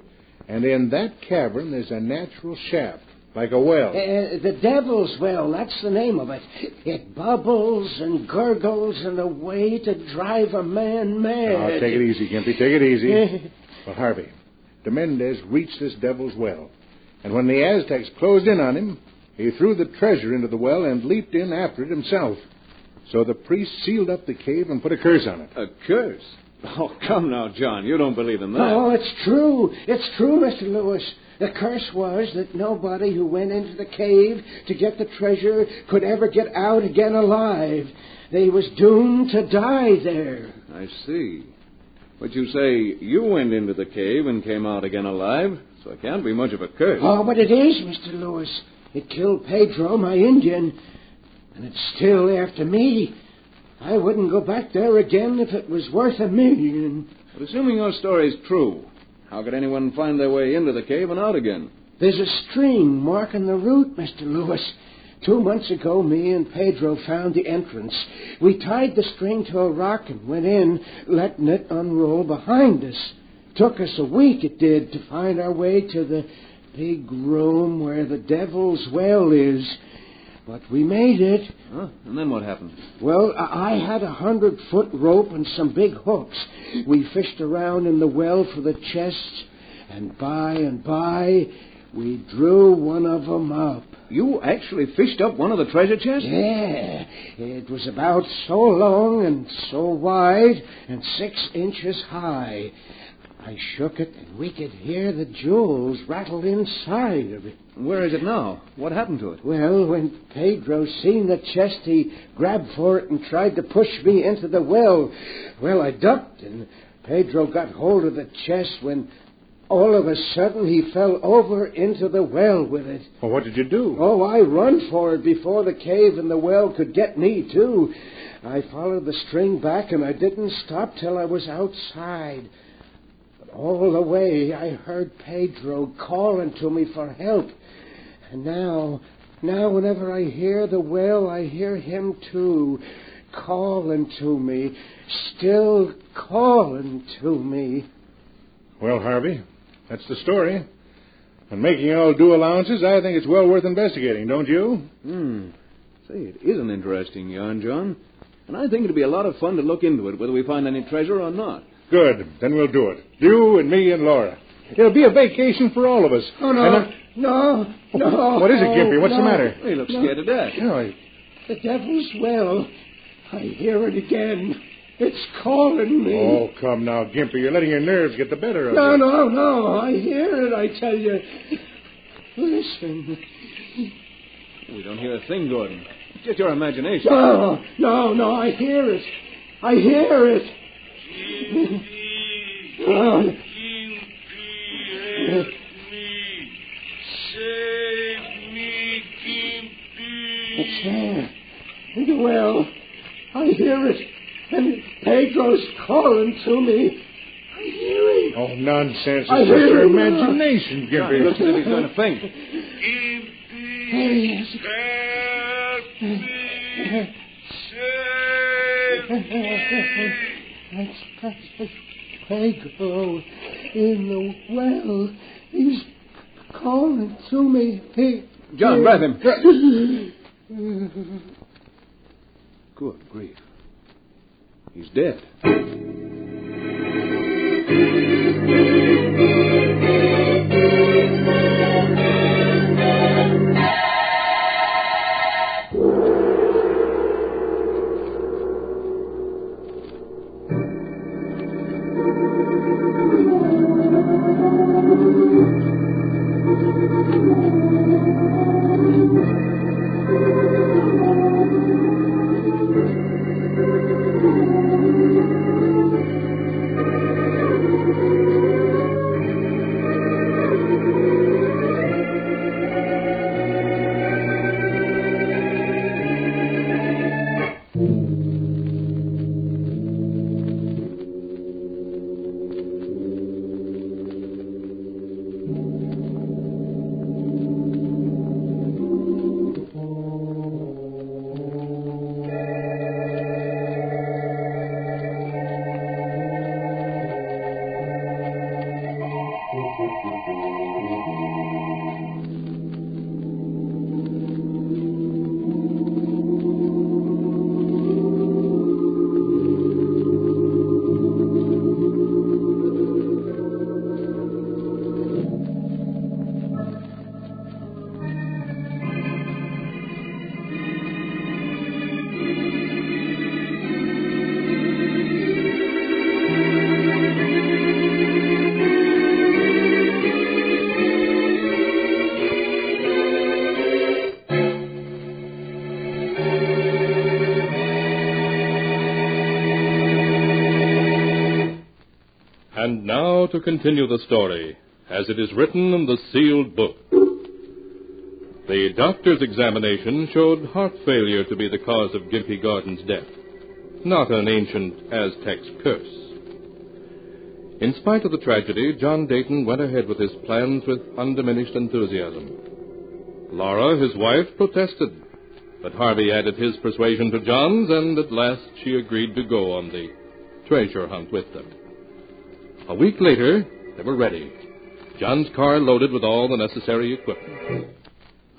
And in that cavern there's a natural shaft, like a well. The Devil's Well, that's the name of it. It bubbles and gurgles in a way to drive a man mad. Oh, take it easy, Gimpy, take it easy. Well, Harvey, de Mendez reached this Devil's Well, and when the Aztecs closed in on him, he threw the treasure into the well and leaped in after it himself. So the priest sealed up the cave and put a curse on it. A curse? Oh, come now, John. You don't believe in that. Oh, it's true. It's true, Mr. Lewis. The curse was that nobody who went into the cave to get the treasure could ever get out again alive. They was doomed to die there. I see. But you say you went into the cave and came out again alive, so it can't be much of a curse. Oh, but it is, Mr. Lewis. It killed Pedro, my Indian, and it's still after me. I wouldn't go back there again if it was worth $1 million. But assuming your story's true, how could anyone find their way into the cave and out again? There's a string marking the route, Mr. Lewis. 2 months ago, me and Pedro found the entrance. We tied the string to a rock and went in, letting it unroll behind us. Took us a week, it did, to find our way to the big room where the Devil's Well is. But we made it. Huh? And then what happened? Well, I had 100-foot rope and some big hooks. We fished around in the well for the chests, and by, we drew one of them up. You actually fished up one of the treasure chests? Yeah. It was about so long and so wide and 6 inches high. I shook it, and we could hear the jewels rattle inside of it. Where is it now? What happened to it? Well, when Pedro seen the chest, he grabbed for it and tried to push me into the well. Well, I ducked, and Pedro got hold of the chest when all of a sudden he fell over into the well with it. Well, what did you do? Oh, I run for it before the cave and the well could get me, too. I followed the string back, and I didn't stop till I was outside. All the way, I heard Pedro calling to me for help. And now, whenever I hear the well, I hear him, too, calling to me, still calling to me. Well, Harvey, that's the story. And making all due allowances, I think it's well worth investigating, don't you? Say, it is an interesting yarn, John. And I think it'd be a lot of fun to look into it, whether we find any treasure or not. Good. Then we'll do it. You and me and Laura. It'll be a vacation for all of us. Oh, no. No. What is it, Gimpy? What's the matter? He looks scared to death. The Devil's Well. I hear it again. It's calling me. Oh, come now, Gimpy. You're letting your nerves get the better of you. No. I hear it, I tell you. Listen. We don't hear a thing, Gordon. It's just your imagination. No. I hear it. I hear it. Save me, Gimpy. It's there. In the well. I hear it. And Pedro's calling to me. I hear him. Oh, nonsense. It's just your imagination, Gimpy. It looks as if he's going to faint. Gimpy, help me. Save me. Pedro in the well. He's calling to me. John, grab him. Good grief. He's dead. And now to continue the story, as it is written in the sealed book. The doctor's examination showed heart failure to be the cause of Gimpy Gordon's death, not an ancient Aztec's curse. In spite of the tragedy, John Dayton went ahead with his plans with undiminished enthusiasm. Laura, his wife, protested, but Harvey added his persuasion to John's, and at last she agreed to go on the treasure hunt with them. A week later, they were ready, John's car loaded with all the necessary equipment.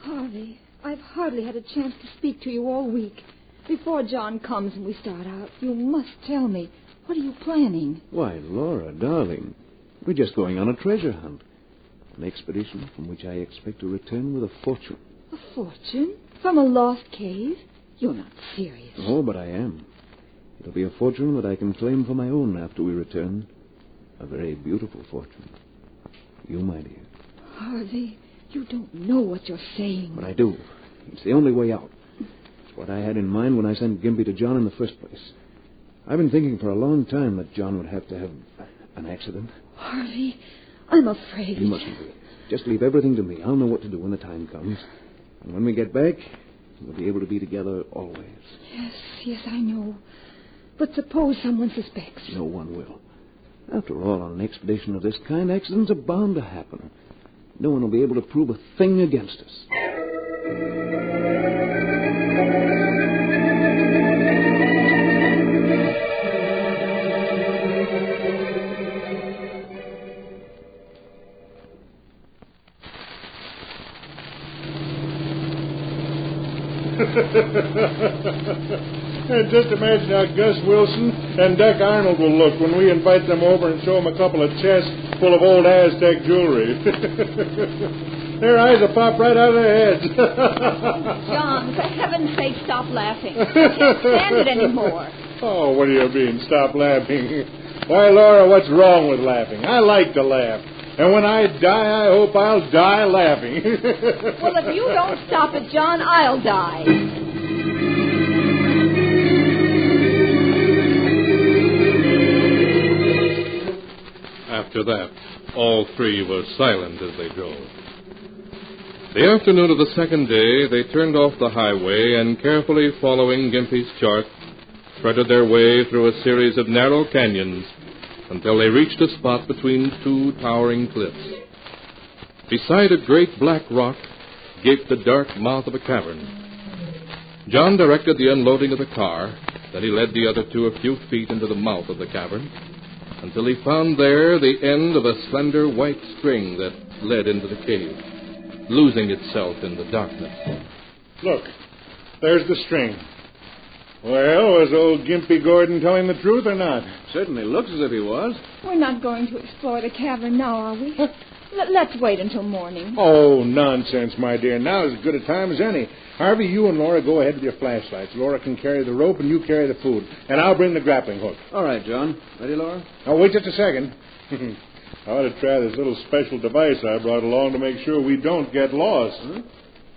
Harvey, I've hardly had a chance to speak to you all week. Before John comes and we start out, you must tell me, what are you planning? Why, Laura, darling, we're just going on a treasure hunt. An expedition from which I expect to return with a fortune. A fortune? From a lost cave? You're not serious. Oh, but I am. It'll be a fortune that I can claim for my own after we return. A very beautiful fortune. You, my dear. Harvey, you don't know what you're saying. But I do. It's the only way out. It's what I had in mind when I sent Gimpy to John in the first place. I've been thinking for a long time that John would have to have an accident. Harvey, I'm afraid. You mustn't be. Just leave everything to me. I'll know what to do when the time comes. And when we get back, we'll be able to be together always. Yes, I know. But suppose someone suspects. No one will. After all, on an expedition of this kind, accidents are bound to happen. No one will be able to prove a thing against us. And just imagine how Gus Wilson and Duck Arnold will look when we invite them over and show them a couple of chests full of old Aztec jewelry. Their eyes will pop right out of their heads. John, for heaven's sake, stop laughing. I can't stand it anymore. Oh, what do you mean, stop laughing? Why, Laura, what's wrong with laughing? I like to laugh. And when I die, I hope I'll die laughing. Well, if you don't stop it, John, I'll die. After that, all three were silent as they drove. The afternoon of the second day, they turned off the highway and, carefully following Gimpy's chart, threaded their way through a series of narrow canyons until they reached a spot between two towering cliffs. Beside a great black rock gaped the dark mouth of a cavern. John directed the unloading of the car, then he led the other two a few feet into the mouth of the cavern. until he found there the end of a slender white string that led into the cave, losing itself in the darkness. Look, there's the string. Well, was old Gimpy Gordon telling the truth or not? Certainly looks as if he was. We're not going to explore the cavern now, are we? Let's wait until morning. Oh, nonsense, my dear. Now is as good a time as any. Harvey, you and Laura go ahead with your flashlights. Laura can carry the rope and you carry the food. And I'll bring the grappling hook. All right, John. Ready, Laura? Oh, wait just a second. I ought to try this little special device I brought along to make sure we don't get lost. Huh?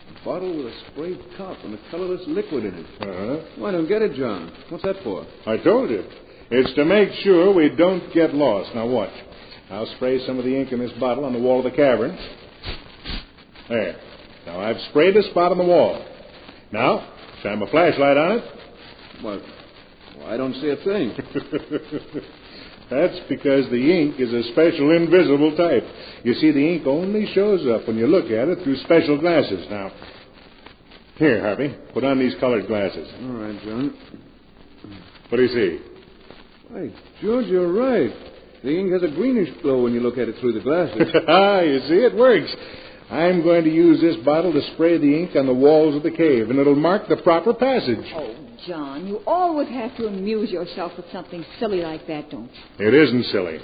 A bottle with a sprayed top and a colorless liquid in it. Uh-huh. Well, I don't get it, John. What's that for? I told you. It's to make sure we don't get lost. Now, watch. I'll spray some of the ink in this bottle on the wall of the cavern. There. Now, I've sprayed a spot on the wall. Now, shine my flashlight on it. Well, I don't see a thing. That's because the ink is a special invisible type. You see, the ink only shows up when you look at it through special glasses. Now, here, Harvey, put on these colored glasses. All right, John. What do you see? Hey, George, you're right. The ink has a greenish glow when you look at it through the glasses. You see, it works. I'm going to use this bottle to spray the ink on the walls of the cave, and it'll mark the proper passage. Oh, John, you always have to amuse yourself with something silly like that, don't you? It isn't silly.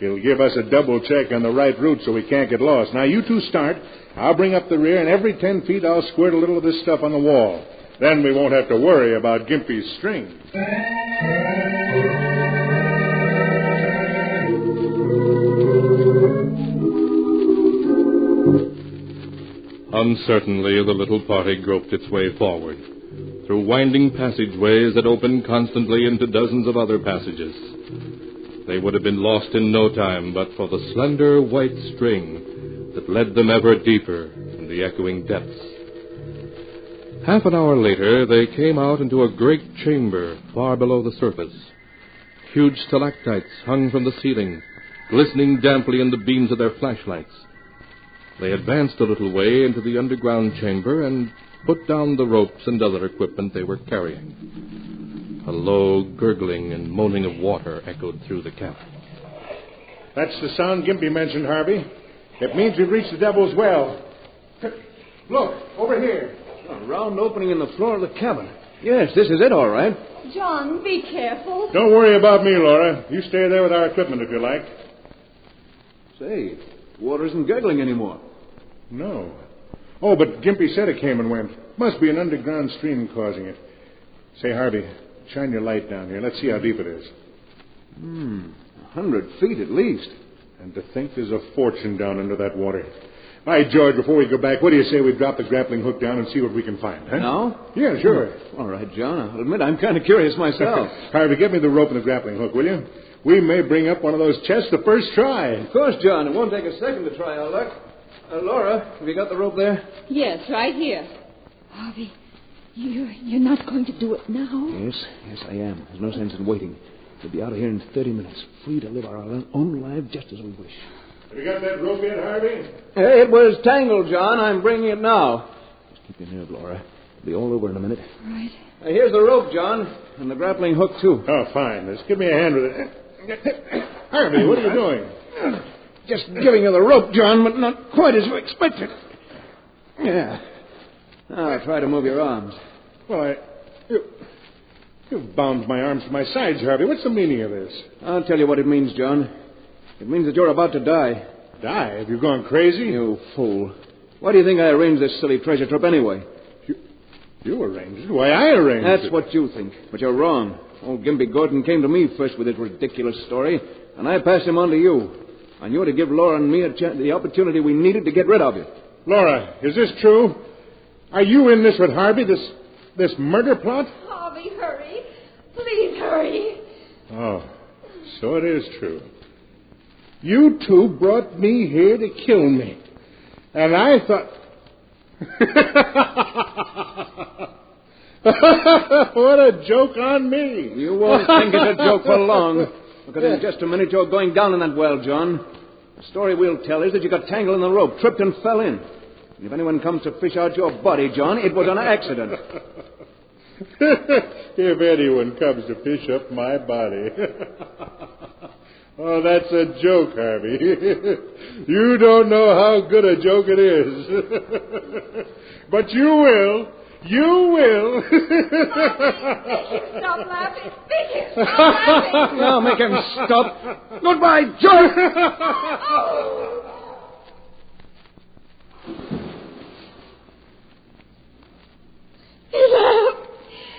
It'll give us a double check on the right route so we can't get lost. Now, you two start. I'll bring up the rear, and every 10 feet I'll squirt a little of this stuff on the wall. Then we won't have to worry about Gimpy's string. Uncertainly, the little party groped its way forward, through winding passageways that opened constantly into dozens of other passages. They would have been lost in no time but for the slender white string that led them ever deeper in the echoing depths. Half an hour later, they came out into a great chamber far below the surface. Huge stalactites hung from the ceiling, glistening damply in the beams of their flashlights. They advanced a little way into the underground chamber and put down the ropes and other equipment they were carrying. A low gurgling and moaning of water echoed through the cavern. That's the sound Gimpy mentioned, Harvey. It means we've reached the Devil's Well. Look, over here. A round opening in the floor of the cavern. Yes, this is it, all right. John, be careful. Don't worry about me, Laura. You stay there with our equipment if you like. Say, water isn't gurgling anymore. No. Oh, but Gimpy said it came and went. Must be an underground stream causing it. Say, Harvey, shine your light down here. Let's see how deep it is. 100 feet at least. And to think there's a fortune down under that water. All right, George, before we go back, what do you say we drop the grappling hook down and see what we can find, huh? Now? Yeah, sure. All right, John. I'll admit I'm kind of curious myself. Harvey, get me the rope and the grappling hook, will you? We may bring up one of those chests the first try. Of course, John. It won't take a second to try our luck. Laura, have you got the rope there? Yes, right here. Harvey, you're not going to do it now? Yes, I am. There's no sense in waiting. We'll be out of here in 30 minutes, free to live our own lives just as we wish. Have you got that rope yet, Harvey? It was tangled, John. I'm bringing it now. Just keep your nerve, Laura. It'll be all over in a minute. Right. Here's the rope, John, and the grappling hook, too. Oh, fine. Just give me a hand with it. Harvey, what are you doing? Just giving you the rope, John, but not quite as you expected. Yeah. Now, try to move your arms. Well, you've bound my arms to my sides, Harvey. What's the meaning of this? I'll tell you what it means, John. It means that you're about to die. Die? Have you gone crazy? You fool. Why do you think I arranged this silly treasure trip anyway? You arranged it? Why, I arranged it. That's what you think, but you're wrong. Old Gimpy Gordon came to me first with his ridiculous story, and I passed him on to you. I knew to give Laura and me the opportunity we needed to get rid of you. Laura, is this true? Are you in this with Harvey, this murder plot? Harvey, hurry. Please hurry. Oh, so it is true. You two brought me here to kill me. And I thought... What a joke on me. You won't think it's a joke for long. Because in just a minute you're going down in that well, John. The story we'll tell is that you got tangled in the rope, tripped and fell in. And if anyone comes to fish out your body, John, it was an accident. If anyone comes to fish up my body. Oh, that's a joke, Harvey. You don't know how good a joke it is. But you will. You will. Stop laughing. Vicky, stop laughing. Now make him stop. Goodbye, George. He laughed.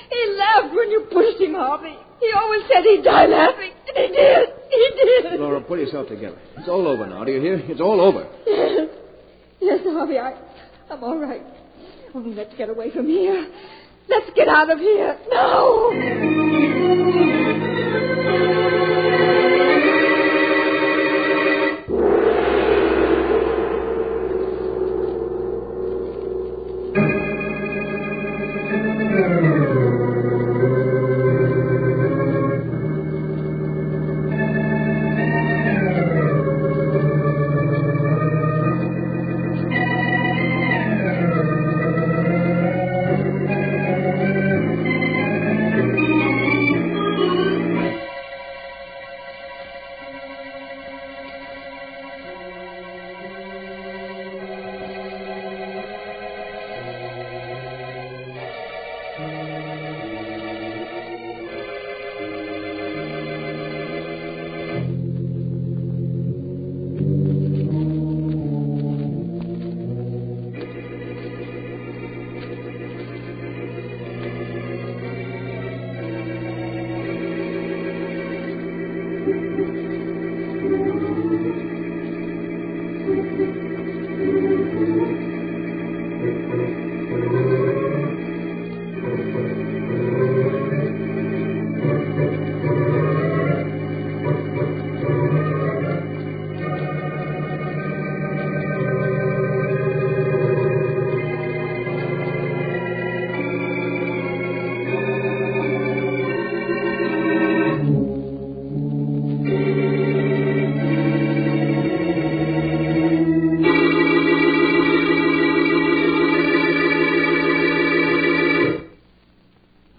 He laughed when you pushed him, Harvey. He always said he'd die laughing, and he did. He did. Laura, pull yourself together. It's all over now, do you hear? It's all over. Yes. Yes, Harvey, I'm all right. Only let's get away from here. Let's get out of here. No!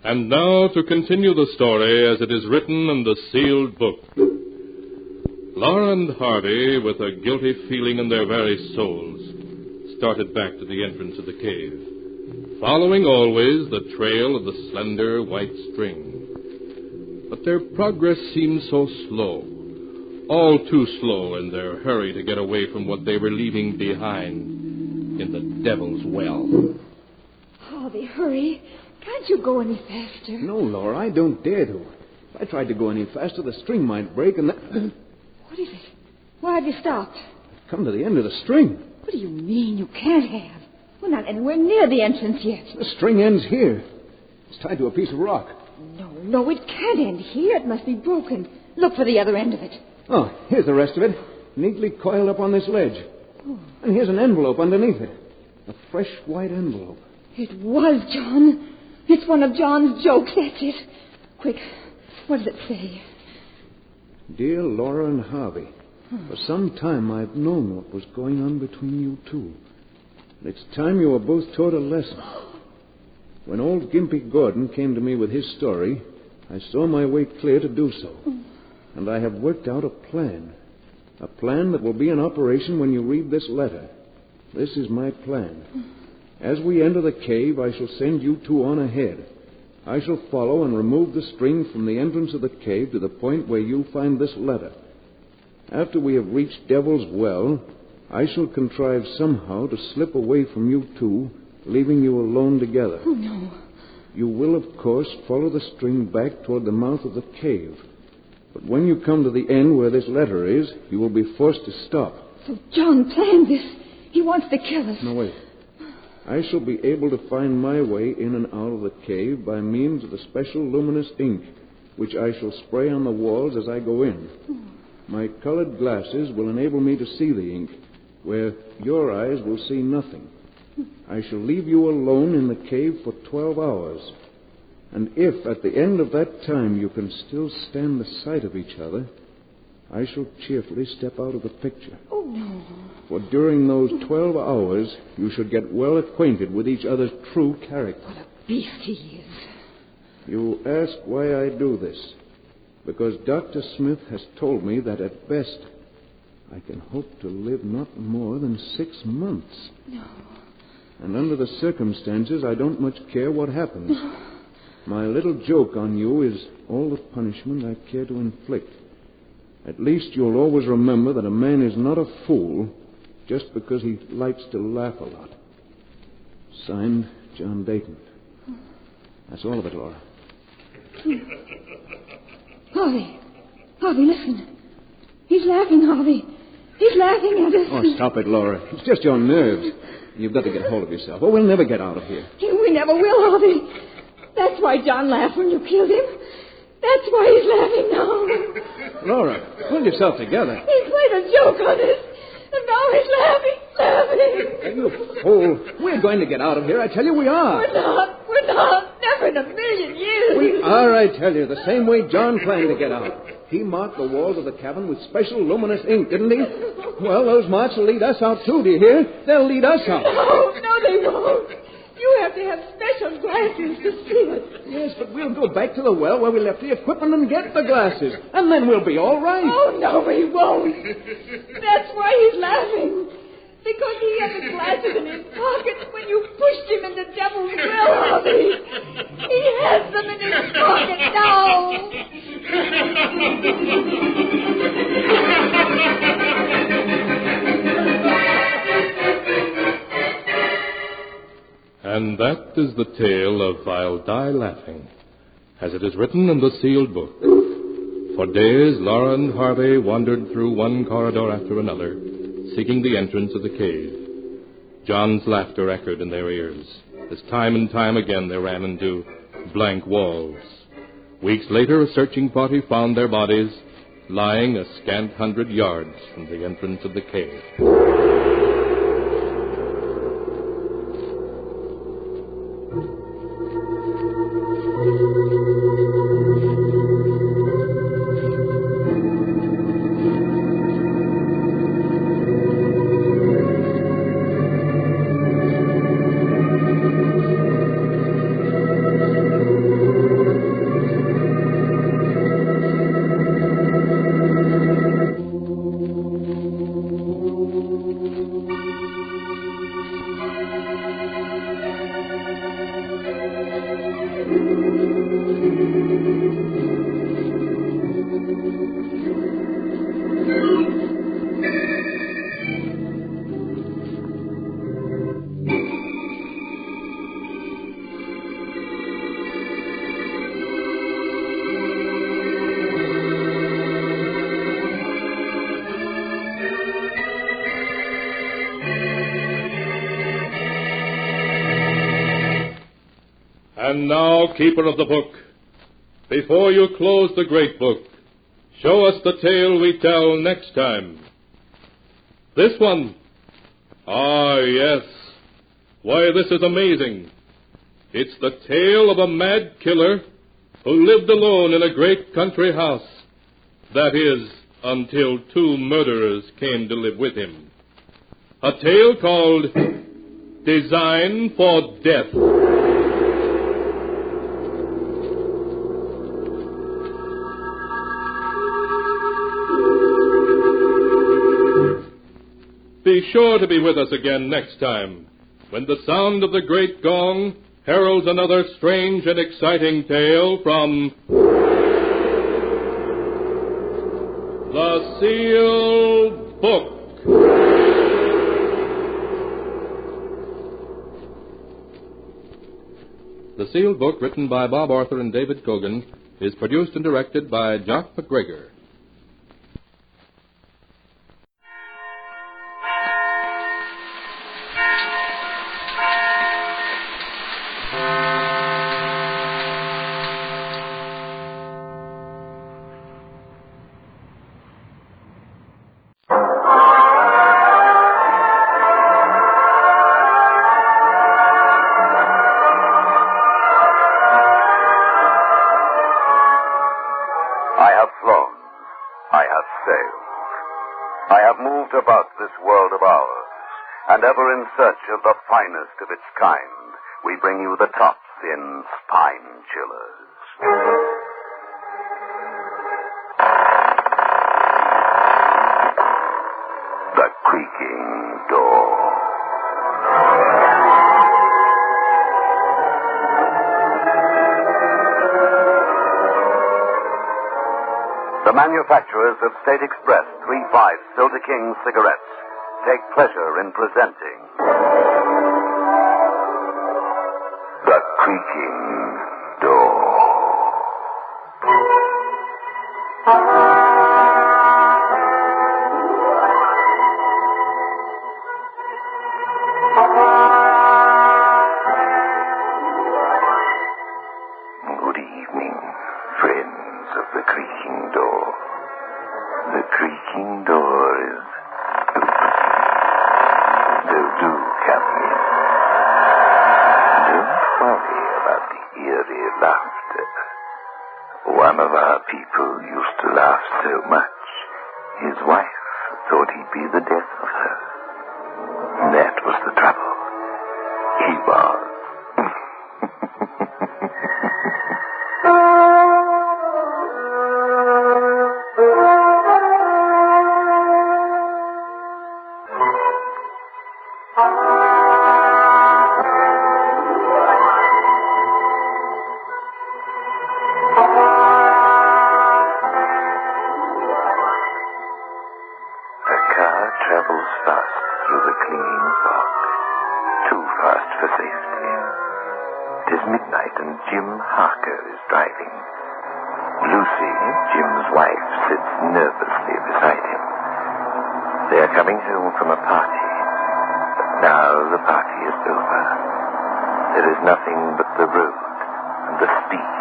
And now to continue the story as it is written in the sealed book. Laura and Harvey, with a guilty feeling in their very souls, started back to the entrance of the cave, following always the trail of the slender white string. But their progress seemed so slow, all too slow in their hurry to get away from what they were leaving behind in the Devil's Well. Harvey, hurry. Can't you go any faster? No, Laura, I don't dare to. If I tried to go any faster, the string might break and then... What is it? Why have you stopped? I've come to the end of the string. What do you mean you can't have? We're not anywhere near the entrance yet. The string ends here. It's tied to a piece of rock. No, it can't end here. It must be broken. Look for the other end of it. Oh, here's the rest of it, neatly coiled up on this ledge. Oh. And here's an envelope underneath it. A fresh white envelope. It was John. It's one of John's jokes, that's it. Quick, what does it say? Dear Laura and Harvey, for some time I've known what was going on between you two. And it's time you were both taught a lesson. When old Gimpy Gordon came to me with his story, I saw my way clear to do so. And I have worked out a plan. A plan that will be in operation when you read this letter. This is my plan. As we enter the cave, I shall send you two on ahead. I shall follow and remove the string from the entrance of the cave to the point where you find this letter. After we have reached Devil's Well, I shall contrive somehow to slip away from you two, leaving you alone together. Oh, no. You will, of course, follow the string back toward the mouth of the cave. But when you come to the end where this letter is, you will be forced to stop. So John planned this. He wants to kill us. No, wait. I shall be able to find my way in and out of the cave by means of the special luminous ink, which I shall spray on the walls as I go in. My colored glasses will enable me to see the ink, where your eyes will see nothing. I shall leave you alone in the cave for 12 hours. And if, at the end of that time, you can still stand the sight of each other, I shall cheerfully step out of the picture. Oh, no. For during those 12 hours, you should get well acquainted with each other's true character. What a beast he is. You ask why I do this. Because Dr. Smith has told me that at best I can hope to live not more than 6 months. No. And under the circumstances, I don't much care what happens. My little joke on you is all the punishment I care to inflict. At least you'll always remember that a man is not a fool just because he likes to laugh a lot. Signed, John Dayton. That's all of it, Laura. Harvey, listen. He's laughing, Harvey. He's laughing at us. Oh, stop it, Laura. It's just your nerves. You've got to get hold of yourself, or we'll never get out of here. We never will, Harvey. That's why John laughed when you killed him. That's why he's laughing now. Laura, pull yourself together. He played a joke on us, and now he's laughing. You fool. We're going to get out of here. I tell you we are. We're not. Never in a million years. We are, I tell you, the same way John planned to get out. He marked the walls of the cabin with special luminous ink, didn't he? Well, those marks will lead us out, too, do you hear? They'll lead us out. No, they won't. You have to have special glasses to see it. Yes, but we'll go back to the well where we left the equipment and get the glasses. And then we'll be all right. Oh, no, we won't. That's why he's laughing. Because he had the glasses in his pocket when you pushed him in the devil's well, Harvey. He has them in his pocket now. And that is the tale of I'll Die Laughing, as it is written in the sealed book. For days, Laura and Harvey wandered through one corridor after another, seeking the entrance of the cave. John's laughter echoed in their ears, as time and time again they ran into blank walls. Weeks later, a searching party found their bodies lying a scant 100 yards from the entrance of the cave. And now, keeper of the book, before you close the great book, show us the tale we tell next time. This one. Ah, yes. Why, this is amazing. It's the tale of a mad killer who lived alone in a great country house. That is, until 2 murderers came to live with him. A tale called Design for Death. Be sure to be with us again next time, when the sound of the great gong heralds another strange and exciting tale from the Sealed Book. The Sealed Book, written by Bob Arthur and David Cogan, is produced and directed by Jock McGregor. I have flown. I have sailed. I have moved about this world of ours, and ever in search of the finest of its kind, we bring you the tops in Spine Chillers. The manufacturers of State Express 3-5 Silver King cigarettes take pleasure in presenting The Creaking Door. Good evening, friends of The Creaking Door. The Creaking Door is... Do come in. Don't worry about the eerie laughter. One of our people used to laugh so much, his wife thought he'd be the death of her. That was the trouble. He was. Travels fast through the clinging fog, too fast for safety. It is midnight and Jim Harker is driving. Lucy, Jim's wife, sits nervously beside him. They are coming home from a party, but now the party is over. There is nothing but the road and the speed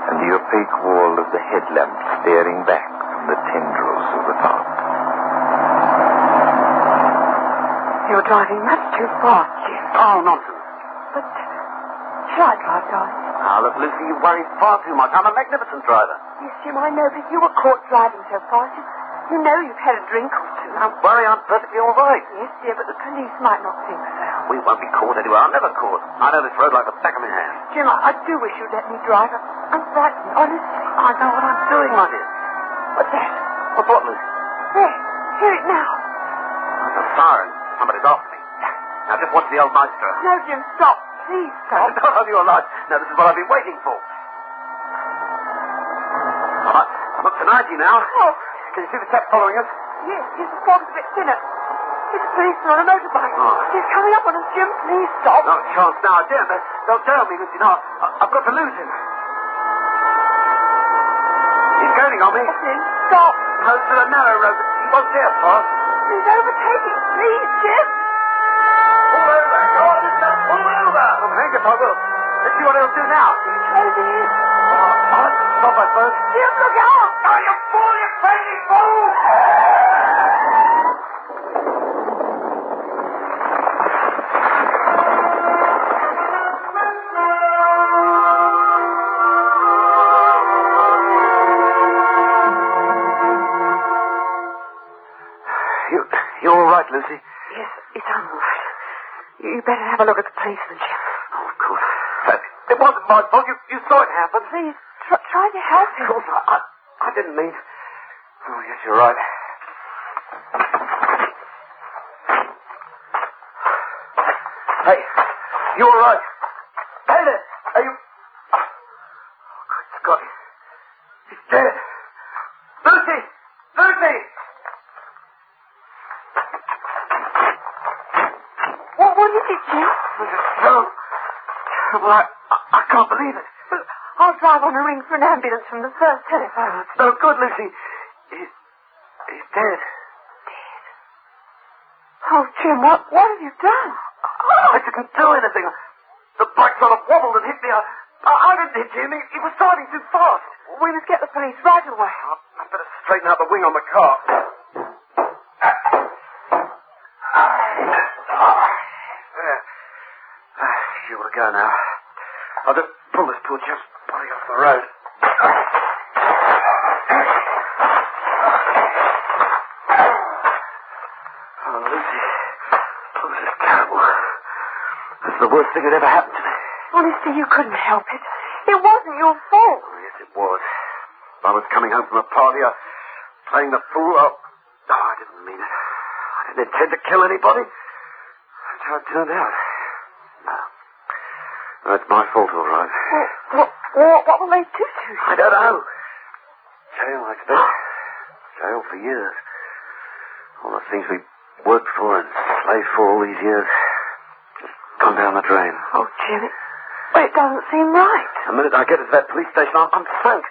and the opaque wall of the headlamp staring back from the tendrils of the fog. You're driving much too fast, Jim. Oh, nonsense. But shall I drive, darling? Now, look, Lucy, you worry far too much. I'm a magnificent driver. Yes, Jim, I know, but if you were caught driving so fast, you know you've had a drink or two. Don't worry, I'm perfectly all right. Yes, dear, but the police might not think so. We won't be caught anywhere. I'm never caught. I know this road like the back of my hand. Jim, I do wish you'd let me drive. I'm frightened, honestly. I know what I'm doing, my dear. What's that? What's what, Lucy? There, hear it now. It's a siren. Somebody's after me. Now, just watch the old maestro. No, Jim, stop. Please stop. No, you're right. Now, this is what I've been waiting for. I'm up to 90 now. Oh. Can you see the chap following us? Yes, the fog's a bit thinner. It's a policeman on a motorbike. Oh. He's coming up on us, Jim. Please stop. No chance now, Jim. They'll tail me, Lucy. No, I've got to lose him. He's gaining on me. Jim, stop. No, it's a narrow road. He won't dare pass. He's overtaking. Please, Jim. Pull over. Go on, mister. Pull over. Oh, hang if I will. Let's see what he'll do now. Close it in. I'll have to stop, I suppose. Jim, look out. Oh, you fool, you crazy fool! You all right, Lucy? Yes, I'm all right. You better have a look at the policeman, Jim. Oh, of course. It wasn't my fault. You saw it happen. Please, try to help him. Of course, I didn't mean... Oh, yes, you're right. Hey, you all right? Hey there. Are you... Oh, great Scott. He's dead. Lucy! Lucy! What is it, Jim? Well, I can't believe it. Well, I'll drive on a ring for an ambulance from the first telephone. It's no good, Lucy. He's dead. Dead? Oh, Jim, what have you done? I didn't do anything. The bike sort of wobbled and hit me. I didn't hit Jim. He was driving too fast. We must get the police right away. I'd better straighten out the wing on the car. You ought to go now. I'll just pull this poor chap's body off the road. Oh, Lucy. Oh, this is terrible. This is the worst thing that ever happened to me. Honestly, you couldn't help it. It wasn't your fault. Oh, yes, it was. I was coming home from a party. I was playing the fool. Oh, I didn't mean it. I didn't intend to kill anybody. That's how it turned out. No, it's my fault, all right. What will they do to you? I don't know. Jail, I expect. Jail for years. All the things we worked for and slaved for all these years just gone down the drain. Oh, Jim, it doesn't seem right. The minute I get to that police station, I'm sunk.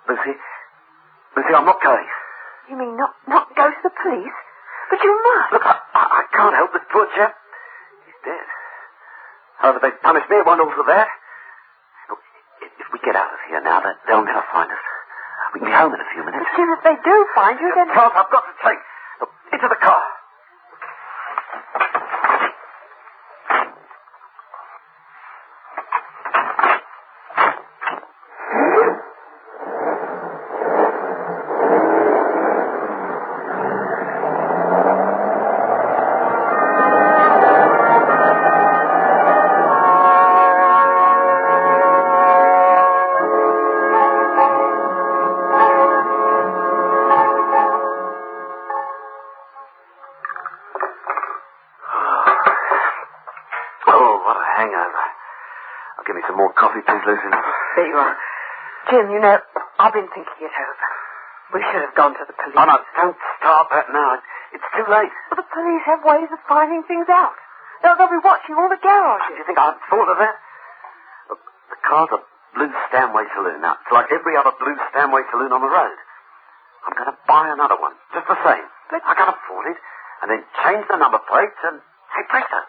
Lucy, I'm not going. You mean not go to the police? But you must. Look, I can't help this poor chap. He's dead. However they punish me, it won't alter that. Look, if we get out of here now, they'll never find us. We can be home in a few minutes. But Jim, if they do find you, then... Charles, I've got to take. Look, into the car. There you are. Jim, you know, I've been thinking it over. We should have gone to the police. Oh, no, don't start that now. It's too late. Well, the police have ways of finding things out. They'll be watching all the garages. Do you think I hadn't thought of that? Look, the car's a Blue Stanway saloon. Now, it's like every other Blue Stanway saloon on the road. I'm going to buy another one, just the same. But I can afford it, and then change the number plates and, hey, presto.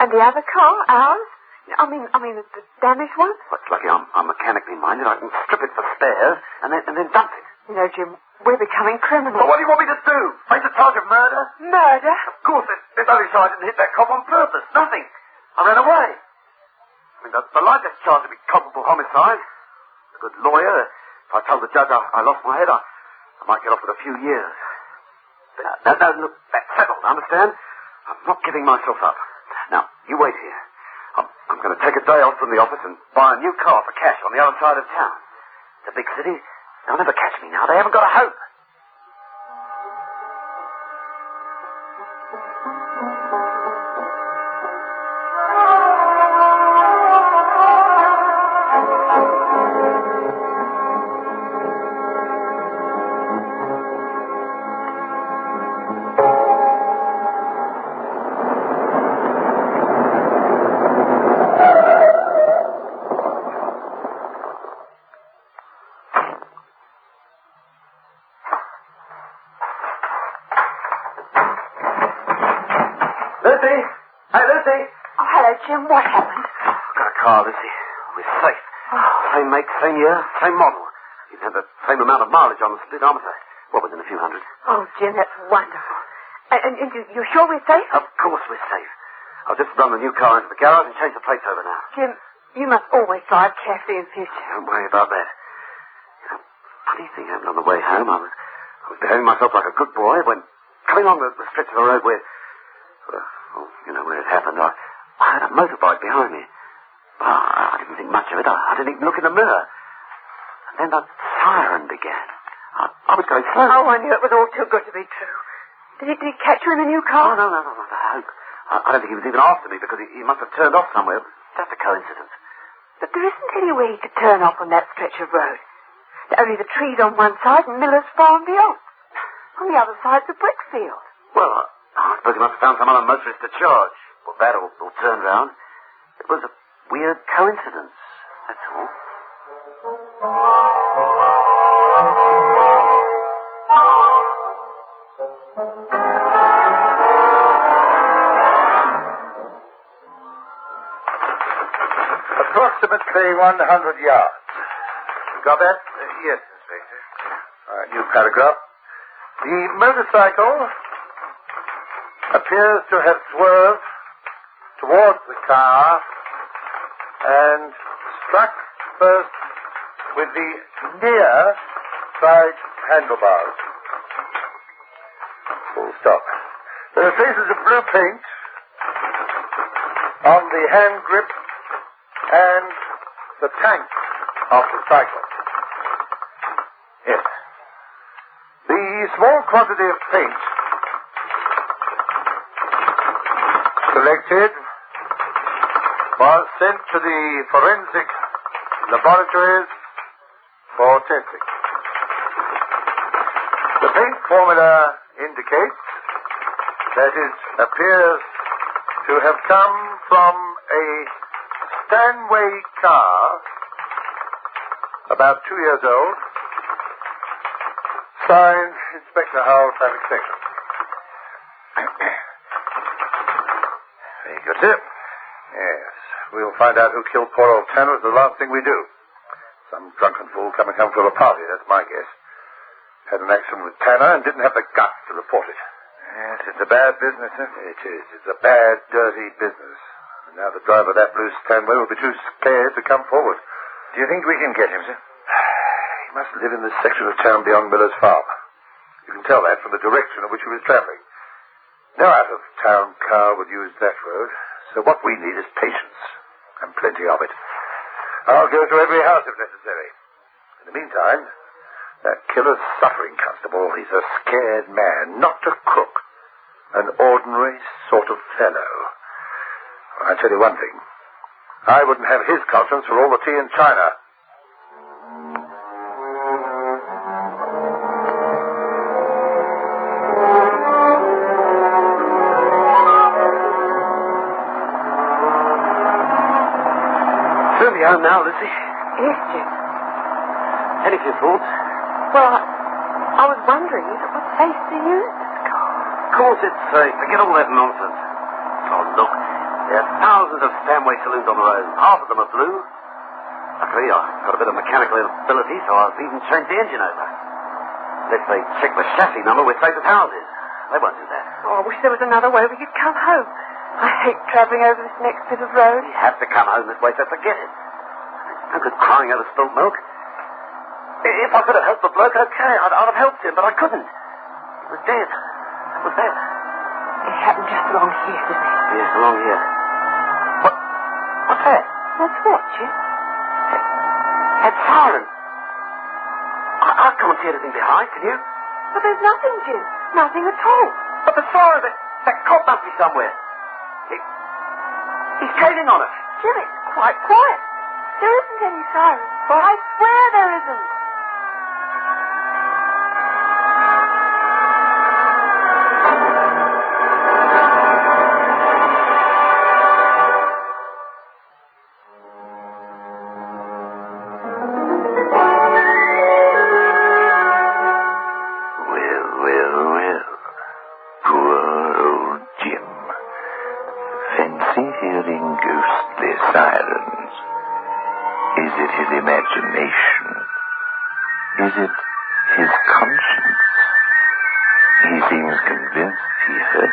And the other car, ours? I mean, the damaged one? Well, it's lucky I'm mechanically minded. I can strip it for spares and then dump it. You know, Jim, we're becoming criminals. Well, what do you want me to do? Face a charge of murder? Murder? Of course, there's only so I didn't hit that cop on purpose. Nothing. I ran away. I mean, the lightest charge would be culpable homicide. A good lawyer. If I told the judge I lost my head, I might get off with a few years. But, no, look, that's settled, understand? I'm not giving myself up. Now, you wait here. I'm going to take a day off from the office and buy a new car for cash on the other side of town. It's a big city. They'll never catch me now. They haven't got a hope. Lucy! Hey, Lucy! Oh, hello, Jim. What happened? Got a car, Lucy. We're safe. Same make, same year, same model. You've had the same amount of mileage on the speedometer. Well, within a few hundred. Oh, Jim, that's wonderful. And you're sure we're safe? Of course we're safe. I'll just run the new car into the garage and change the plates over now. Jim, you must always drive carefully in future. Don't worry about that. Funny thing happened on the way home. I was behaving myself like a good boy when, coming along the stretch of the road where, where it happened, I had a motorbike behind me. Well, I didn't think much of it. I didn't even look in the mirror. And then the siren began. I was going slow. Oh, I knew it was all too good to be true. Did he catch you in the new car? Oh, no, I hope. I don't think he was even after me because he must have turned off somewhere. Just a coincidence. But there isn't any way he could turn off on that stretch of road. There are only the trees on one side and Miller's Farm beyond. On the other side's a brick field. Well, I suppose he must have found some other motorist to charge. Well, that or turn round. It was a weird coincidence, that's all. Approximately 100 yards. Got that? Yes, Inspector. New paragraph. The motorcycle appears to have swerved towards the car and struck first with the near side handlebars. Full stop. There are traces of blue paint on the hand grip and the tank of the cycle. Yes. The small quantity of paint collected was sent to the forensic laboratories for testing. The paint formula indicates that it appears to have come from a Stanway car about 2 years old. Signed, Inspector Howell, Traffic Section. Very good, sir. Yes, we'll find out who killed poor old Tanner is the last thing we do. Some drunken fool coming home from a party, that's my guess. Had an accident with Tanner and didn't have the guts to report it. Yes, it's a bad business, sir. It is. It's a bad, dirty business. And now the driver of that blue Stanway will be too scared to come forward. Do you think we can get him, sir? He must live in this section of town beyond Miller's farm. You can tell that from the direction in which he was traveling. No out-of-town car would use that road, so what we need is patience, and plenty of it. I'll go to every house if necessary. In the meantime, that killer's suffering, Constable. He's a scared man, not a crook. An ordinary sort of fellow. I'll tell you one thing. I wouldn't have his conscience for all the tea in China. Certainly home now, Lucy. Yes, Jim. Any of your thoughts? Well, I was wondering, what place to use this car? Of course it's safe. Forget all that nonsense. Oh, look. There are thousands of Stanway saloons on the road. Half of them are blue. Luckily, I've got a bit of mechanical ability, so I've even changed the engine over. Unless they check the chassis number, we're safe as houses. They won't do that. Oh, I wish there was another way we could come home. I hate travelling over this next bit of road. We have to come home this way, so forget it. No good crying over spilt milk. If I could have helped the bloke, okay, I'd have helped him, but I couldn't. He was dead. It was dead. It happened just along here, didn't it? Yes, along here. What's that? What's what, Jim? That siren. I can't see anything behind, can you? But there's nothing, Jim. Nothing at all. But the siren, that cop must be somewhere. He's caving on us. Jim, it's quite quiet. There isn't any siren. Well, I swear there isn't. Is it his conscience? He seems convinced he heard.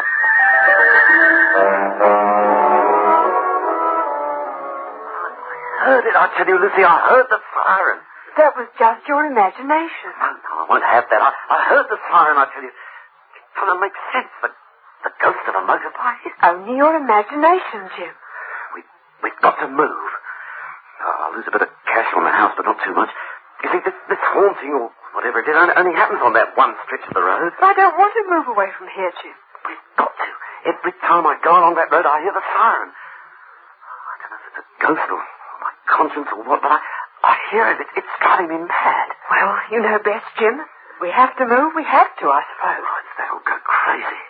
I heard it, I tell you, Lucy, I heard the siren. That was just your imagination. No, I won't have that. I heard the siren, I tell you. It doesn't make sense. The ghost of a motorbike. It's only your imagination, Jim. We've got to move. I'll lose a bit of cash on the house, but not too much. You see, this haunting, or whatever it is, only happens on that one stretch of the road. But I don't want to move away from here, Jim. We've got to. Every time I go along that road, I hear the siren. I don't know if it's a ghost or my conscience or what, but I hear it. It's driving me mad. Well, you know best, Jim. We have to move. We have to, I suppose. Oh, that'll go crazy.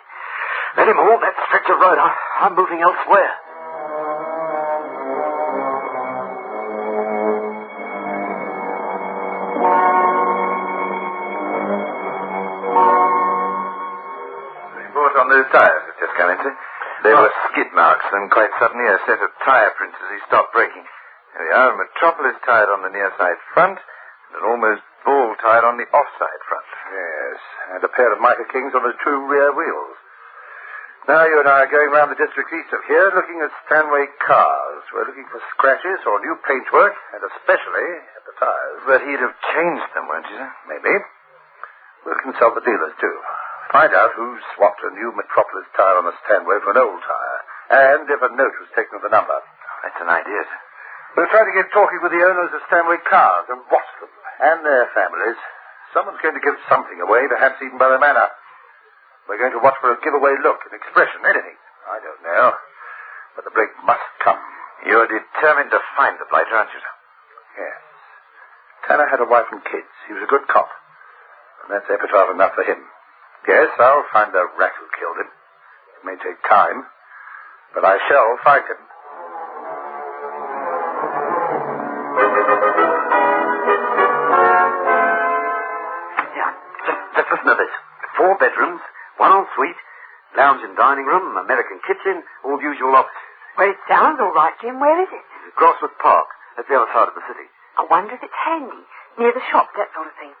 Let him haunt that stretch of road. I'm moving elsewhere. On those tires have just come into. They were skid marks, and quite suddenly a set of tire prints as he stopped braking. There we are, a Metropolis tire on the near side front, and an almost ball tire on the offside front. Yes, and a pair of mitre kings on the two rear wheels. Now you and I are going round the district east of here, looking at Stanway cars. We're looking for scratches or new paintwork, and especially at the tires. But he'd have changed them, won't you, sir? Maybe. We'll consult the dealers, too. Find out who swapped a new Metropolis tire on a Stanway for an old tire, and if a note was taken of the number. That's an idea, sir. We'll try to get talking with the owners of Stanway cars and watch them, and their families. Someone's going to give something away, perhaps even by the manner. We're going to watch for a giveaway look, an expression, anything. I don't know. But the break must come. You're determined to find the blighter, aren't you, sir? Yes. Tanner had a wife and kids. He was a good cop. And that's epitaph enough for him. Yes, I'll find the rat who killed him. It may take time, but I shall find him. Yeah, just listen to this. 4 bedrooms, 1 ensuite, lounge and dining room, American kitchen, all usual offices. Well, it sounds all right, Jim. Where is it? Grosswood Park. That's the other side of the city. I wonder if it's handy. Near the shop, that sort of thing.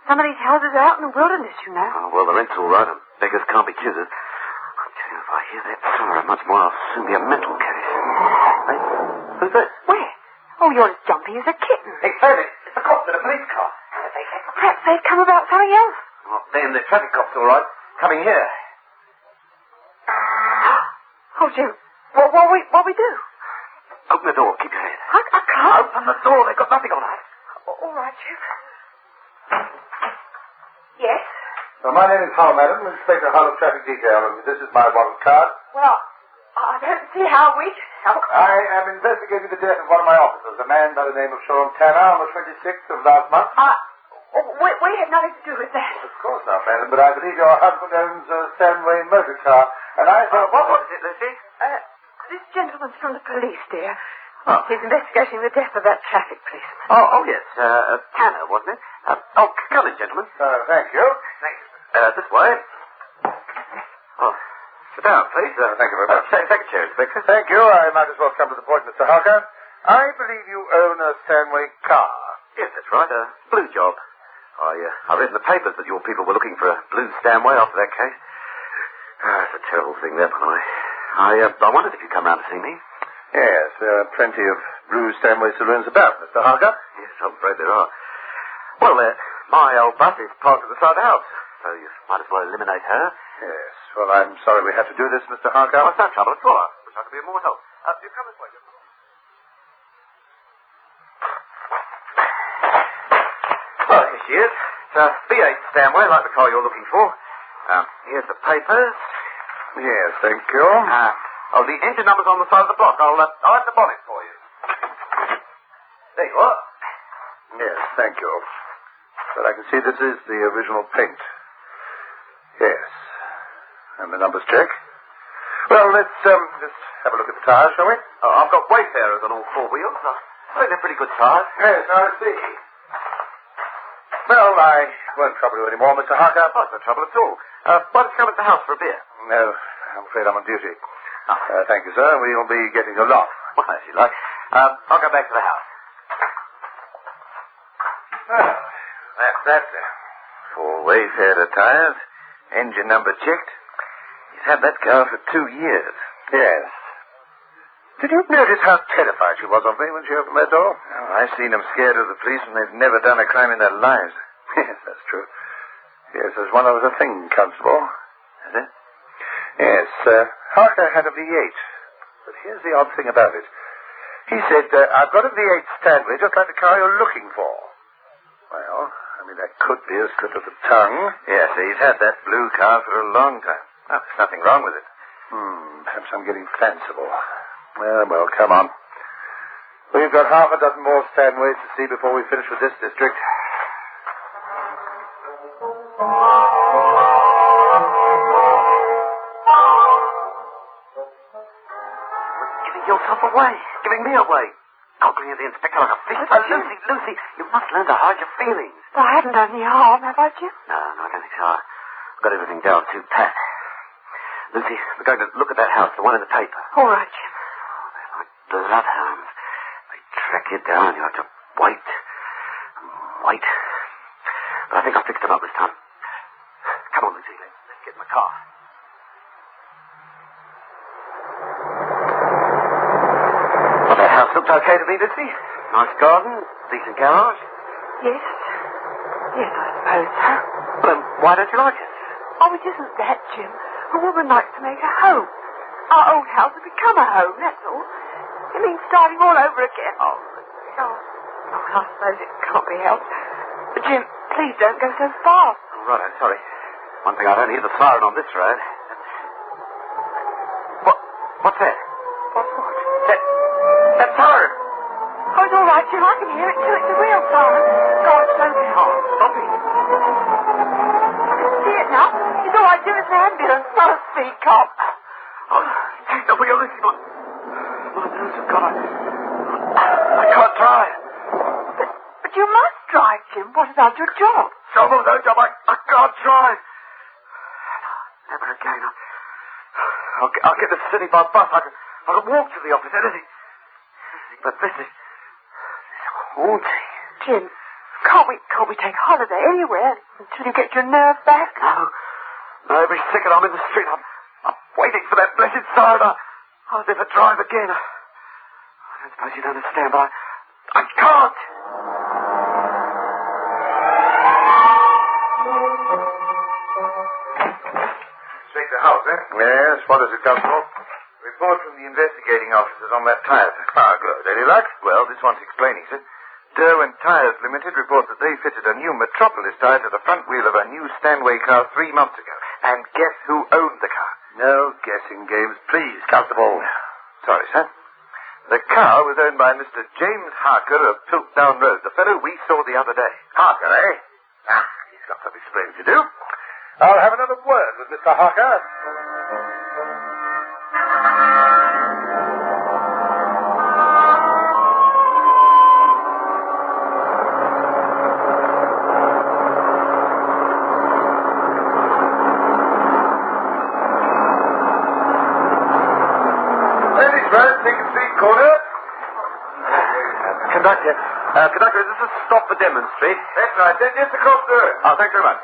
Some of these houses are out in the wilderness, you know. Oh, well, the rent's all right, and beggars can't be choosers. I tell you, if I hear that sorrow much more, I'll soon be a mental case. Hey, who's that? Where? Oh, you're as jumpy as a kitten. Hey, Fanny, it's the cops in a police car. Perhaps they've come about something else. Oh, then the traffic cops, all right. Coming here. Oh, Jim, what we do? Open the door. Keep your head. I can't. Open the door. They've got nothing on us. All right, Jim. Yes? My name is Hull, madam. Inspector Hull of Traffic Detail, and this is my warrant card. Well, I don't see how we can help. I am investigating the death of one of my officers, a man by the name of Sean Tanner, on the 26th of last month. We have nothing to do with that. Of course not, madam, but I believe your husband owns a Stanway motor car, and I thought... What is it, Lucy? This gentleman's from the police, dear. Oh. He's investigating the death of that traffic policeman. Oh, yes. Tanner, wasn't it? Come in, gentlemen. Thank you. Thanks. This way. Oh, sit down, please. Thank you very much. Take a chair, Inspector. Thank you. I might as well come to the point, Mr. Harker. I believe you own a Stanway car. Yes, that's right. A blue job. I read in the papers that your people were looking for a blue Stanway after that case. It's a terrible thing, that one. I wondered if you'd come round to see me. Yes, there are plenty of blue Stanway saloons about, Mr. Harker. Yes, I'm afraid there are. Well, my old bus is parked at the side of the house, so you might as well eliminate her. Yes, well, I'm sorry we have to do this, Mr. Harker. Oh, it's no trouble at all. I wish I could be of more help. You come this way, gentlemen. Well, here she is. It's a V8 Stanway, like the car you're looking for. Here's the papers. Yes, thank you. The engine number's on the side of the block. I'll open the bonnet for you. There you are. Yes, thank you. But I can see this is the original paint. Yes. And the numbers check. Well, let's just have a look at the tires, shall we? Oh, I've got Wayfarers on all 4 wheels. I think they're pretty good tires. Yes, I see. Well, I won't trouble you anymore, Mr. Harker. Oh, no trouble at all. Why don't you come at the house for a beer? No, I'm afraid I'm on duty. Thank you, sir. We'll be getting along. Well, as you like. I'll go back to the house. Well, that's that. 4 Wayfarer tires. Engine number checked. He's had that car for 2 years. Yes. Did you notice how terrified she was of me when she opened that door? Oh, I've seen them scared of the police and they've never done a crime in their lives. Yes, that's true. Yes, there's one other thing, Constable. Is it? Yes, Harker had a V8. But here's the odd thing about it. He said, I've got a V8 Stanley, just like the car you're looking for. Well, I mean, that could be a slip of the tongue. Yes, he's had that blue car for a long time. Oh, there's nothing wrong with it. Perhaps I'm getting fanciful. Well, come on. We've got half a dozen more Stanways to see before we finish with this district. Giving yourself away. Giving me away. Goggling at the inspector like a thief. Lucy, you must learn to hide your feelings. Well, I haven't done any harm, have I, Jim? No, I don't think so. I've got everything down too pat. Lucy, we're going to look at that house, the one in the paper. All right, Jim. They're like bloodhounds. They track you down. You have to wait and wait. But I think I fixed them up this time. Come on, Lucy. Let's get in the car. Well, that house looked okay to me, Lucy. Nice garden, decent garage. Yes. Yes, I suppose so. Well, then why don't you like it? Oh, it isn't that, Jim. A woman likes to make a home. Our old house has become a home, that's all. It means starting all over again. Oh, I suppose it can't be helped. But, Jim, please don't go so fast. Oh, right, I'm sorry. One thing I don't hear the siren on this road. What's that? What's what? That siren. Oh, it's all right, Jim. I can hear it, too. It's a real siren. traffic cop. Oh, take the wheel, this is my nerves have gone. I can't drive. But you must drive, Jim. What about your job? Job or no job, I can't drive. Never again. I'll get to the city by bus. I can walk to the office, anything. But this is haunting. Jim, can't we take holiday anywhere until you get your nerve back? No, every second I'm in the street, I'm waiting for that blessed siren. I'll never drive again. I don't suppose you'd understand, but I can't. Inspector House, eh? Yes, what is it, Constable? Report from the investigating officers on that tire theft. Ah, good. Any luck? Well, this wants explaining, sir. Derwent Tires Limited report that they fitted a new Metropolis tire to the front wheel of a new Stanway car 3 months ago. And guess who owned the car? No guessing games, please, Constable. Sorry, sir. The car was owned by Mr. James Harker of Piltdown Road, the fellow we saw the other day. Harker, eh? Ah, he's got some explaining to do. I'll have another word with Mr. Harker. Conductor, is this a stop for demonstrate? That's right. Just across the road. Oh, thanks very much.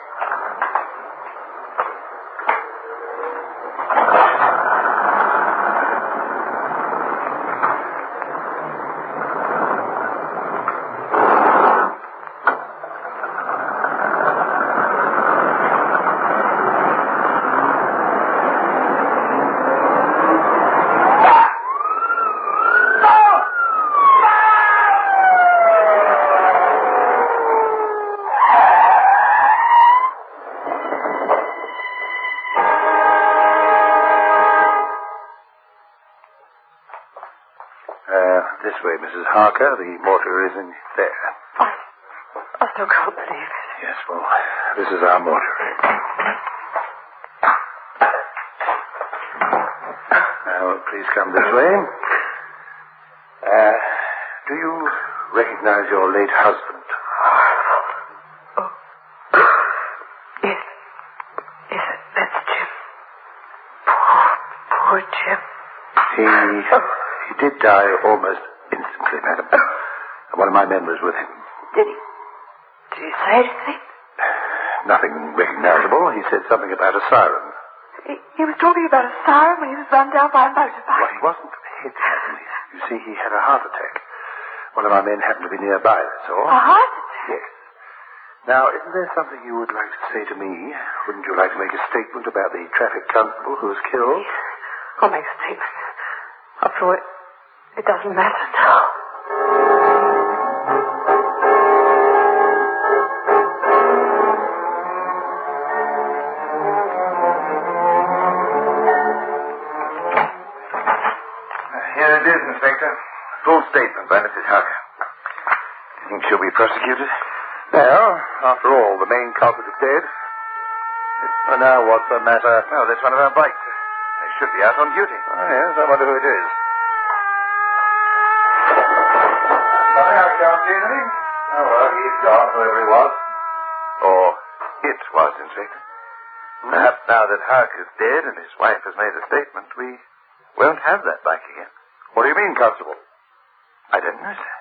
This way, Mrs. Harker. The mortar is in there. I still can't believe it. Yes, well, this is our mortar. Now, please come this way. Do you recognize your late husband? Yes, that's Jim. Poor Jim. He did die almost instantly, madam. One of my men was with him. Did he say anything? Nothing recognizable. He said something about a siren. He was talking about a siren when he was run down by a motorbike. Well, he wasn't hit, madam. You see, he had a heart attack. One of our men happened to be nearby, that's all. A heart attack? Yes. Now, isn't there something you would like to say to me? Wouldn't you like to make a statement about the traffic constable who was killed? Yes. I'll make a statement. After all, it doesn't matter now. Here it is, Inspector. Full statement by Mrs. Harker. You think she'll be prosecuted? Well, after all, the main culprit is dead. Now, what's the matter? Oh, that's one of our bikes. They should be out on duty. Oh, yes, I wonder who it is. I can't see anything. Oh, well, he's gone, whoever he was. Or it was, Inspector. Perhaps now that Harker's dead and his wife has made a statement, we won't have that bike again. What do you mean, Constable? I don't know, sir.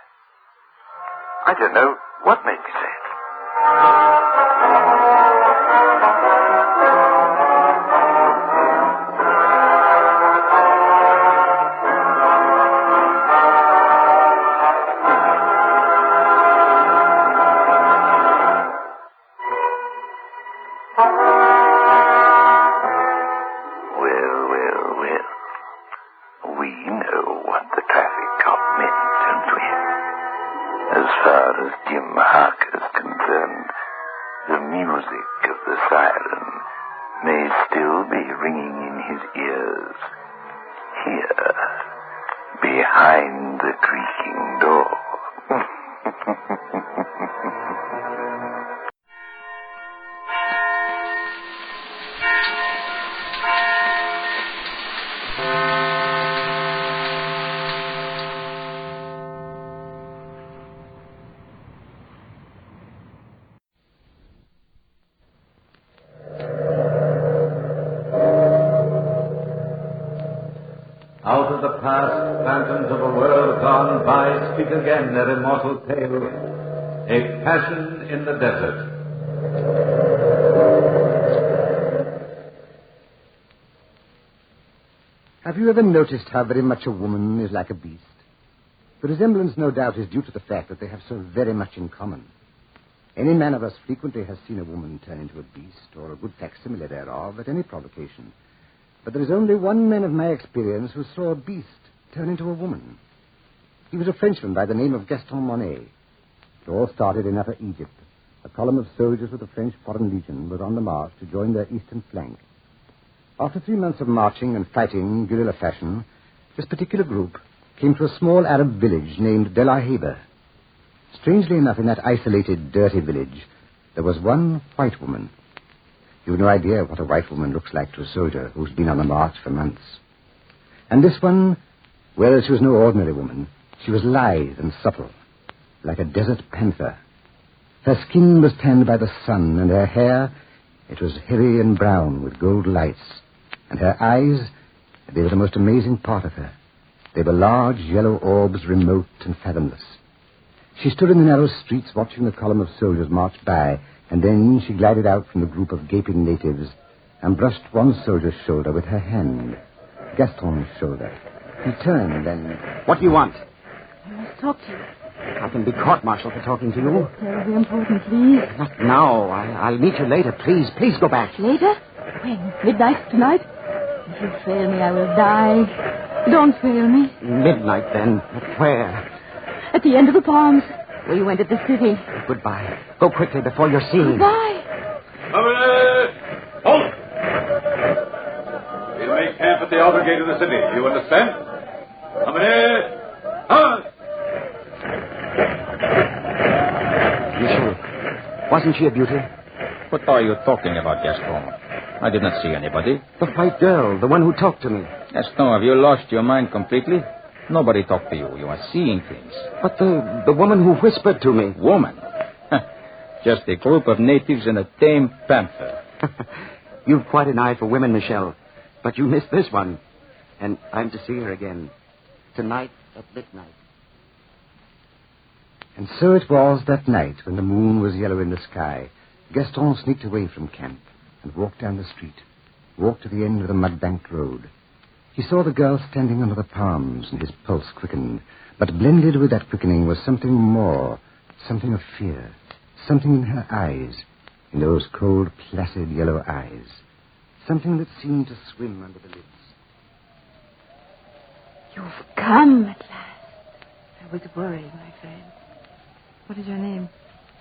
I don't know what made me say it. Behind the creaking door. past, phantoms of a world gone by speak again their immortal tale. A Passion in the Desert. Have you ever noticed how very much a woman is like a beast? The resemblance, no doubt, is due to the fact that they have so very much in common. Any man of us frequently has seen a woman turn into a beast, or a good facsimile thereof, at any provocation. But there is only one man of my experience who saw a beast turn into a woman. He was a Frenchman by the name of Gaston Monet. It all started in Upper Egypt. A column of soldiers of the French Foreign Legion was on the march to join their eastern flank. After 3 months of marching and fighting guerrilla fashion, this particular group came to a small Arab village named De La Heba. Strangely enough, in that isolated, dirty village, there was one white woman. You've no idea what a white woman looks like to a soldier who's been on the march for months. And this one, well, she was no ordinary woman. She was lithe and supple, like a desert panther. Her skin was tanned by the sun, and her hair, it was heavy and brown with gold lights. And her eyes, they were the most amazing part of her. They were large yellow orbs, remote and fathomless. She stood in the narrow streets watching the column of soldiers march by, and then she glided out from the group of gaping natives and brushed one soldier's shoulder with her hand, Gaston's shoulder. He turned and... What do you want? I must talk to you. I can be court-martialed for talking to you. Terribly important, please. Not now. I'll meet you later. Please go back. Later? When? Midnight tonight? If you fail me, I will die. Don't fail me. Midnight, then. But where? At the end of the palms, where you entered the city. Goodbye. Go quickly before you're seen. Goodbye. Halt! We'll make camp at the outer gate of the city. You understand? You sure? Wasn't she a beauty? What are you talking about, Gaston? I did not see anybody. The white girl, the one who talked to me. Gaston, have you lost your mind completely? Nobody talked to you. You are seeing things. But the woman who whispered to me. Woman? Just a group of natives and a tame panther. You've quite an eye for women, Michelle. But you missed this one. And I'm to see her again. Tonight at midnight. And so it was that night when the moon was yellow in the sky. Gaston sneaked away from camp and walked down the street, walked to the end of the mud-banked road. He saw the girl standing under the palms, and his pulse quickened. But blended with that quickening was something more, something of fear, something in her eyes, in those cold, placid yellow eyes, something that seemed to swim under the lids. You've come at last. I was worried, my friend. What is your name?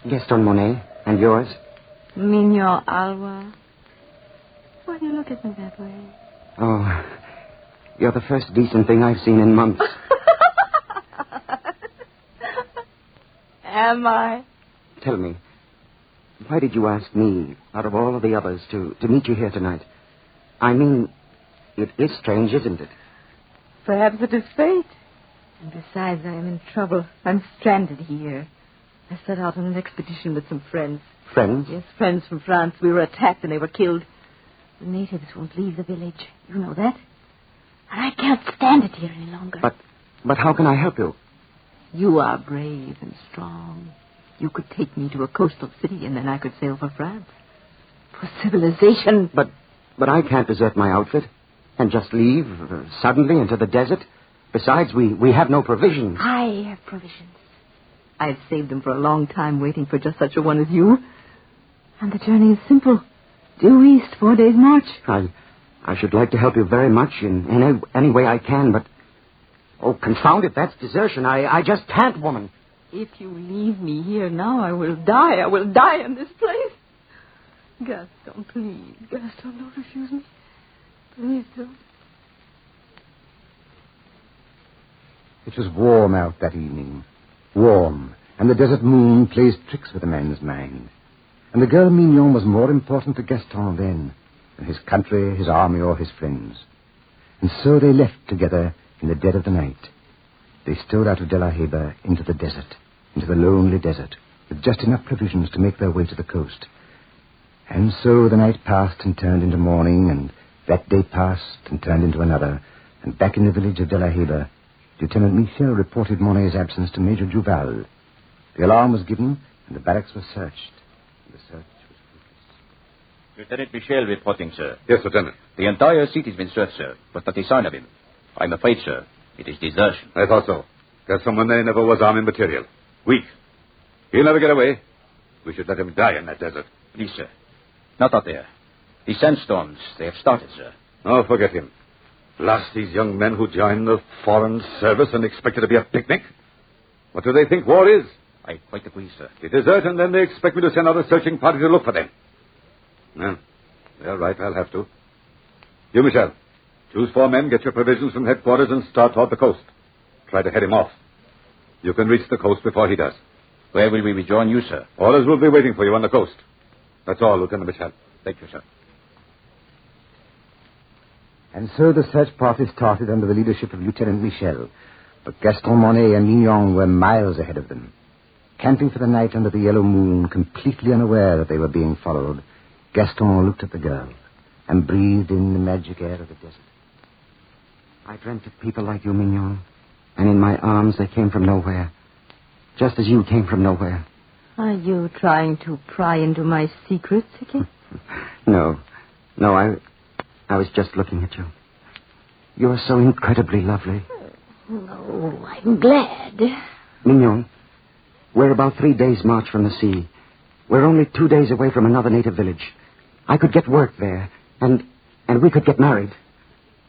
Gaston Monet. And yours? Mignon Alwa. Why do you look at me that way? Oh, you're the first decent thing I've seen in months. Am I? Tell me, why did you ask me, out of all of the others, to meet you here tonight? I mean, it is strange, isn't it? Perhaps it is fate. And besides, I am in trouble. I'm stranded here. I set out on an expedition with some friends. Friends? Yes, friends from France. We were attacked and they were killed. The natives won't leave the village. You know that. And I can't stand it here any longer. But how can I help you? You are brave and strong. You could take me to a coastal city and then I could sail for France. For civilization. But I can't desert my outfit and just leave suddenly into the desert. Besides, we have no provisions. I have provisions. I've saved them for a long time, waiting for just such a one as you. And the journey is simple. Due east, 4 days' march. I should like to help you very much in any way I can, but... Oh, confound it, that's desertion. I just can't, woman. If you leave me here now, I will die. I will die in this place. Gaston, please. Gaston, don't refuse me. Please don't. It was warm out that evening. Warm. And the desert moon plays tricks with a man's mind. And the girl Mignon was more important to Gaston then than his country, his army, or his friends. And so they left together in the dead of the night. They stole out of De La Heba into the desert, into the lonely desert, with just enough provisions to make their way to the coast. And so the night passed and turned into morning, and that day passed and turned into another, And back in the village of De La Haye, Lieutenant Michel reported Monet's absence to Major Duval. The alarm was given, and the barracks were searched. The search was fruitless. Lieutenant Michel reporting, sir. Yes, Lieutenant. The entire seat has been searched, sir, but not a sign of him. I'm afraid, sir, it is desertion. I thought so. Gaston Monet never was army material. Weak. He'll never get away. We should let him die in that desert. Please, sir. Not out there. The sandstorms, they have started, sir. Oh, forget him. Last, these young men who join the foreign service and expect it to be a picnic. What do they think war is? I quite agree, sir. They desert, and then they expect me to send out a searching party to look for them. Well, they're right. I'll have to. You, Michel, choose 4 men, get your provisions from headquarters, and start toward the coast. Try to head him off. You can reach the coast before he does. Where will we rejoin you, sir? Orders will be waiting for you on the coast. That's all, Lieutenant Michel. Thank you, sir. And so the search party started under the leadership of Lieutenant Michel. But Gaston Monet and Mignon were miles ahead of them. Camping for the night under the yellow moon, completely unaware that they were being followed, Gaston looked at the girl and breathed in the magic air of the desert. I dreamt of people like you, Mignon. And in my arms, they came from nowhere. Just as you came from nowhere. Are you trying to pry into my secrets again? No, I was just looking at you. You're so incredibly lovely. Oh, I'm glad. Mignon, we're about 3 days' march from the sea. We're only 2 days away from another native village. I could get work there, and we could get married.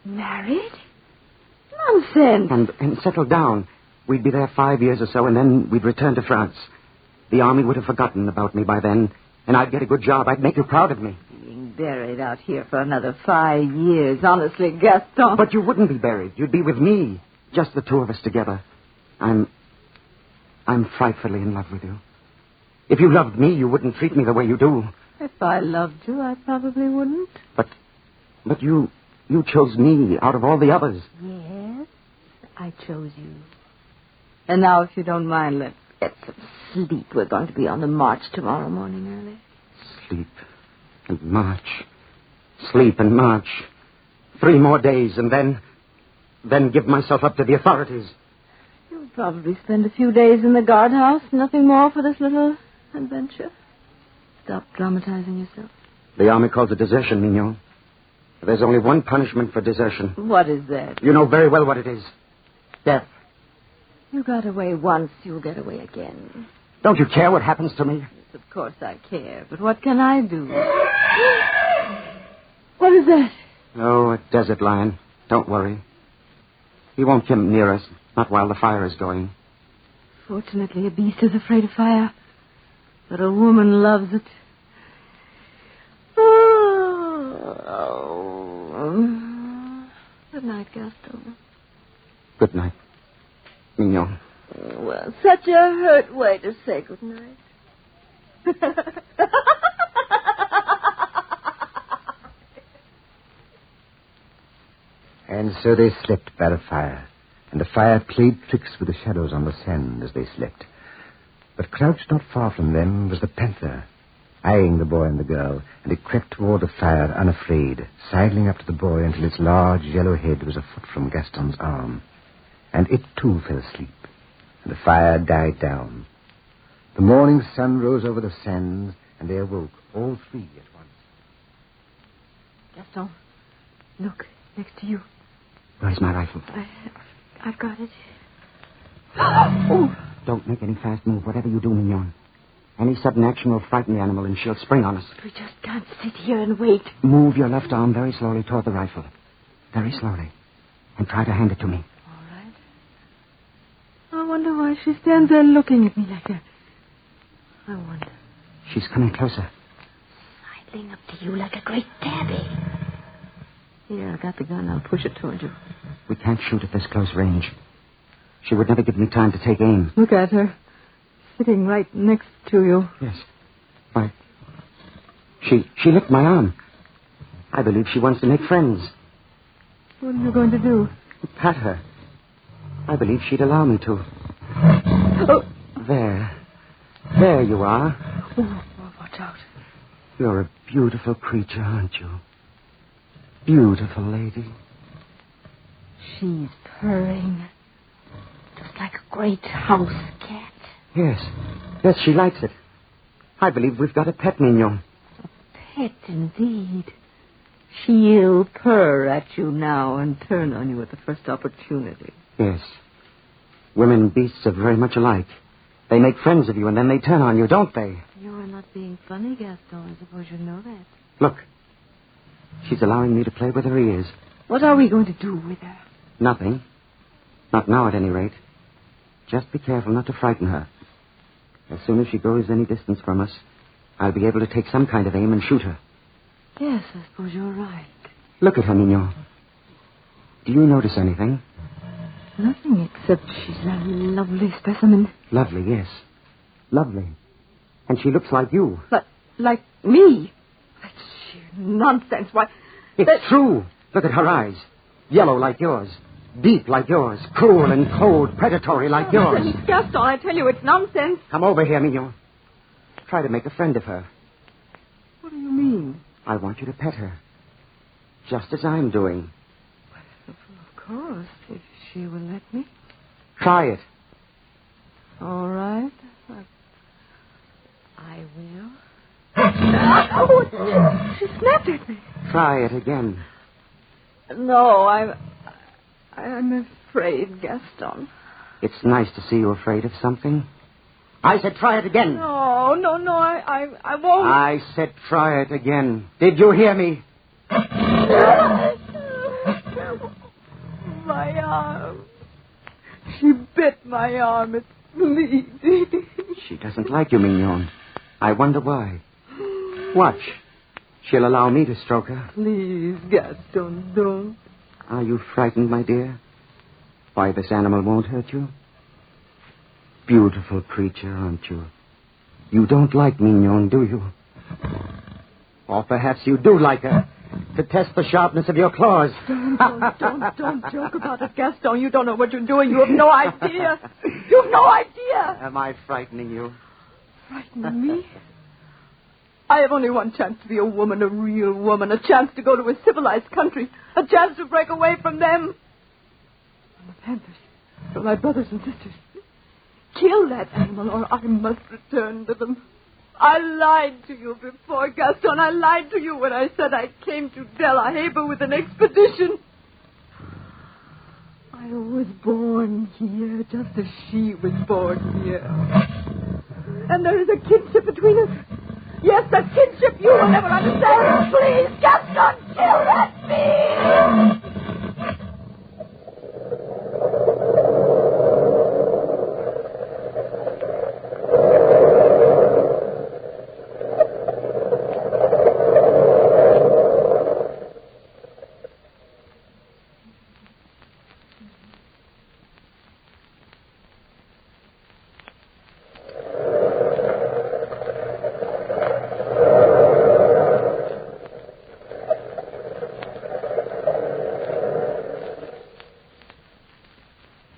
Married? Nonsense. And settle down. We'd be there 5 years or so, and then we'd return to France. The army would have forgotten about me by then, and I'd get a good job. I'd make you proud of me. Being buried out here for another 5 years, honestly, Gaston. But you wouldn't be buried. You'd be with me. Just the 2 of us together. I'm frightfully in love with you. If you loved me, you wouldn't treat me the way you do. If I loved you, I probably wouldn't. But you chose me out of all the others. Yes, I chose you. And now, if you don't mind, let's get some sleep. We're going to be on the march tomorrow morning early. Sleep and march. Sleep and march. 3 more days, and then give myself up to the authorities. You'll probably spend a few days in the guardhouse. Nothing more for this little adventure. Stop dramatizing yourself. The army calls it desertion, Mignon. There's only one punishment for desertion. What is that? You know very well what it is. Death. You got away once, you'll get away again. Don't you care what happens to me? Yes, of course I care, but what can I do? What is that? Oh, a desert lion. Don't worry. He won't come near us, not while the fire is going. Fortunately, a beast is afraid of fire, but a woman loves it. Good night, Gaston. Good night, Mignon. Well, such a hurt way to say good night. And so they slept by the fire, and the fire played tricks with the shadows on the sand as they slept. But crouched not far from them was the panther, eyeing the boy and the girl, and it crept toward the fire unafraid, sidling up to the boy until its large yellow head was a foot from Gaston's arm. And it, too, fell asleep, and the fire died down. The morning sun rose over the sands, and they awoke, all 3 at once. Gaston, look, next to you. Where's my rifle? I've got it. Oh! Don't make any fast move, whatever you do, Mignon. Any sudden action will frighten the animal, and she'll spring on us. We just can't sit here and wait. Move your left arm very slowly toward the rifle. Very slowly. And try to hand it to me. All right. I wonder why she stands there looking at me like that. I wonder. She's coming closer. Sidling up to you like a great tabby. Here, I got the gun. I'll push it toward you. We can't shoot at this close range. She would never give me time to take aim. Look at her. Sitting right next to you. Yes. Why? She licked my arm. I believe she wants to make friends. What are you going to do? Pat her. I believe she'd allow me to. Oh. There you are. Oh, watch out. You're a beautiful creature, aren't you? Beautiful lady. She's purring. Just like a great house cat. Yes. Yes, she likes it. I believe we've got a pet, Mignon. Pet, indeed. She'll purr at you now and turn on you at the first opportunity. Yes. Women and beasts are very much alike. They make friends of you and then they turn on you, don't they? You're not being funny, Gaston. I suppose you know that. Look. She's allowing me to play with her ears. What are we going to do with her? Nothing. Not now, at any rate. Just be careful not to frighten her. As soon as she goes any distance from us, I'll be able to take some kind of aim and shoot her. Yes, I suppose you're right. Look at her, Mignon. Do you notice anything? Nothing except she's a lovely specimen. Lovely, yes. Lovely. And she looks like you. Like me? That's sheer nonsense. Why... It's true. Look at her eyes. Yellow like yours. Deep like yours. Cruel and cold, predatory like yours. Gaston, I tell you, it's nonsense. Come over here, Mignon. Try to make a friend of her. What do you mean? I want you to pet her. Just as I'm doing. Of course, if she will let me. Try it. All right. I will. Oh, she snapped at me. Try it again. No, I'm afraid, Gaston. It's nice to see you afraid of something. I said try it again. No, I won't. I said try it again. Did you hear me? My arm. She bit my arm. It's bleeding. She doesn't like you, Mignon. I wonder why. Watch. She'll allow me to stroke her. Please, Gaston, don't. Are you frightened, my dear? Why, this animal won't hurt you? Beautiful creature, aren't you? You don't like Mignon, do you? Or perhaps you do like her, to test the sharpness of your claws. Don't joke about it, Gaston. You don't know what you're doing. You have no idea. You've no idea. Am I frightening you? Frightening me? I have only one chance to be a woman, a real woman, a chance to go to a civilized country, a chance to break away from them. From the Panthers, from my brothers and sisters. Kill that animal or I must return to them. I lied to you before, Gaston. I lied to you when I said I came to De La Haye with an expedition. I was born here just as she was born here. And there is a kinship between us. Yes, a kinship you will never understand. Please, Gaston, kill that beast!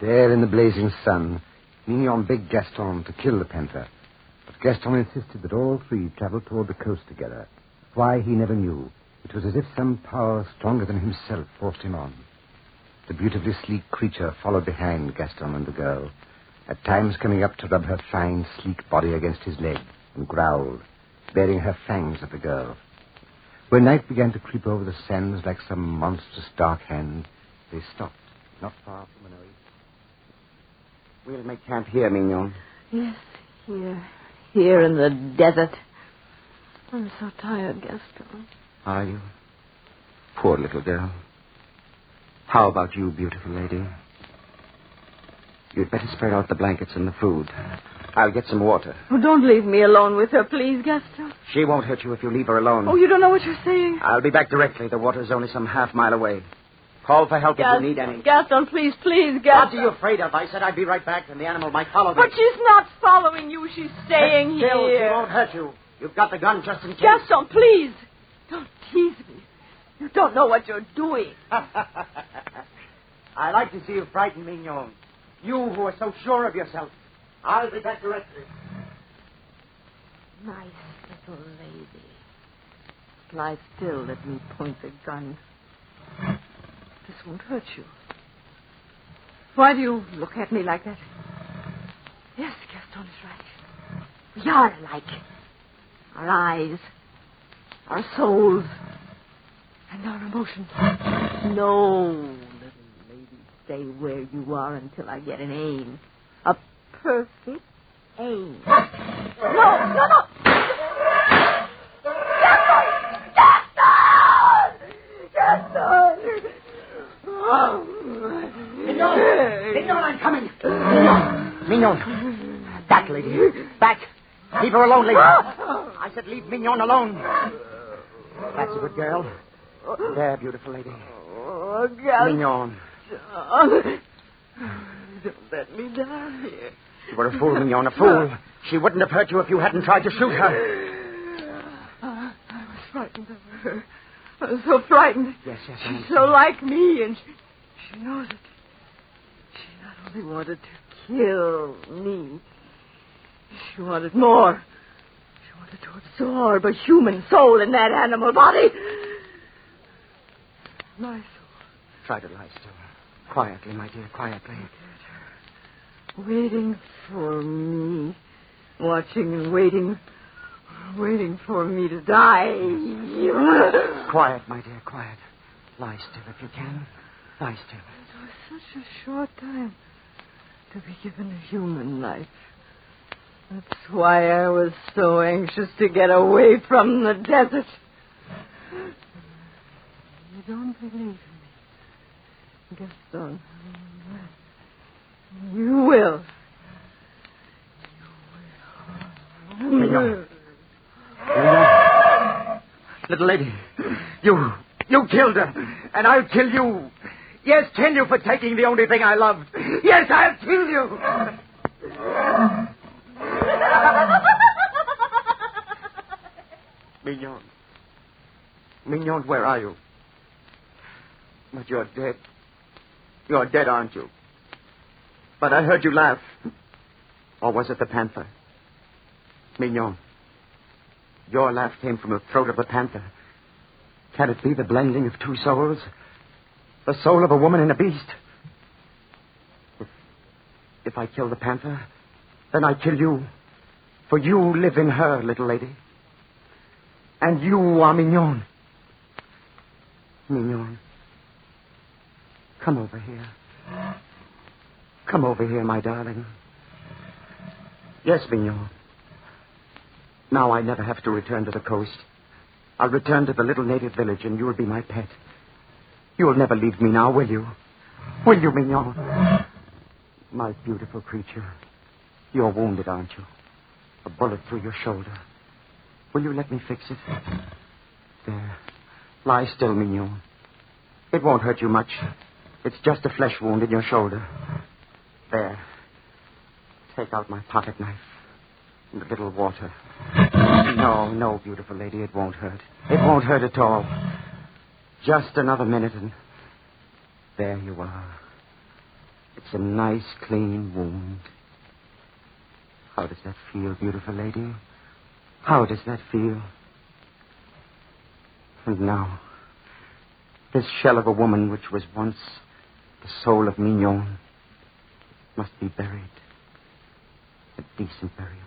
There in the blazing sun, Mignon begged Gaston to kill the panther. But Gaston insisted that all three travel toward the coast together. Why, he never knew. It was as if some power stronger than himself forced him on. The beautifully sleek creature followed behind Gaston and the girl, at times coming up to rub her fine, sleek body against his leg and growled, baring her fangs at the girl. When night began to creep over the sands like some monstrous dark hand, they stopped, not far from an oasis. We'll make camp here, Mignon. Yes, here in the desert. I'm so tired, Gaston. Are you? Poor little girl. How about you, beautiful lady? You'd better spread out the blankets and the food. I'll get some water. Oh, don't leave me alone with her, please, Gaston. She won't hurt you if you leave her alone. Oh, you don't know what you're saying. I'll be back directly. The water's only some half-mile away. Call for help if you need any. Gaston, please, Gaston. What are you afraid of? I said I'd be right back, and the animal might follow me. But she's not following you. She's staying here. Still, she won't hurt you. You've got the gun just in case. Gaston, please. Don't tease me. You don't know what you're doing. I like to see you frightened, Mignon. You who are so sure of yourself. I'll be back directly. Nice little lady. Lie still, let me point the gun. This won't hurt you. Why do you look at me like that? Yes, Gaston is right. We are alike. Our eyes, our souls, and our emotions. No, little lady, stay where you are until I get an aim. A perfect aim. No! Gaston! Mignon, I'm coming. Mignon. Back, lady. Back. Leave her alone, lady. I said leave Mignon alone. That's a good girl. There, beautiful lady. Oh, Gaston. Mignon. Don't let me die here. You were a fool, Mignon, a fool. She wouldn't have hurt you if you hadn't tried to shoot her. I was frightened of her. I was so frightened. Yes, She's so like me, and she knows it. She not only wanted to kill me, she wanted more. She wanted to absorb a human soul in that animal body. My soul. Try to lie still. Quietly, my dear, quietly. Waiting for me. Watching and waiting for me to die. Quiet, my dear, quiet. Lie still if you can. Lie still. It was such a short time to be given a human life. That's why I was so anxious to get away from the desert. You don't believe me, Gaston. You will. Mignon. Little lady, you killed her, and I'll kill you. Yes, kill you for taking the only thing I loved. Yes, I'll kill you. Mignon, where are you? But you're dead. You're dead, aren't you? But I heard you laugh. Or was it the panther? Mignon, your laugh came from the throat of the panther. Can it be the blending of two souls? The soul of a woman and a beast? If I kill the panther, then I kill you. For you live in her, little lady. And you are Mignon. Mignon, come over here. Come over here, my darling. Yes, Mignon. Now I never have to return to the coast. I'll return to the little native village, and you'll be my pet. You'll never leave me now, will you? Will you, Mignon? My beautiful creature. You're wounded, aren't you? A bullet through your shoulder. Will you let me fix it? There. Lie still, Mignon. It won't hurt you much. It's just a flesh wound in your shoulder. There. Take out my pocket knife. And a little water. No, beautiful lady, it won't hurt. It won't hurt at all. Just another minute and... there you are. It's a nice, clean wound. How does that feel, beautiful lady? How does that feel? And now, this shell of a woman which was once the soul of Mignon must be buried. A decent burial.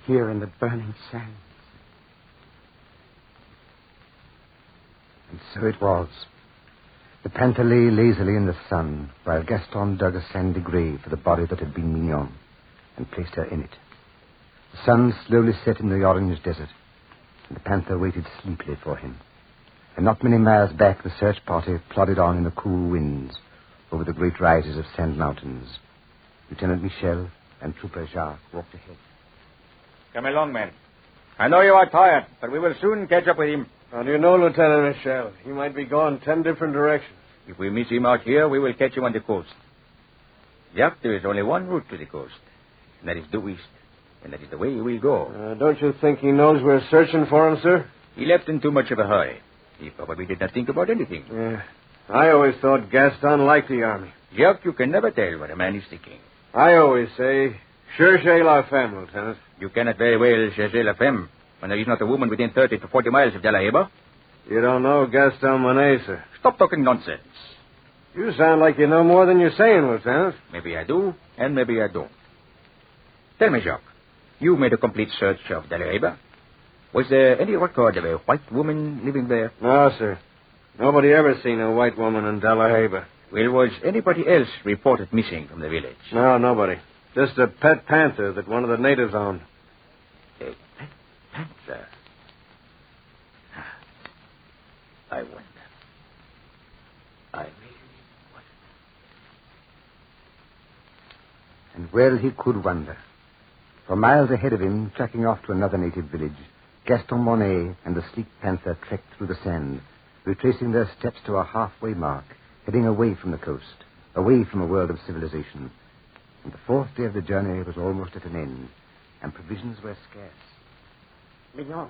Here in the burning sands. And so it was. The panther lay lazily in the sun, while Gaston dug a sandy grave for the body that had been Mignon, and placed her in it. The sun slowly set in the orange desert, and the panther waited sleepily for him. And not many miles back, the search party plodded on in the cool winds over the great rises of sand mountains. Lieutenant Michel and Trooper Jacques walked ahead. Come along, men. I know you are tired, but we will soon catch up with him. How do you know, Lieutenant Michel? He might be gone 10 different directions. If we miss him out here, we will catch him on the coast. Yep, there is only one route to the coast, and that is due east. And that is the way he will go. Don't you think he knows we're searching for him, sir? He left in too much of a hurry. He probably did not think about anything. Yeah. I always thought Gaston liked the army. Jacques, you can never tell what a man is thinking. I always say, cherchez la femme, Lieutenant. You cannot very well chercher la femme when there is not a woman within 30 to 40 miles of De La Heba. You don't know Gaston Monet, sir. Stop talking nonsense. You sound like you know more than you're saying, Lieutenant. Maybe I do, and maybe I don't. Tell me, Jacques, you made a complete search of Delariba. Was there any record of a white woman living there? No, sir. Nobody ever seen a white woman in Delariba. Well, was anybody else reported missing from the village? No, nobody. Just a pet panther that one of the natives owned. A pet panther? I wonder. I really wonder. And well he could wonder. For miles ahead of him, tracking off to another native village, Gaston Monet and the sleek panther trekked through the sand, retracing their steps to a halfway mark, heading away from the coast, away from a world of civilization. And the fourth day of the journey was almost at an end, and provisions were scarce. Mignon.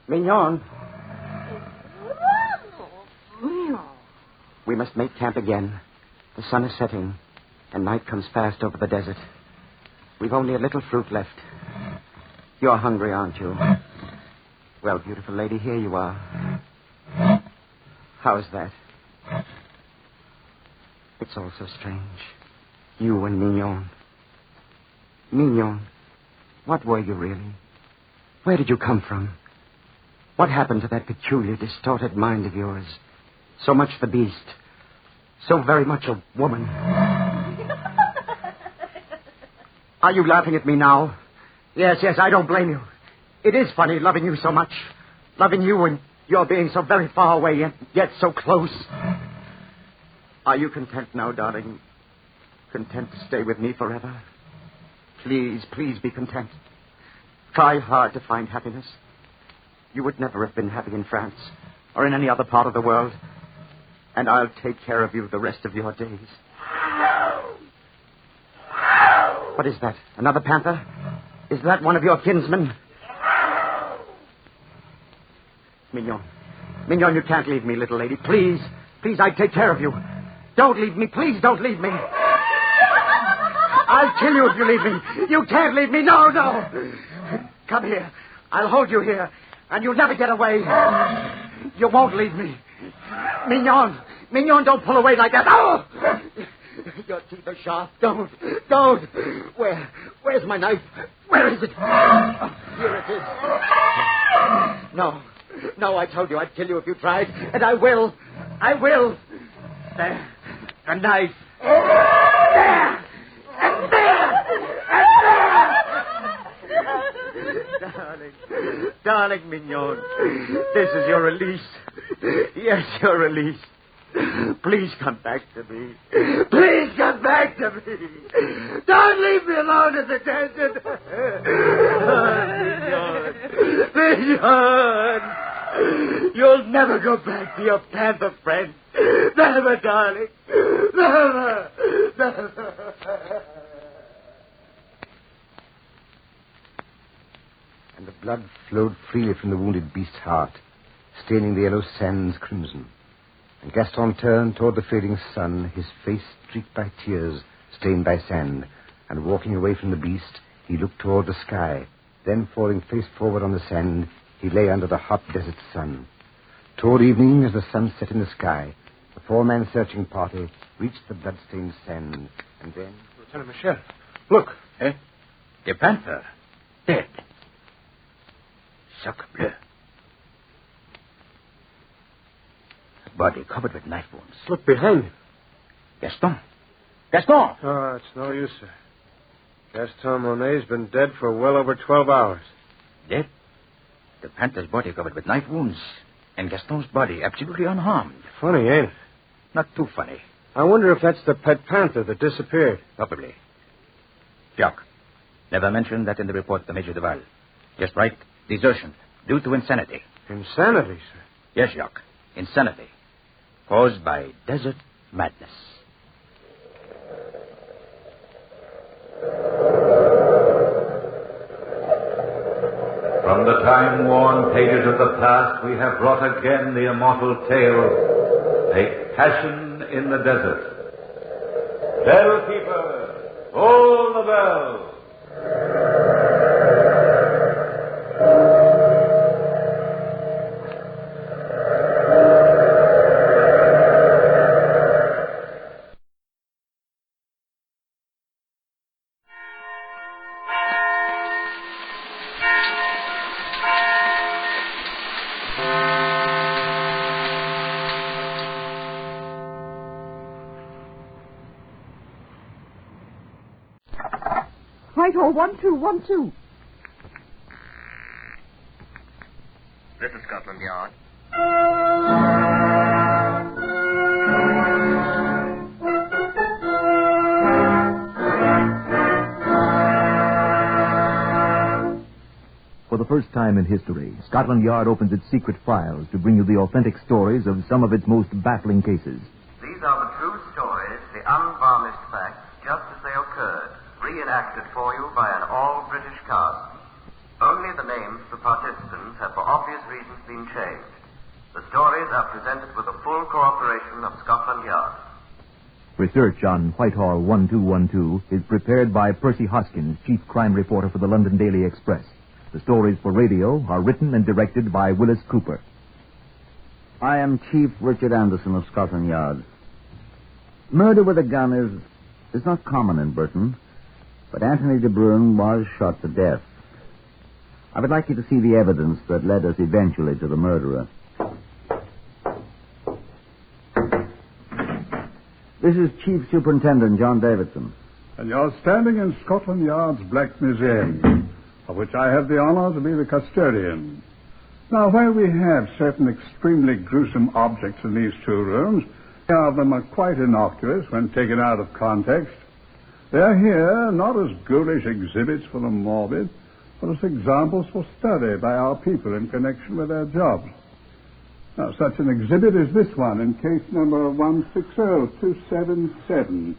Mignon. We must make camp again. The sun is setting, and night comes fast over the desert. We've only a little fruit left. You're hungry, aren't you? Well, beautiful lady, here you are. How's that? It's all so strange. You and Mignon. Mignon, what were you really? Where did you come from? What happened to that peculiar, distorted mind of yours? So much the beast. So very much a woman. Are you laughing at me now? Yes, I don't blame you. It is funny loving you so much. Loving you and you're being so very far away and yet so close. Are you content now, darling? Content to stay with me forever? Please, please be content. Try hard to find happiness. You would never have been happy in France or in any other part of the world. And I'll take care of you the rest of your days. What is that? Another panther? Is that one of your kinsmen? Mignon. Mignon, you can't leave me, little lady. Please. Please, I take care of you. Don't leave me. Please don't leave me. I'll kill you if you leave me. You can't leave me. No. Come here. I'll hold you here. And you'll never get away. You won't leave me. Mignon, don't pull away like that. Oh! Your teeth are sharp. Don't. Where's my knife? Where is it? Oh, here it is. No, I told you I'd kill you if you tried. And I will. There. A knife. There. And there. Darling Mignon, this is your release. Yes, your release. Please come back to me. Please come back to me. Don't leave me alone in the desert. Mignon. You'll never go back to your panther friend. Never, darling. Never. And the blood flowed freely from the wounded beast's heart, staining the yellow sands crimson. And Gaston turned toward the fading sun, his face streaked by tears, stained by sand. And walking away from the beast, he looked toward the sky. Then, falling face forward on the sand, he lay under the hot desert sun. Toward evening, as the sun set in the sky, the four-man searching party reached the blood-stained sand. And then... Lieutenant Michel, look. Eh? The panther. Dead. Sacre bleu. Body covered with knife wounds. Look behind him. Gaston! Oh, it's no use, sir. Gaston Monet's been dead for well over 12 hours. Dead? The panther's body covered with knife wounds, and Gaston's body absolutely unharmed. Funny, ain't it? Not too funny. I wonder if that's the pet panther that disappeared. Probably. Jacques, never mention that in the report to Major Duval. Just write desertion due to insanity. Insanity, sir? Yes, Jacques. Insanity. Caused by desert madness. From the time-worn pages of the past, we have brought again the immortal tale, A Passion in the Desert. Bellkeeper, toll the bell. Whitehall 1212. This is Scotland Yard. For the first time in history, Scotland Yard opens its secret files to bring you the authentic stories of some of its most baffling cases. These are the true stories, the unvarnished facts, just as they occurred, reenacted for you by an all-British cast. Only the names of the participants have for obvious reasons been changed. The stories are presented with the full cooperation of Scotland Yard. Research on Whitehall 1212 is prepared by Percy Hoskins, chief crime reporter for the London Daily Express. The stories for radio are written and directed by Willis Cooper. I am Chief Richard Anderson of Scotland Yard. Murder with a gun is not common in Britain, but Anthony de Bruyn was shot to death. I would like you to see the evidence that led us eventually to the murderer. This is Chief Superintendent John Davidson. And you're standing in Scotland Yard's Black Museum, of which I have the honor to be the custodian. Now, while we have certain extremely gruesome objects in these two rooms, many of them are quite innocuous when taken out of context. They are here not as ghoulish exhibits for the morbid, but as examples for study by our people in connection with their jobs. Now, such an exhibit is this one in case number 160277.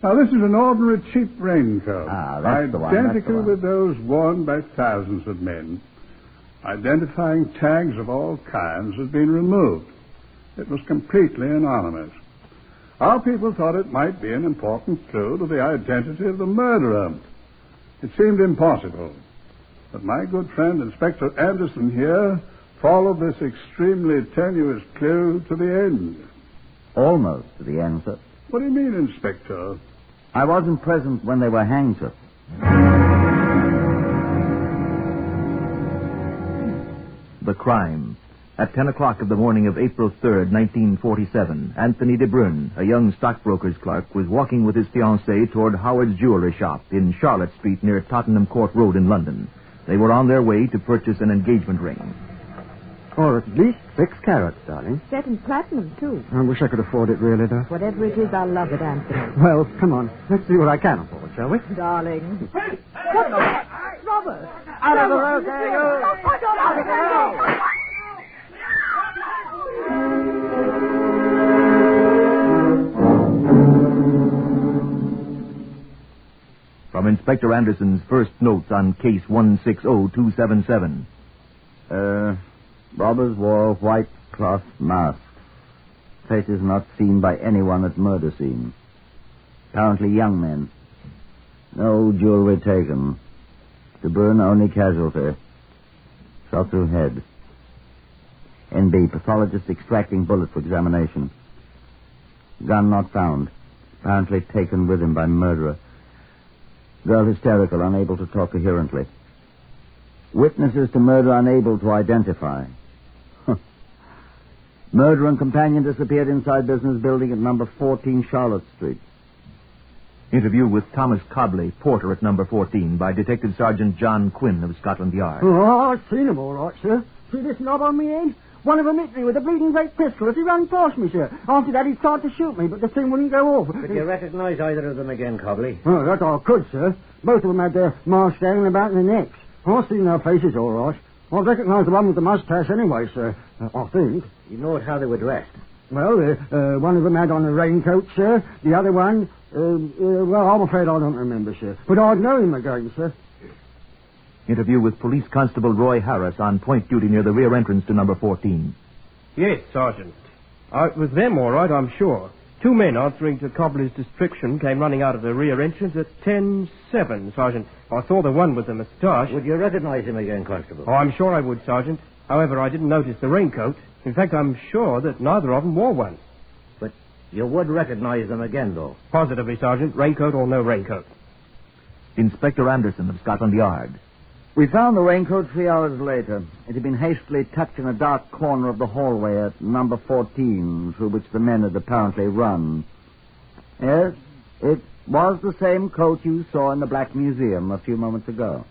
Now, this is an ordinary cheap raincoat, identical with those worn by thousands of men. Identifying tags of all kinds had been removed. It was completely anonymous. Our people thought it might be an important clue to the identity of the murderer. It seemed impossible, but my good friend Inspector Anderson here followed this extremely tenuous clue to the end. Almost to the end, sir. What do you mean, Inspector? I wasn't present when they were hanged, sir. The crime. At 10 o'clock of the morning of April 3rd, 1947, Anthony de Bruyn, a young stockbroker's clerk, was walking with his fiancée toward Howard's jewelry shop in Charlotte Street near Tottenham Court Road in London. They were on their way to purchase an engagement ring. Or at least 6 carats, darling. Set in platinum, too. I wish I could afford it, really, though. Whatever it is, I'll love it, Anthony. Well, come on. Let's see what I can afford, shall we? Darling. What the... Robert! Out of the road, there you go! Out of the road! From Inspector Anderson's first notes on case 160277. Robbers wore white cloth masks. Faces not seen by anyone at murder scene. Apparently young men. No jewelry taken. De Bruyn only casualty. Shot through head. N.B. Pathologist extracting bullet for examination. Gun not found. Apparently taken with him by murderer. Girl hysterical, unable to talk coherently. Witnesses to murder unable to identify. Murderer and companion disappeared inside business building at number 14 Charlotte Street. Interview with Thomas Cobley, porter at number 14, by Detective Sergeant John Quinn of Scotland Yard. Oh, I've seen him all right, sir. See this knob on me head? One of them hit me with a bleeding great pistol as he ran past me, sir. After that, he tried to shoot me, but the thing wouldn't go off. Could you recognize either of them again, Cobley? Oh, that I could, sir. Both of them had their masks hanging about their necks. I've seen their faces all right. I recognise the one with the mustache anyway, sir. I think. You know how they were dressed? Well, one of them had on a raincoat, sir. The other one, well, I'm afraid I don't remember, sir. But I'd know him again, sir. Interview with Police Constable Roy Harris on point duty near the rear entrance to number 14. Yes, Sergeant. It was them, all right, I'm sure. 2 men answering to Cobbler's description came running out of the rear entrance at 10:07, Sergeant. I saw the one with the moustache. Would you recognize him again, Constable? Oh, I'm sure I would, Sergeant. However, I didn't notice the raincoat. In fact, I'm sure that neither of them wore one. But you would recognize them again, though? Positively, Sergeant. Raincoat or no raincoat. Inspector Anderson of Scotland Yard. We found the raincoat 3 hours later. It had been hastily tucked in a dark corner of the hallway at number 14, through which the men had apparently run. Yes, it was the same coat you saw in the Black Museum a few moments ago.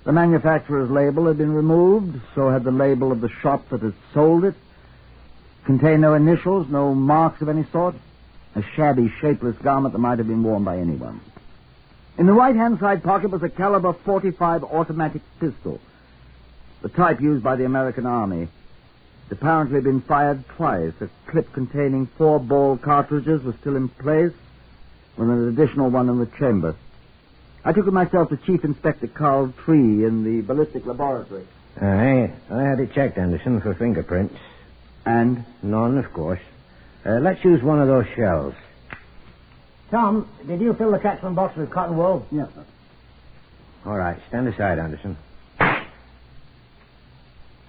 The manufacturer's label had been removed, so had the label of the shop that had sold it. Contained no initials, no marks of any sort. A shabby, shapeless garment that might have been worn by anyone. In the right-hand side pocket was a caliber .45 automatic pistol, the type used by the American Army. It apparently had been fired twice. A clip containing 4 ball cartridges was still in place, with an additional one in the chamber. I took it myself to Chief Inspector Carl Tree in the ballistic laboratory. I had it checked, Anderson, for fingerprints. And? None, of course. Let's use one of those shells. Tom, did you fill the catchment box with cotton wool? Yes, sir. All right, stand aside, Anderson.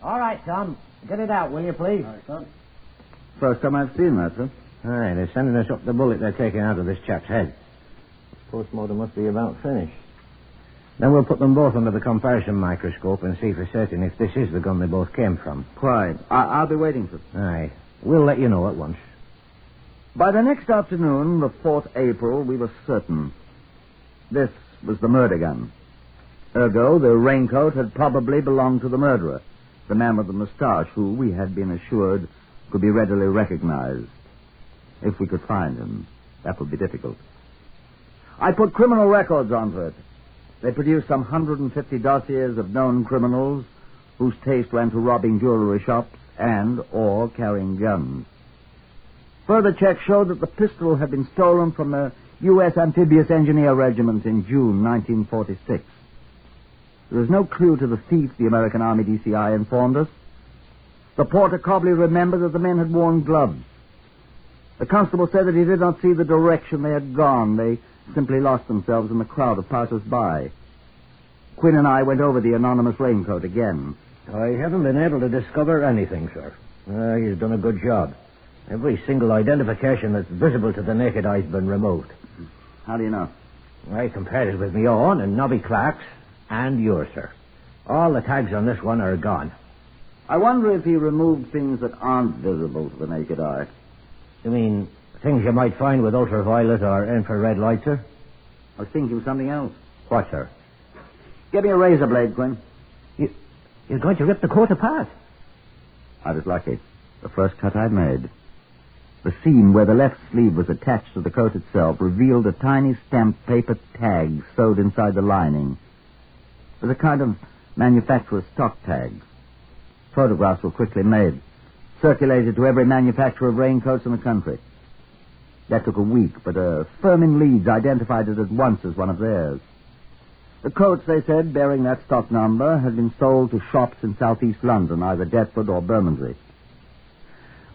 All right, Tom. Get it out, will you, please? All right, son. First time I've seen that, sir. All right, they're sending us up the bullet they're taking out of this chap's head. Postmortem must be about finished. Then we'll put them both under the comparison microscope and see for certain if this is the gun they both came from. Quite. I'll be waiting, sir. Aye. We'll let you know at once. By the next afternoon, the 4th April, we were certain. This was the murder gun. Ergo, the raincoat had probably belonged to the murderer, the man with the moustache, who we had been assured could be readily recognized. If we could find him, that would be difficult. I put criminal records onto it. They produced some 150 dossiers of known criminals whose taste ran to robbing jewelry shops and or carrying guns. Further checks showed that the pistol had been stolen from the U.S. Amphibious Engineer Regiment in June 1946. There was no clue to the thief, the American Army DCI informed us. The porter Cobley remembered that the men had worn gloves. The constable said that he did not see the direction they had gone. They simply lost themselves in the crowd of passers-by. Quinn and I went over the anonymous raincoat again. I haven't been able to discover anything, sir. He's done a good job. Every single identification that's visible to the naked eye has been removed. How do you know? I compared it with my own and Nobby Clark's and yours, sir. All the tags on this one are gone. I wonder if he removed things that aren't visible to the naked eye. You mean things you might find with ultraviolet or infrared light, sir? I was thinking of something else. What, sir? Give me a razor blade, Quinn. You're going to rip the coat apart. I was lucky. The first cut I'd made. The seam where the left sleeve was attached to the coat itself revealed a tiny stamped paper tag sewed inside the lining. It was a kind of manufacturer's stock tag. Photographs were quickly made, circulated to every manufacturer of raincoats in the country. That took a week, but a firm in Leeds identified it at once as one of theirs. The coats, they said, bearing that stock number, had been sold to shops in southeast London, either Deptford or Bermondsey.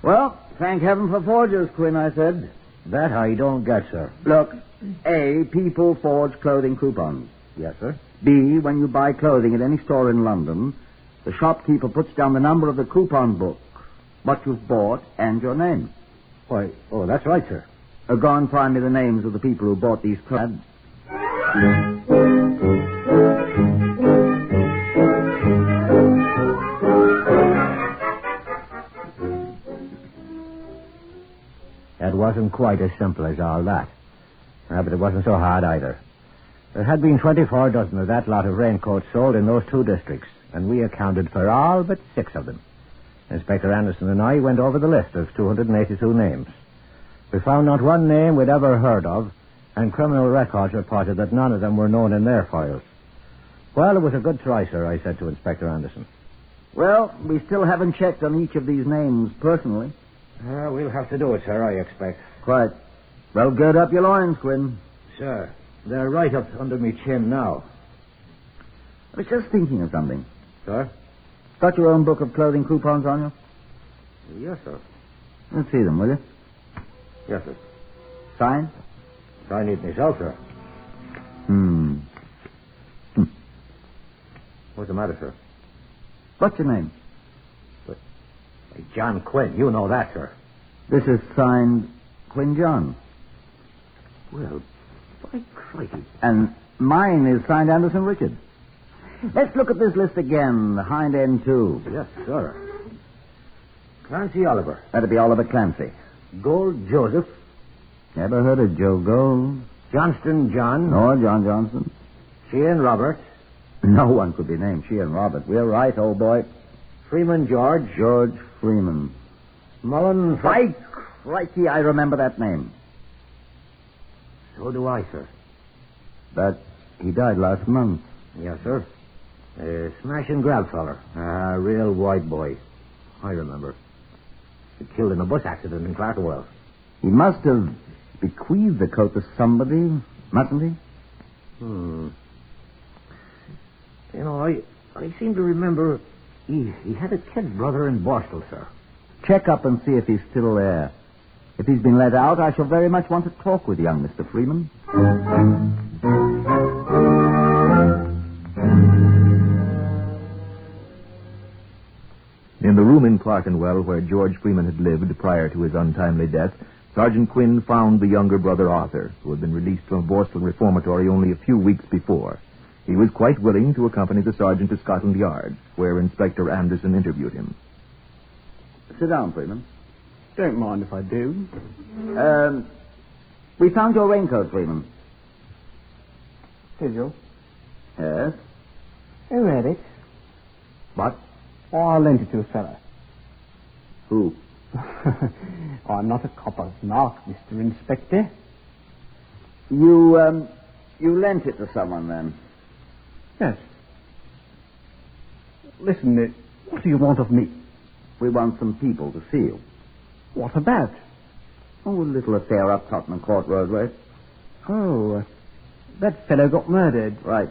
Well, thank heaven for forgers, Quinn, I said. That I don't get, sir. Look, A, people forge clothing coupons. Yes, sir. B, when you buy clothing at any store in London, the shopkeeper puts down the number of the coupon book, what you've bought, and your name. Why, that's right, sir. Go and find me the names of the people who bought these clothes. It wasn't quite as simple as all that. But it wasn't so hard either. There had been 24 dozen of that lot of raincoats sold in those 2 districts, and we accounted for all but 6 of them. Inspector Anderson and I went over the list of 282 names. We found not one name we'd ever heard of, and criminal records reported that none of them were known in their files. Well, it was a good try, sir, I said to Inspector Anderson. Well, we still haven't checked on each of these names personally. We'll have to do it, sir, I expect. Quite. Well, gird up your loins, Quinn. Sir, they're right up under me chin now. I was just thinking of something. Sir? Got your own book of clothing coupons on you? Yes, sir. Let's see them, will you? Yes, sir. Sign? Sign it myself, sir. What's the matter, sir? What's your name? John Quinn. You know that, sir. This is signed Quinn John. Well, by crikey. And mine is signed Anderson Richard. Let's look at this list again, the hind end, too. Yes, sir. Clancy Oliver. That'd be Oliver Clancy. Gold Joseph. Never heard of Joe Gold. Johnston John. No, John Johnston. Sheehan Robert. No one could be named Sheehan Robert. We're right, old boy. Freeman George. George Freeman. Mullen. By crikey, I remember that name. So do I, sir. But he died last month. Yes, sir. Smash and grab feller. Real white boy. I remember. He killed in a bus accident in Clerkenwell. He must have bequeathed the coat to somebody, mustn't he? You know, I seem to remember he had a kid brother in Borstal, sir. Check up and see if he's still there. If he's been let out, I shall very much want to talk with young Mr. Freeman. In the room in Clerkenwell where George Freeman had lived prior to his untimely death, Sergeant Quinn found the younger brother Arthur, who had been released from Borstal Reformatory only a few weeks before. He was quite willing to accompany the sergeant to Scotland Yard, where Inspector Anderson interviewed him. Sit down, Freeman. Don't mind if I do. We found your raincoat, Freeman. Did you? Yes. Who had it? What? Oh, I lent it to a fella. Who? I'm not a copper's mark, Mr. Inspector. You lent it to someone, then? Yes. Listen, what do you want of me? We want some people to see you. What about? Oh, a little affair up Tottenham Court Roadway. Oh, that fellow got murdered. Right.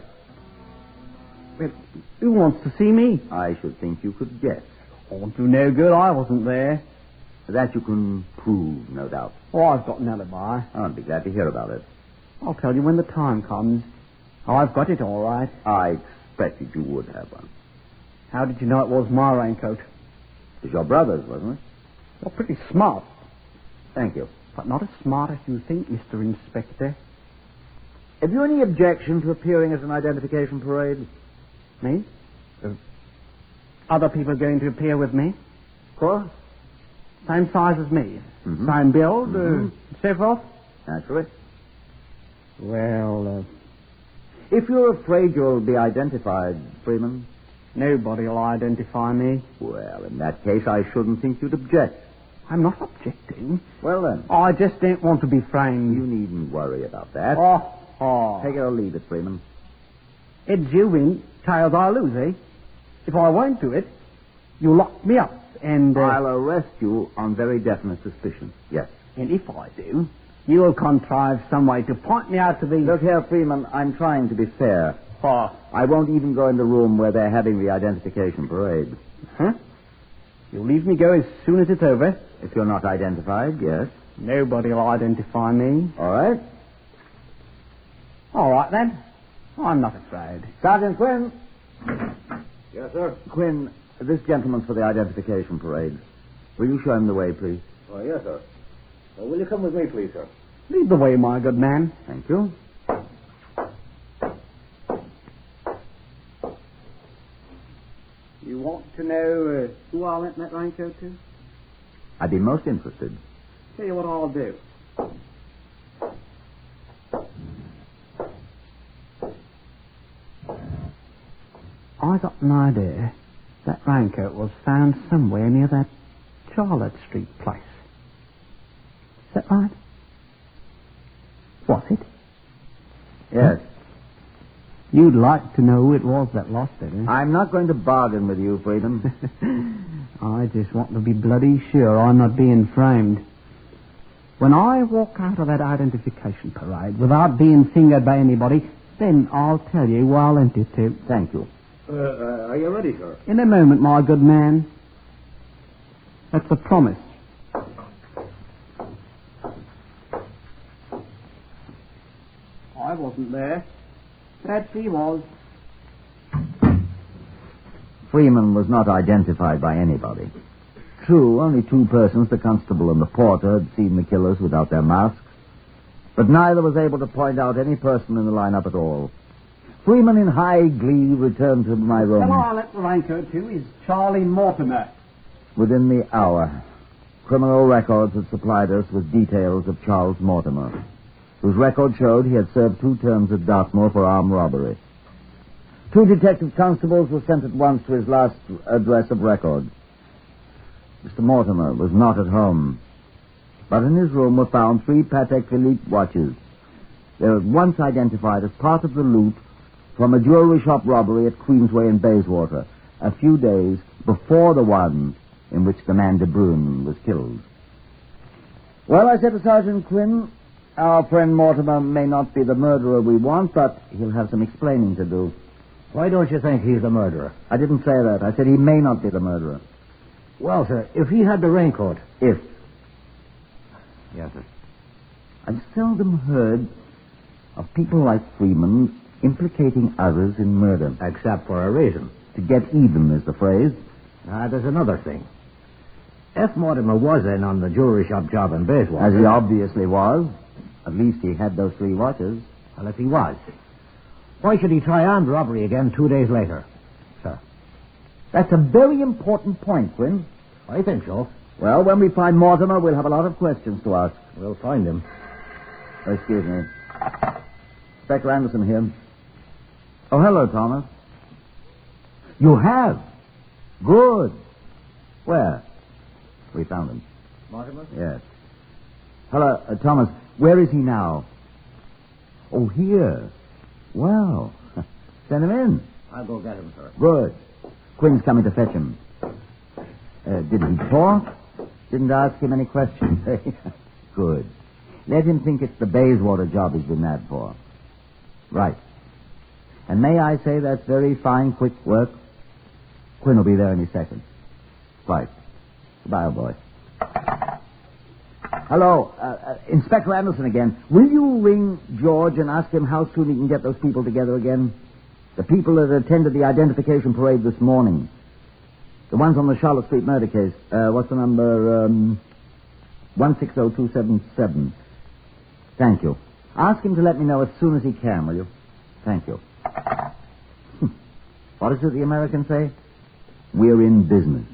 Well, who wants to see me? I should think you could guess. Won't do no good. I wasn't there. That you can prove, no doubt. Oh, I've got an alibi. I'll be glad to hear about it. I'll tell you when the time comes. Oh, I've got it all right. I expected you would have one. How did you know it was my raincoat? It was your brother's, wasn't it? You're pretty smart. Thank you. But not as smart as you think, Mr. Inspector. Have you any objection to appearing at an identification parade? Me? Other people going to appear with me? Of course. Same size as me? Mm-hmm. Same build? So forth? Naturally. Well, if you're afraid you'll be identified, Freeman... Nobody will identify me. Well, in that case, I shouldn't think you'd object. I'm not objecting. Well, then. I just don't want to be framed. You needn't worry about that. Oh. Take it or leave it, Freeman. Heads you win, tails I lose, eh? If I won't do it, you lock me up and... I'll arrest you on very definite suspicion, yes. And if I do, you'll contrive some way to point me out to the... Look here, Freeman, I'm trying to be fair. I won't even go in the room where they're having the identification parade. Huh? You'll leave me go as soon as it's over? If you're not identified, yes. Nobody will identify me. All right. All right, then. I'm not afraid. Sergeant Quinn. Yes, sir? Quinn, this gentleman's for the identification parade. Will you show him the way, please? Oh, yes, sir. Will you come with me, please, sir? Lead the way, my good man. Thank you. You want to know who I lent that raincoat to? I'd be most interested. Tell you what I'll do. I got an idea that raincoat was found somewhere near that Charlotte Street place. Is that right? Was it? Yes. You'd like to know who it was that lost it, eh? I'm not going to bargain with you, Freedom. I just want to be bloody sure I'm not being framed. When I walk out of that identification parade without being fingered by anybody, then I'll tell you who I lent it to. Thank you. Are you ready, sir? In a moment, my good man. That's a promise. I wasn't there. Perhaps he was. Freeman was not identified by anybody. True, only two persons, the constable and the porter, had seen the killers without their masks. But neither was able to point out any person in the lineup at all. Freeman, in high glee, returned to my room. Hello, I lent the raincoat to is Charlie Mortimer. Within the hour, criminal records had supplied us with details of Charles Mortimer. whose record showed he had served 2 terms at Dartmoor for armed robbery. 2 detective constables were sent at once to his last address of record. Mr. Mortimer was not at home, but in his room were found 3 Patek Philippe watches. They were at once identified as part of the loot from a jewelry shop robbery at Queensway in Bayswater, a few days before the one in which the man De Bruyne was killed. Well, I said to Sergeant Quinn, our friend Mortimer may not be the murderer we want, but he'll have some explaining to do. Why don't you think he's the murderer? I didn't say that. I said he may not be the murderer. Well, sir, if he had the raincoat. If. Yes, sir. I've seldom heard of people like Freeman implicating others in murder. Except for a reason. To get even is the phrase. There's another thing. If Mortimer was in on the jewelry shop job in Bayswater... As he obviously was. At least he had those 3 watches. Well, if he was, why should he try armed robbery again 2 days later, sir? That's a very important point, Quinn. I think so. Well, when we find Mortimer, we'll have a lot of questions to ask. We'll find him. Excuse me. Inspector Anderson here. Oh, hello, Thomas. You have? Good. Where? We found him. Mortimer? Yes. Hello, Thomas. Where is he now? Oh, here. Well, send him in. I'll go get him, sir. Good. Quinn's coming to fetch him. Did he talk? Didn't ask him any questions. Good. Let him think it's the Bayswater job he's been nabbed for. Right. And may I say that's very fine, quick work? Quinn will be there any second. Right. Goodbye, old boy. Hello, Inspector Anderson again. Will you ring George and ask him how soon he can get those people together again? The people that attended the identification parade this morning. The ones on the Charlotte Street murder case. What's the number? 160277. Thank you. Ask him to let me know as soon as he can, will you? Thank you. What is it the Americans say? We're in business.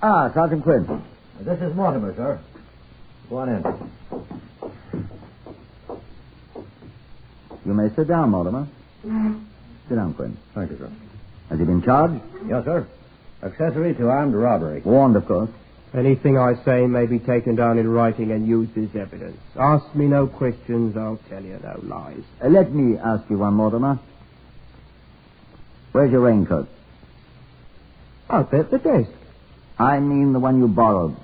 Sergeant Quinn. This is Mortimer, sir. Go on in. You may sit down, Mortimer. Sit down, Quinn. Thank you, sir. Has he been charged? Yes, sir. Accessory to armed robbery. Warned, of course. Anything I say may be taken down in writing and used as evidence. Ask me no questions, I'll tell you no lies. Let me ask you one, Mortimer. Where's your raincoat? Out there at the desk. I mean the one you borrowed.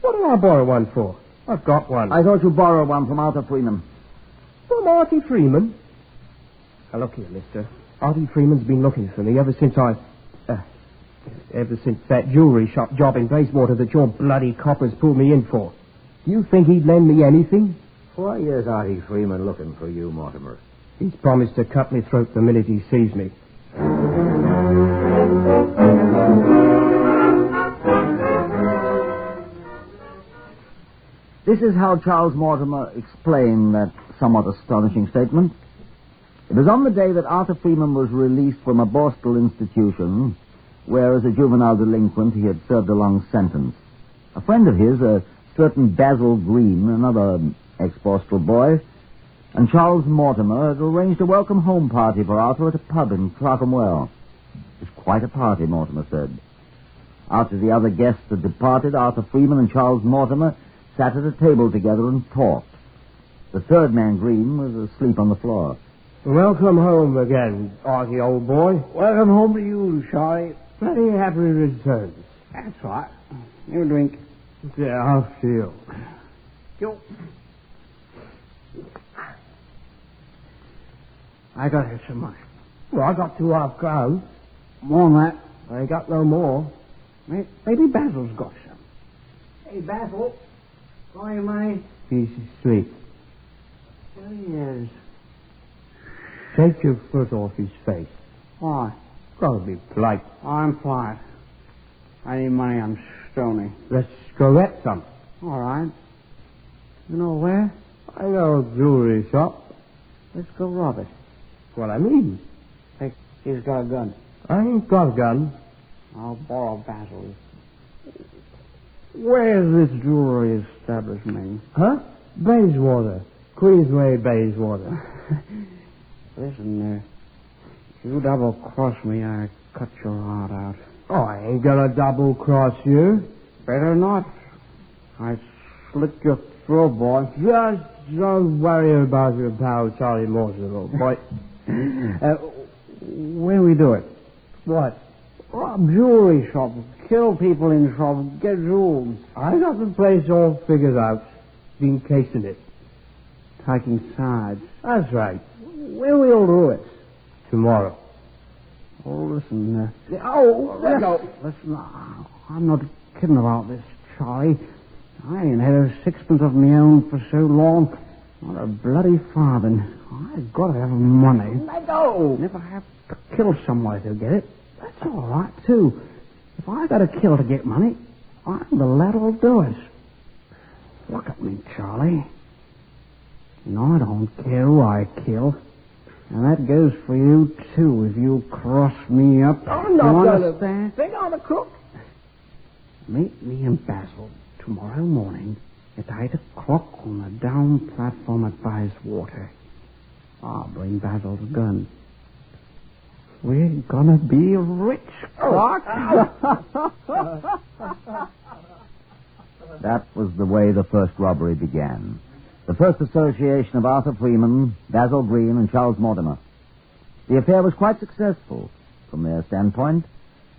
What did I borrow one for? I've got one. I thought you borrowed one from Arthur Freeman. From Artie Freeman? Now, look here, mister. Artie Freeman's been looking for me ever since that jewelry shop job in Bayswater that your bloody coppers pulled me in for. You think he'd lend me anything? Why is Artie Freeman looking for you, Mortimer? He's promised to cut me throat the minute he sees me. This is how Charles Mortimer explained that somewhat astonishing statement. It was on the day that Arthur Freeman was released from a Borstal institution, where as a juvenile delinquent he had served a long sentence. A friend of his, a certain Basil Green, another ex-Borstal boy, and Charles Mortimer had arranged a welcome home party for Arthur at a pub in Clerkenwell. It was quite a party, Mortimer said. After the other guests had departed, Arthur Freeman and Charles Mortimer sat at a table together and talked. The third man, Green, was asleep on the floor. Welcome home again, Artie, old boy. Welcome home to you, Shorty. Plenty happy returns. That's right. You drink. Yeah, I feel. You. I got here some money. Well, I got 2 half-crowns. More than that. I ain't got no more. Maybe Basil's got some. Hey, Basil. Got any money? He's asleep. There he is. Take your foot off his face. Why? Gotta be polite. I'm polite. I need money, I'm stony. Let's go get some. All right. You know where? I know a jewelry shop. Let's go rob it. What I mean. Hey, he's got a gun. I ain't got a gun. I'll borrow Basil's. Where's this jewelry establishment? Huh? Bayswater. Queensway Bayswater. Listen, if you double-cross me, I cut your heart out. Oh, I ain't gonna double-cross you. Better not. I slit your throat, boy. Just don't worry about your pal Charlie Morse, little boy. Where we do it? What? Rob jewelry shop. Kill people in shop. Get jewels. I got the place all figured out. Been casing it. Taking sides. That's right. Where we'll do it? Tomorrow. Oh, listen. Let go. Listen, I'm not kidding about this, Charlie. I ain't had a sixpence of my own for so long. Not a bloody farthing. I've got to have money. Let go. And if I have to kill somebody to get it, that's all right, too. If I got to kill to get money, I'm the lad who'll do it. Look at me, Charlie. No, I don't care who I kill. And that goes for you, too, if you cross me up. I'm not gonna think I'm a crook. Meet me in Basil tomorrow morning at 8 o'clock on the down platform at Bayswater. I'll bring Basil's gun. We're gonna be rich, Clark. That was the way the first robbery began. The first association of Arthur Freeman, Basil Green, and Charles Mortimer. The affair was quite successful from their standpoint,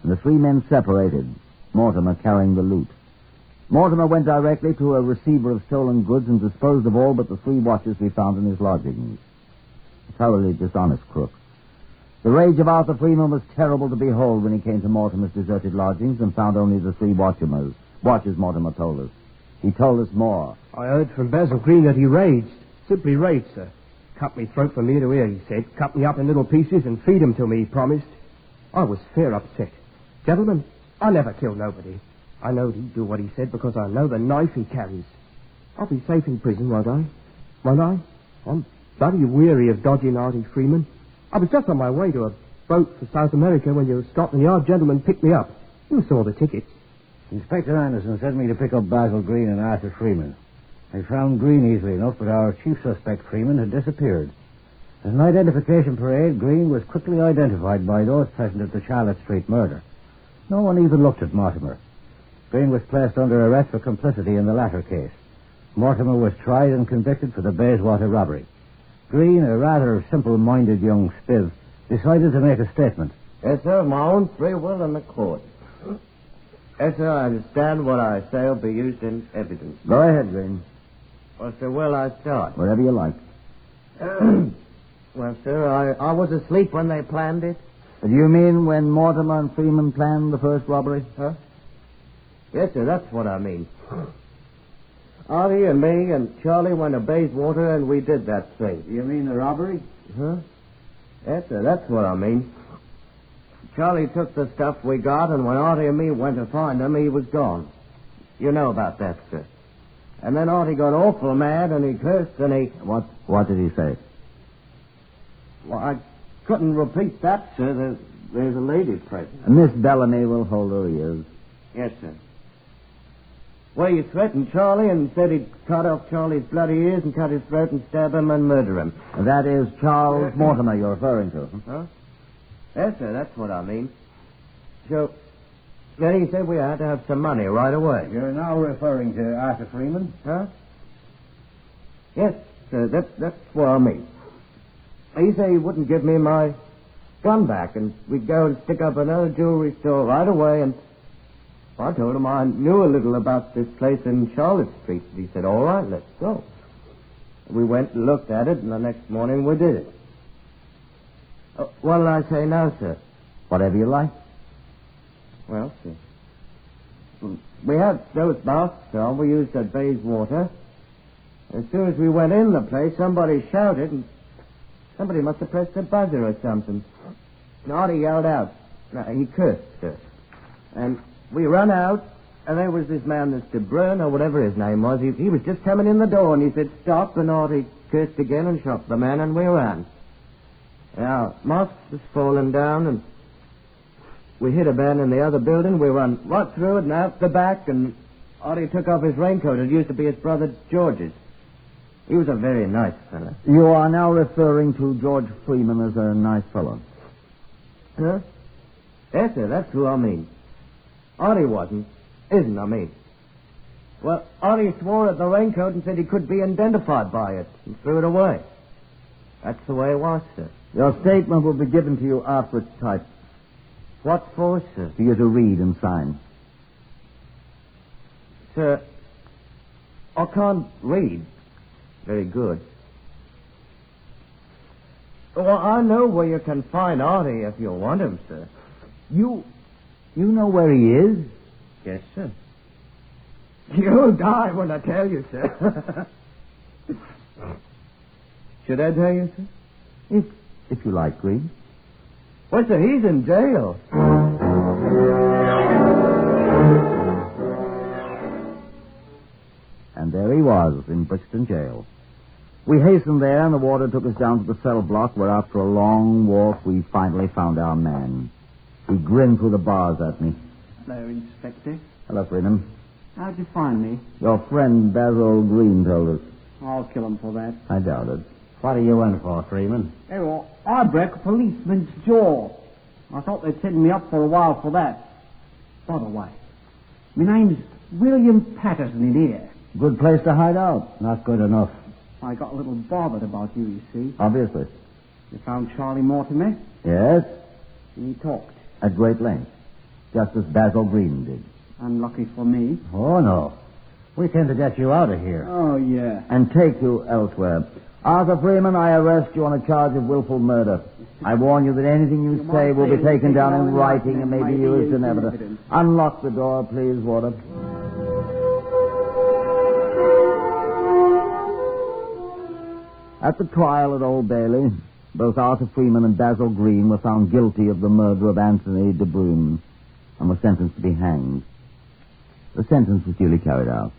and the three men separated, Mortimer carrying the loot. Mortimer went directly to a receiver of stolen goods and disposed of all but the 3 watches we found in his lodgings. A thoroughly dishonest crook. The rage of Arthur Freeman was terrible to behold when he came to Mortimer's deserted lodgings and found only the 3 watches Mortimer told us. He told us more. I heard from Basil Green that he raged. Simply raged, sir. Cut me throat from ear to ear, he said. Cut me up in little pieces and feed 'em to me, he promised. I was fair upset. Gentlemen, I never kill nobody. I knowed he'd do what he said because I know the knife he carries. I'll be safe in prison, won't I? Won't I? I'm bloody weary of dodging Artie Freeman. I was just on my way to a boat for South America when your Scotland Yard gentleman picked me up. You saw the tickets. Inspector Anderson sent me to pick up Basil Green and Arthur Freeman. I found Green easily enough, but our chief suspect, Freeman, had disappeared. As an identification parade, Green was quickly identified by those present at the Charlotte Street murder. No one even looked at Mortimer. Green was placed under arrest for complicity in the latter case. Mortimer was tried and convicted for the Bayswater robbery. Green, a rather simple-minded young spiv, decided to make a statement. Yes, sir, of my own free will in the court. Yes, sir, I understand what I say will be used in evidence. Go ahead, Green. Well, sir, will I start? Whatever you like. Well, sir, I was asleep when they planned it. Do you mean when Mortimer and Freeman planned the first robbery? Huh? Yes, sir, that's what I mean. Artie and me and Charlie went to Bayswater and we did that thing. You mean the robbery? Huh? Yes, sir, that's what I mean. Charlie took the stuff we got, and when Artie and me went to find him, he was gone. You know about that, sir. And then Artie got awful mad, and he cursed, and he... What did he say? Well, I couldn't repeat that, sir. There's a lady present. Miss Bellamy will hold her ears. Yes, sir. Well, he threatened Charlie and said he'd cut off Charlie's bloody ears and cut his throat and stab him and murder him. That is Charles Mortimer you're referring to. Huh? Yes, sir, that's what I mean. So, then he said we had to have some money right away. You're now referring to Arthur Freeman? Huh? Yes, sir, that's what I mean. He said he wouldn't give me my gun back, and we'd go and stick up another jewelry store right away, and I told him I knew a little about this place in Charlotte Street. He said, all right, let's go. We went and looked at it, and the next morning we did it. What did I say now, sir? Whatever you like. Well, sir, we had those masks on we used at Bayswater. As soon as we went in the place, somebody shouted, and somebody must have pressed a buzzer or something. And Artie yelled out. No, he cursed, sir. And we run out, and there was this man, this De Bruyne, or whatever his name was. He was just coming in the door, and he said, stop, and Artie cursed again and shot the man, and we ran. Now, masks was falling down, and we hit a man in the other building. We run right through it and out the back, and Artie took off his raincoat. It used to be his brother George's. He was a very nice fellow. You are now referring to George Freeman as a nice fellow. Huh? Yes, sir, that's who I mean. Artie wasn't. Isn't, I mean. Well, Artie swore at the raincoat and said he could be identified by it and threw it away. That's the way it was, sir. Your statement will be given to you after it's typed. What for, sir? For you to read and sign. Sir, I can't read very good. Well, I know where you can find Artie if you want him, sir. You know where he is? Yes, sir. You'll die when I tell you, sir. Should I tell you, sir? If you like, Green. Well, sir, he's in jail. And there he was, in Brixton jail. We hastened there, and the water took us down to the cell block, where after a long walk, we finally found our man. He grinned through the bars at me. Hello, Inspector. Hello, Freeman. How'd you find me? Your friend Basil Green told us. I'll kill him for that. I doubt it. What are you in for, Freeman? Hey, well, I broke a policeman's jaw. I thought they'd set me up for a while for that. By the way, my name's William Patterson in here. Good place to hide out. Not good enough. I got a little bothered about you see. Obviously. You found Charlie Mortimer? Yes. And he talked. At great length. Just as Basil Green did. Unlucky for me. Oh, no. We came to get you out of here. Oh, yeah. And take you elsewhere. Arthur Freeman, I arrest you on a charge of willful murder. I warn you that anything you say will be taken down in writing and may be used in evidence. Unlock the door, please, Warder. At the trial at Old Bailey, both Arthur Freeman and Basil Green were found guilty of the murder of Anthony de Bruyne and were sentenced to be hanged. The sentence was duly carried out.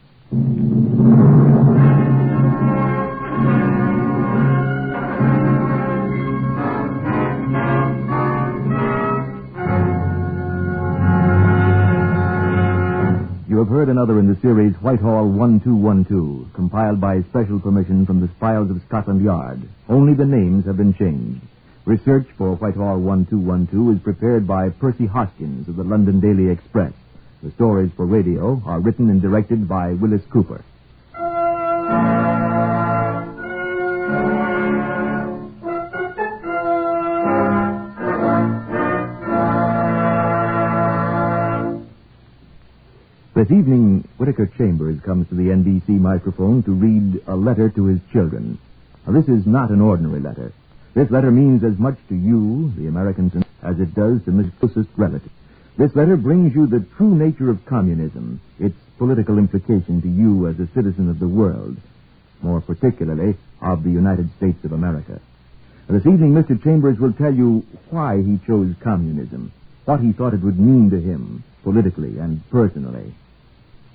You have heard another in the series Whitehall 1212, compiled by special permission from the files of Scotland Yard. Only the names have been changed. Research for Whitehall 1212 is prepared by Percy Hoskins of the London Daily Express. The stories for radio are written and directed by Willis Cooper. This evening, Whittaker Chambers comes to the NBC microphone to read a letter to his children. Now, this is not an ordinary letter. This letter means as much to you, the Americans, as it does to his closest relative. This letter brings you the true nature of communism, its political implication to you as a citizen of the world, more particularly of the United States of America. Now, this evening, Mr. Chambers will tell you why he chose communism, what he thought it would mean to him, politically and personally.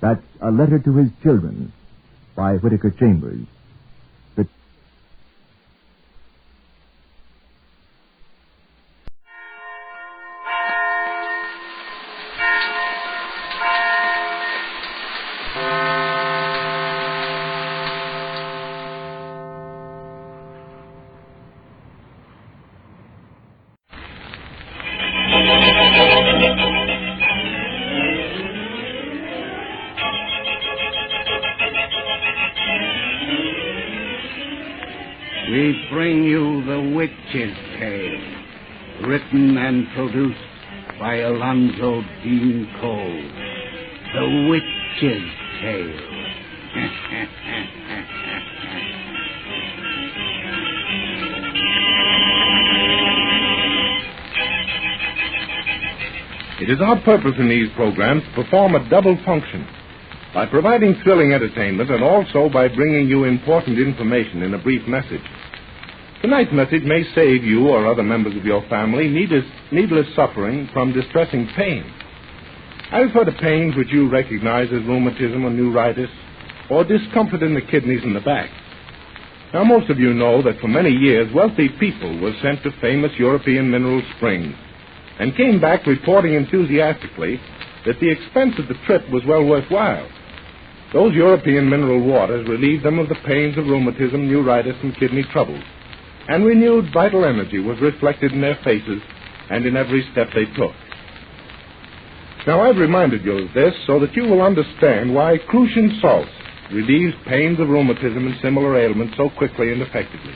That's A Letter to His Children by Whittaker Chambers. We bring you The Witch's Tale, written and produced by Alonzo Dean Cole. The Witch's Tale. It is our purpose in these programs to perform a double function by providing thrilling entertainment and also by bringing you important information in a brief message. Tonight's message may save you or other members of your family needless suffering from distressing pain. I refer to pains which you recognize as rheumatism or neuritis or discomfort in the kidneys and the back. Now, most of you know that for many years, wealthy people were sent to famous European mineral springs and came back reporting enthusiastically that the expense of the trip was well worthwhile. Those European mineral waters relieved them of the pains of rheumatism, neuritis, and kidney troubles. And renewed vital energy was reflected in their faces and in every step they took. Now, I've reminded you of this so that you will understand why Crucian salts relieves pains of rheumatism and similar ailments so quickly and effectively.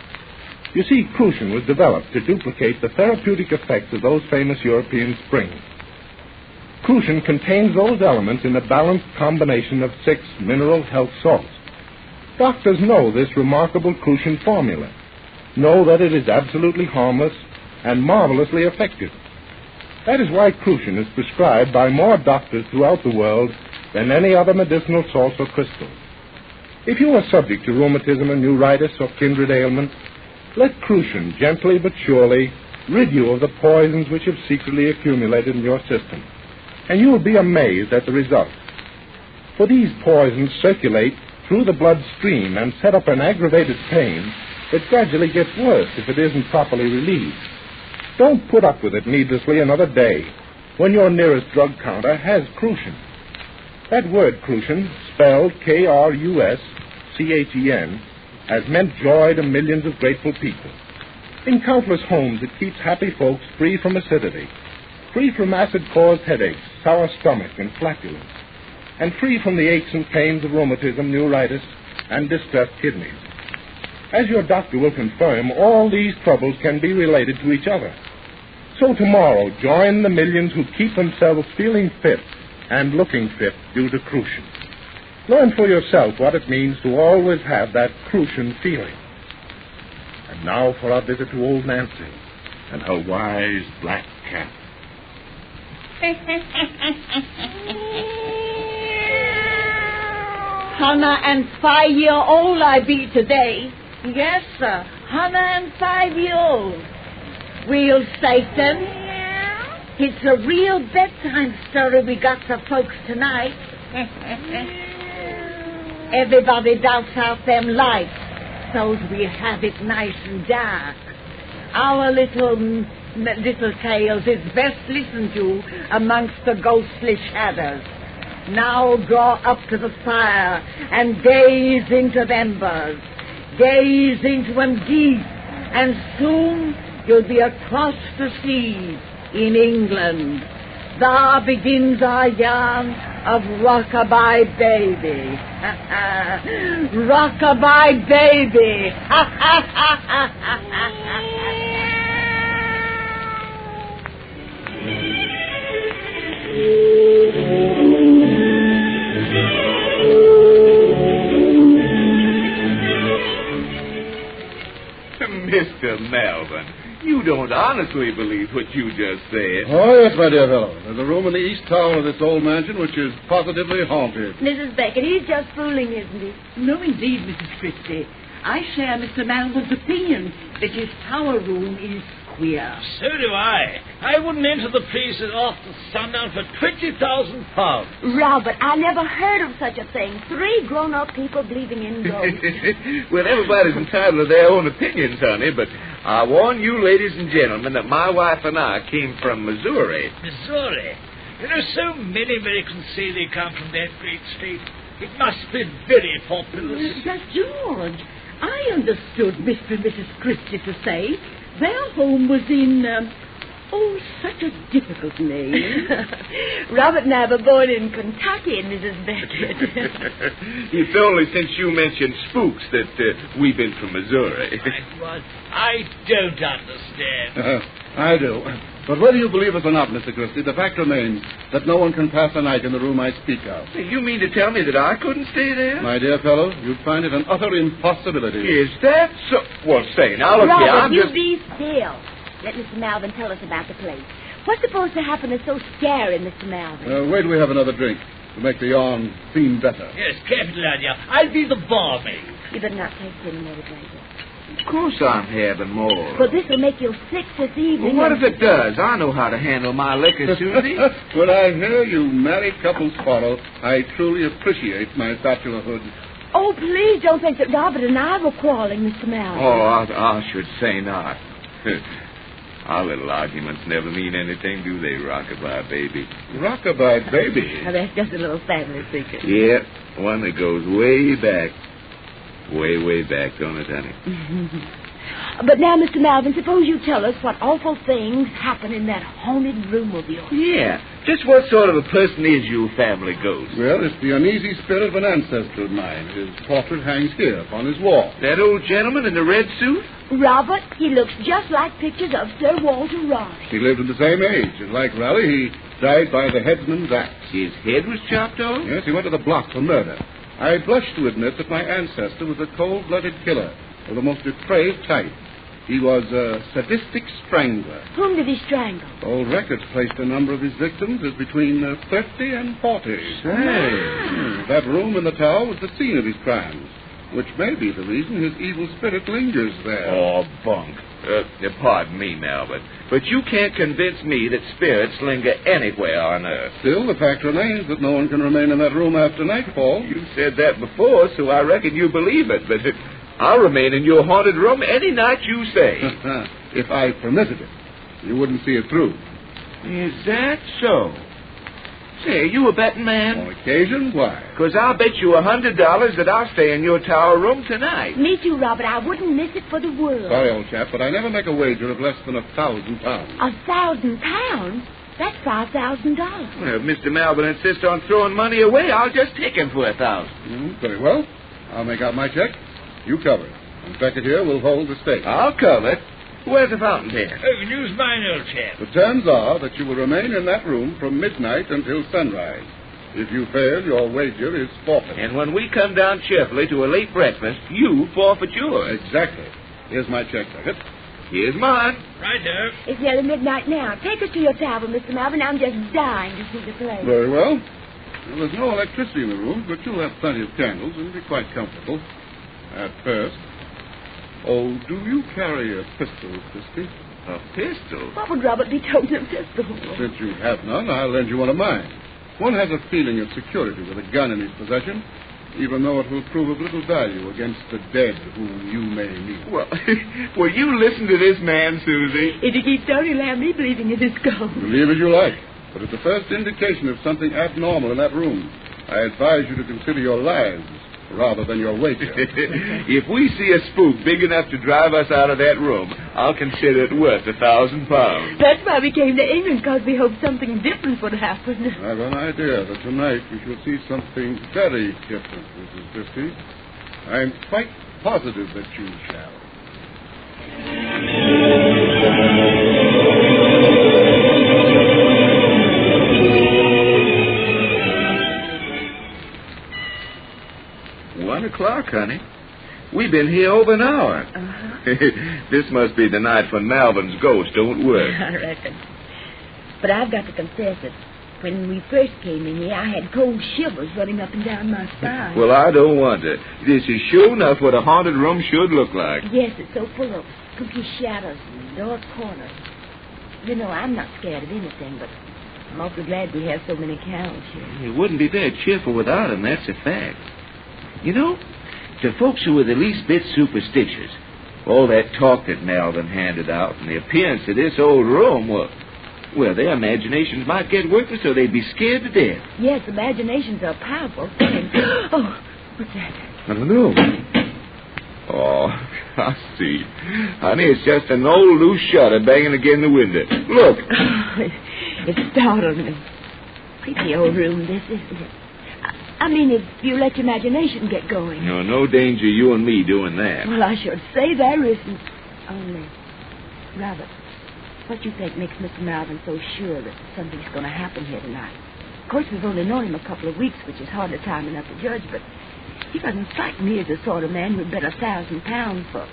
You see, Crucian was developed to duplicate the therapeutic effects of those famous European springs. Crucian contains those elements in a balanced combination of 6 mineral health salts. Doctors know this remarkable Crucian formula, know that it is absolutely harmless and marvelously effective. That is why Crucian is prescribed by more doctors throughout the world than any other medicinal salts or crystals. If you are subject to rheumatism and neuritis or kindred ailments, let Crucian gently but surely rid you of the poisons which have secretly accumulated in your system, and you will be amazed at the result. For these poisons circulate through the bloodstream and set up an aggravated pain that gradually gets worse if it isn't properly relieved. Don't put up with it needlessly another day when your nearest drug counter has Crucian. That word Crucian, spelled K-R-U-S-C-H-E-N, has meant joy to millions of grateful people. In countless homes, it keeps happy folks free from acidity, free from acid-caused headaches, sour stomach, and flatulence, and free from the aches and pains of rheumatism, neuritis, and distressed kidneys. As your doctor will confirm, all these troubles can be related to each other. So tomorrow, join the millions who keep themselves feeling fit and looking fit due to Crucian. Learn for yourself what it means to always have that Crucian feeling. And now for our visit to old Nancy and her wise black cat. Hannah and 5-year-old I be today. Yes, sir. Hannah and 5-year-old. Real Satan. It's a real bedtime story we got for folks tonight. Everybody doubts out them lights, so's we have it nice and dark. Our little tales is best listened to amongst the ghostly shadows. Now draw up to the fire and gaze into the embers. Gaze into them deep, and soon you'll be across the seas in England. There begins our yarn of Rockabye Baby. Rockabye Baby. Mr. Melvin, you don't honestly believe what you just said. Oh, yes, my dear fellow. There's a room in the east tower of this old mansion which is positively haunted. Mrs. Beckett, he's just fooling, isn't he? No, indeed, Mrs. Christie. I share Mr. Melvin's opinion that his tower room is queer. So do I. I wouldn't enter the place after sundown for £20,000. Robert, I never heard of such a thing. 3 grown-up people believing in ghosts. Well, everybody's entitled to their own opinions, honey, but I warn you, ladies and gentlemen, that my wife and I came from Missouri. Missouri? You know, so many Americans say they come from that great state. It must be very populous. But, George, I understood Mr. and Mrs. Christie to say their home was in, such a difficult name. Robert and I were born in Kentucky, Mrs. Beckett. It's only since you mentioned spooks that we've been from Missouri. I don't understand. I do. But whether you believe us or not, Mr. Christie, the fact remains that no one can pass a night in the room I speak of. You mean to tell me that I couldn't stay there? My dear fellow, you'd find it an utter impossibility. Is that so? Well, say, now look here, I'm just... be still. Let Mr. Melvin tell us about the place. What's supposed to happen is so scary, Mr. Melvin. Wait till we have another drink to make the yarn seem better. Yes, capital idea. I'll be the barmaid. You better not taste any more drink. Of course I'm having more. But this will make you sick this evening. Well, what if it does? I know how to handle my liquor, Susie. When I hear you married couples quarrel, I truly appreciate my bachelorhood. Oh, please don't think that Robert and I were quarreling, Mr. Melvin. Oh, I should say not. Our little arguments never mean anything, do they, Rockabye Baby? Rockabye Baby? Oh, that's just a little family secret. Yeah, one that goes way back. Way, way back, don't it, honey? But now, Mr. Malvin, suppose you tell us what awful things happen in that haunted room of yours. Yeah. Just what sort of a person is your family ghost? Well, it's the uneasy spirit of an ancestor of mine. His portrait hangs here upon his wall. That old gentleman in the red suit? Robert, he looks just like pictures of Sir Walter Raleigh. He lived at the same age, and like Raleigh, he died by the headsman's axe. His head was chopped off? Yes, he went to the block for murder. I blush to admit that my ancestor was a cold-blooded killer of the most depraved type. He was a sadistic strangler. Whom did he strangle? Old records placed a number of his victims as between 30 and 40. Say. That room in the tower was the scene of his crimes, which may be the reason his evil spirit lingers there. Oh, bunk. Pardon me, Melvin, but you can't convince me that spirits linger anywhere on Earth. Still, the fact remains that no one can remain in that room after nightfall. You said that before, so I reckon you believe it, but I'll remain in your haunted room any night you say. If I permitted it, you wouldn't see it through. Is that so? Say, are you a betting man? On occasion, why? Because I'll bet you $100 that I'll stay in your tower room tonight. Me too, Robert. I wouldn't miss it for the world. Sorry, old chap, but I never make a wager of less than £1,000. £1,000? That's $5,000. Well, if Mr. Melvin insists on throwing money away, I'll just take him for $1,000. Very well. I'll make out my check. You cover it. And Beckett here will hold the stake. I'll cover it. Where's the fountain pen? You can use mine, old chap. The terms are that you will remain in that room from midnight until sunrise. If you fail, your wager is forfeit. And when we come down cheerfully to a late breakfast, you forfeit yours. Exactly. Here's my check, Beckett. Here's mine. Right there. It's nearly midnight now. Take us to your tower, Mr. Malvin. I'm just dying to see the place. Very well. Well, there's no electricity in the room, but you'll have plenty of candles and be quite comfortable. At first. Oh, do you carry a pistol, Christy? A pistol? What would Robert be toting a pistol? Since you have none, I'll lend you one of mine. One has a feeling of security with a gun in his possession, even though it will prove of little value against the dead whom you may meet. Well, will you listen to this man, Susie? If he keeps Tony Lamb, believing in his ghost. Believe as you like, but at the first indication of something abnormal in that room, I advise you to consider your lives rather than your wager. If we see a spook big enough to drive us out of that room, I'll consider it worth £1,000. That's why we came to England, because we hoped something different would happen. I have an idea that tonight we shall see something very different, Mrs. Christie. I'm quite positive that you shall. $1:00, honey. We've been here over an hour. This must be the night when Malvin's ghost don't work. I reckon. But I've got to confess it. When we first came in here, I had cold shivers running up and down my spine. Well, I don't wonder. This is sure enough what a haunted room should look like. Yes, it's so full of spooky shadows and dark corners. You know, I'm not scared of anything, but I'm awfully glad we have so many cows here. It wouldn't be very cheerful without them, that's a fact. You know, to folks who are the least bit superstitious, all that talk that Melvin handed out and the appearance of this old room, well, their imaginations might get working so they'd be scared to death. Yes, imaginations are powerful things. Oh, what's that? I don't know. Oh, I see. Honey, it's just an old loose shutter banging against the window. Look. It startled me. Creepy old room, this, isn't it? I mean, if you let your imagination get going. No danger you and me doing that. Well, I should say there isn't. Only, Robert, what you think makes Mr. Malvin so sure that something's going to happen here tonight? Of course, we've only known him a couple of weeks, which is hardly time enough to judge, but he doesn't strike me as the sort of man who'd bet £1,000 for,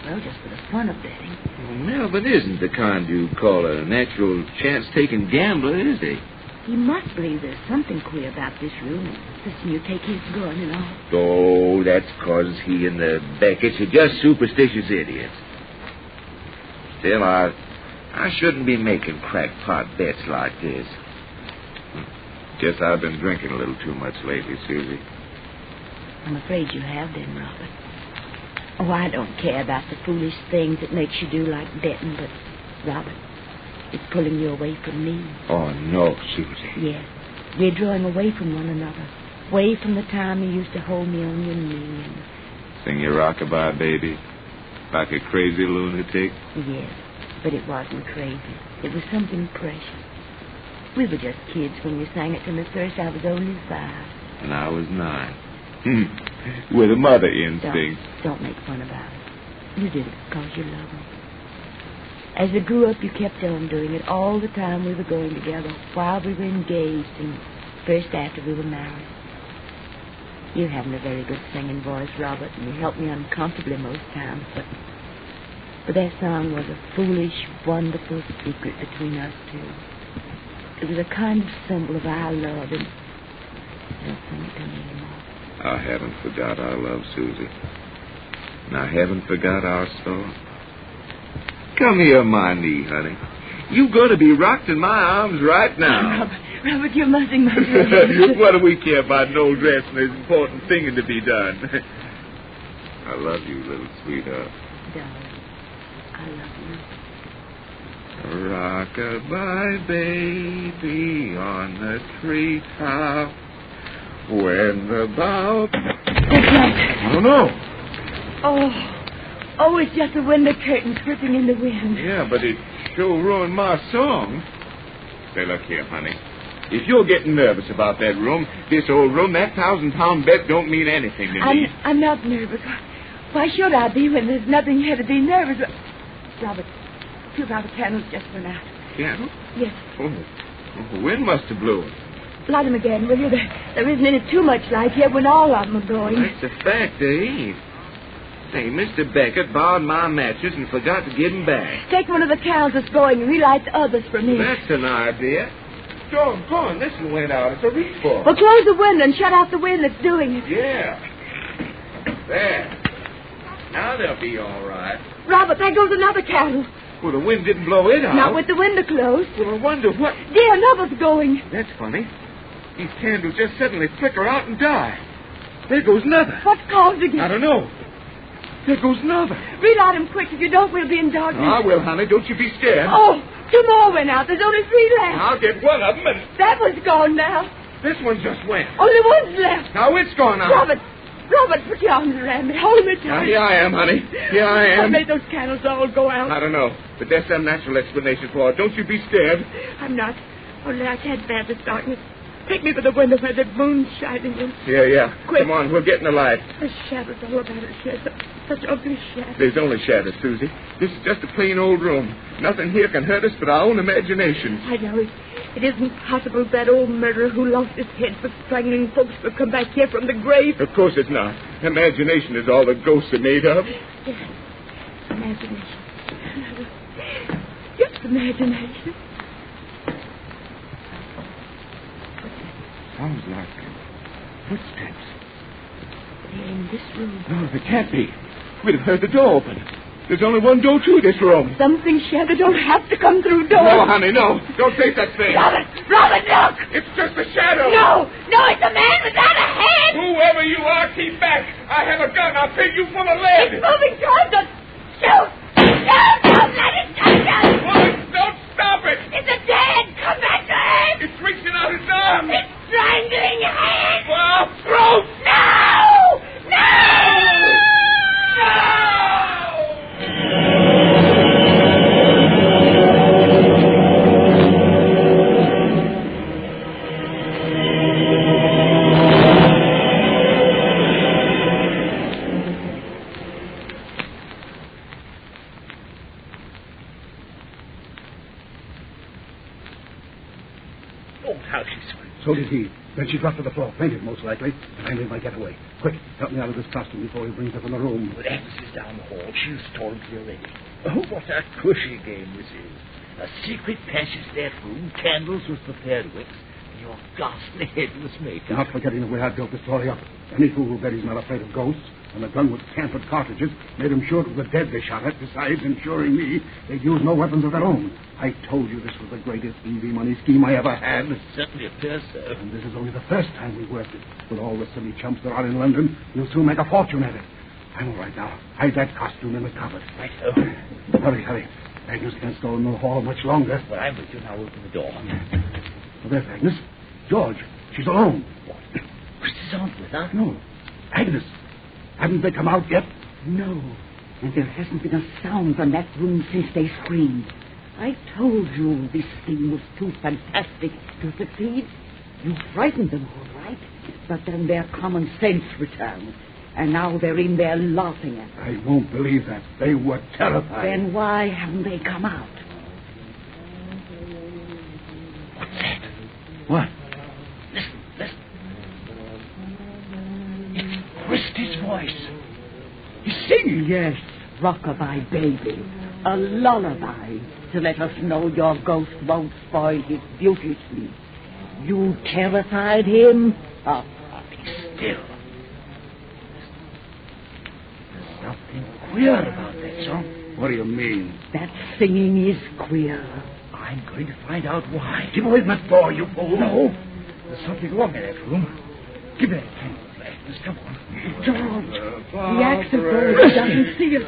well, just for the fun of betting. Well, Melvin isn't the kind you call a natural chance-taking gambler, is he? He must believe there's something queer about this room. Listen, you take his gun and all. Oh, that's 'cause he and the Becketts are just superstitious idiots. Still, I shouldn't be making crackpot bets like this. Guess I've been drinking a little too much lately, Susie. I'm afraid you have been, Robert. Oh, I don't care about the foolish things that makes you do like betting, but Robert, it's pulling you away from me. Oh, no, Susie. Yes. We're drawing away from one another. Away from the time you used to hold me on your knee and... Sing your Rockabye Baby like a crazy lunatic? Yes, but it wasn't crazy. It was something precious. We were just kids when you sang it to me first. I was only 5. And I was 9. With a mother instinct. Don't make fun about it. You did it because you love me. As we grew up, you kept on doing it all the time we were going together, while we were engaged, and first after we were married. You haven't a very good singing voice, Robert, and you helped me uncomfortably most times, but that song was a foolish, wonderful secret between us two. It was a kind of symbol of our love, and don't sing it to me anymore. I haven't forgot our love, Susie. And I haven't forgot our song. Come here on my knee, honey. You're going to be rocked in my arms right now. Robert, you're mussing my What do we care about no dress and there's important thing to be done? I love you, little sweetheart. Darling, I love you. Rockabye baby on the treetop when the bough... I don't know. Oh, it's just the window curtains dripping in the wind. Yeah, but it sure ruined my song. Say, look here, honey. If you're getting nervous about that room, this old room, that 1,000-pound bed don't mean anything to me. I'm not nervous. Why should I be when there's nothing here to be nervous about? Robert, 2 of our candles just went out. Candles? Yes. Oh, the wind must have blew it. Light them again, will you? There isn't any too much light yet when all of them are going. That's a fact, eh? Say, Mr. Beckett borrowed my matches and forgot to give them back. Take one of the candles that's going and relight the others for me. That's an idea. Go on, this one went out. It's a reach for. Well, close the window and shut out the wind that's doing it. Yeah. There. Now they'll be all right. Robert, there goes another candle. Well, the wind didn't blow it out. Not with the window closed. Well, I wonder what... Dear, another's going. That's funny. These candles just suddenly flicker out and die. There goes another. What's causing it? I don't know. There goes another. Relight them quick. If you don't, we'll be in darkness. I will, honey. Don't you be scared. Oh, 2 more went out. There's only 3 left. I'll get one of them and... That one's gone now. This one just went. Only one's left. Now it's gone out. Robert, put your arms around me. Hold me tight. Now, here I am, honey. Here I am. What made those candles all go out? I don't know, but there's some natural explanation for it. Don't you be scared. I'm not. Only I can't bear this darkness. Take me to the window where the moon's shining in. Yeah. Quick. Come on, we'll get in the light. There's shadows all about it. Yes, such ugly shadows. There's only shadows, Susie. This is just a plain old room. Nothing here can hurt us but our own imaginations. I know it. It isn't possible that old murderer who lost his head for strangling folks will come back here from the grave. Of course it's not. Imagination is all the ghosts are made of. Yes, imagination. Just imagination. Sounds like footsteps. They're in this room. No, they can't be. We'd have heard the door open. There's only one door to this room. Something shadow don't have to come through doors. No, honey, no. Don't say such thing. Robert, look! It's just a shadow. No, it's a man without a head. Whoever you are, keep back. I have a gun. I'll pin you full of lead. It's moving towards us. Shoot! Don't let it touch us. Boy, don't stop it. It's a dead. Come back to him. It's reaching out its arm. It's strangling him. Well, throat. No! Oh, how she screamed. So did he. Then she dropped to the floor, fainted most likely, and I made my getaway. Quick, help me out of this costume before he brings her from the room. With Agnes is down the hall. She's told me already. Oh, what a cushy game this is. A secret passage to that room, candles with prepared wicks, and your ghastly headless makeup. Not forgetting the way I built this story up. Any fool who bet he's not afraid of ghosts, and a gun with tampered cartridges made him sure it was the dead they shot at, besides ensuring me they'd use no weapons of their own. I told you this was the greatest easy money scheme I ever had. It certainly appears so. And this is only the first time we've worked it. With all the silly chumps there are in London, you'll soon make a fortune at it. I'm all right now. Hide that costume in the cupboard. Right. Hurry. Agnes can't stay in the hall much longer. Well, I'm with you now. Open the door. Well, there's Agnes. George, she's alone. What? Christy's aunt with her? No. Agnes. Haven't they come out yet? No. And there hasn't been a sound from that room since they screamed. I told you this thing was too fantastic to succeed. You frightened them, all right. But then their common sense returned. And now they're in there laughing at them. I won't believe that. They were terrified. Then why haven't they come out? What's that? What? Listen, listen. It's Christy's voice. He's singing. Yes, Rockabye Baby. A lullaby to let us know your ghost won't spoil his beauty sleep. You terrified him? Oh, be still. There's something queer about that song. What do you mean? That singing is queer. I'm going to find out why. Give away that door, you fool. No. There's something wrong in that room. Give me that candle, Agnes. Come on. George, the axe of gold doesn't see us.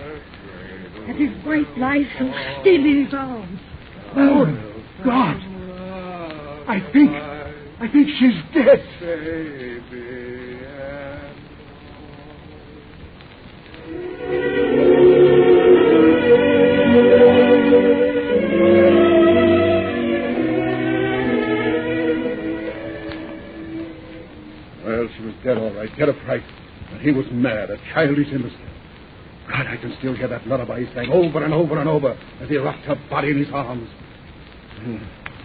And his wife lies so still in his arms. Oh, God. I think she's dead. Baby. Well, she was dead, all right. Dead of fright. But he was mad, a childish innocent. God, I can still hear that lullaby he sang over and over and over as he rocked her body in his arms.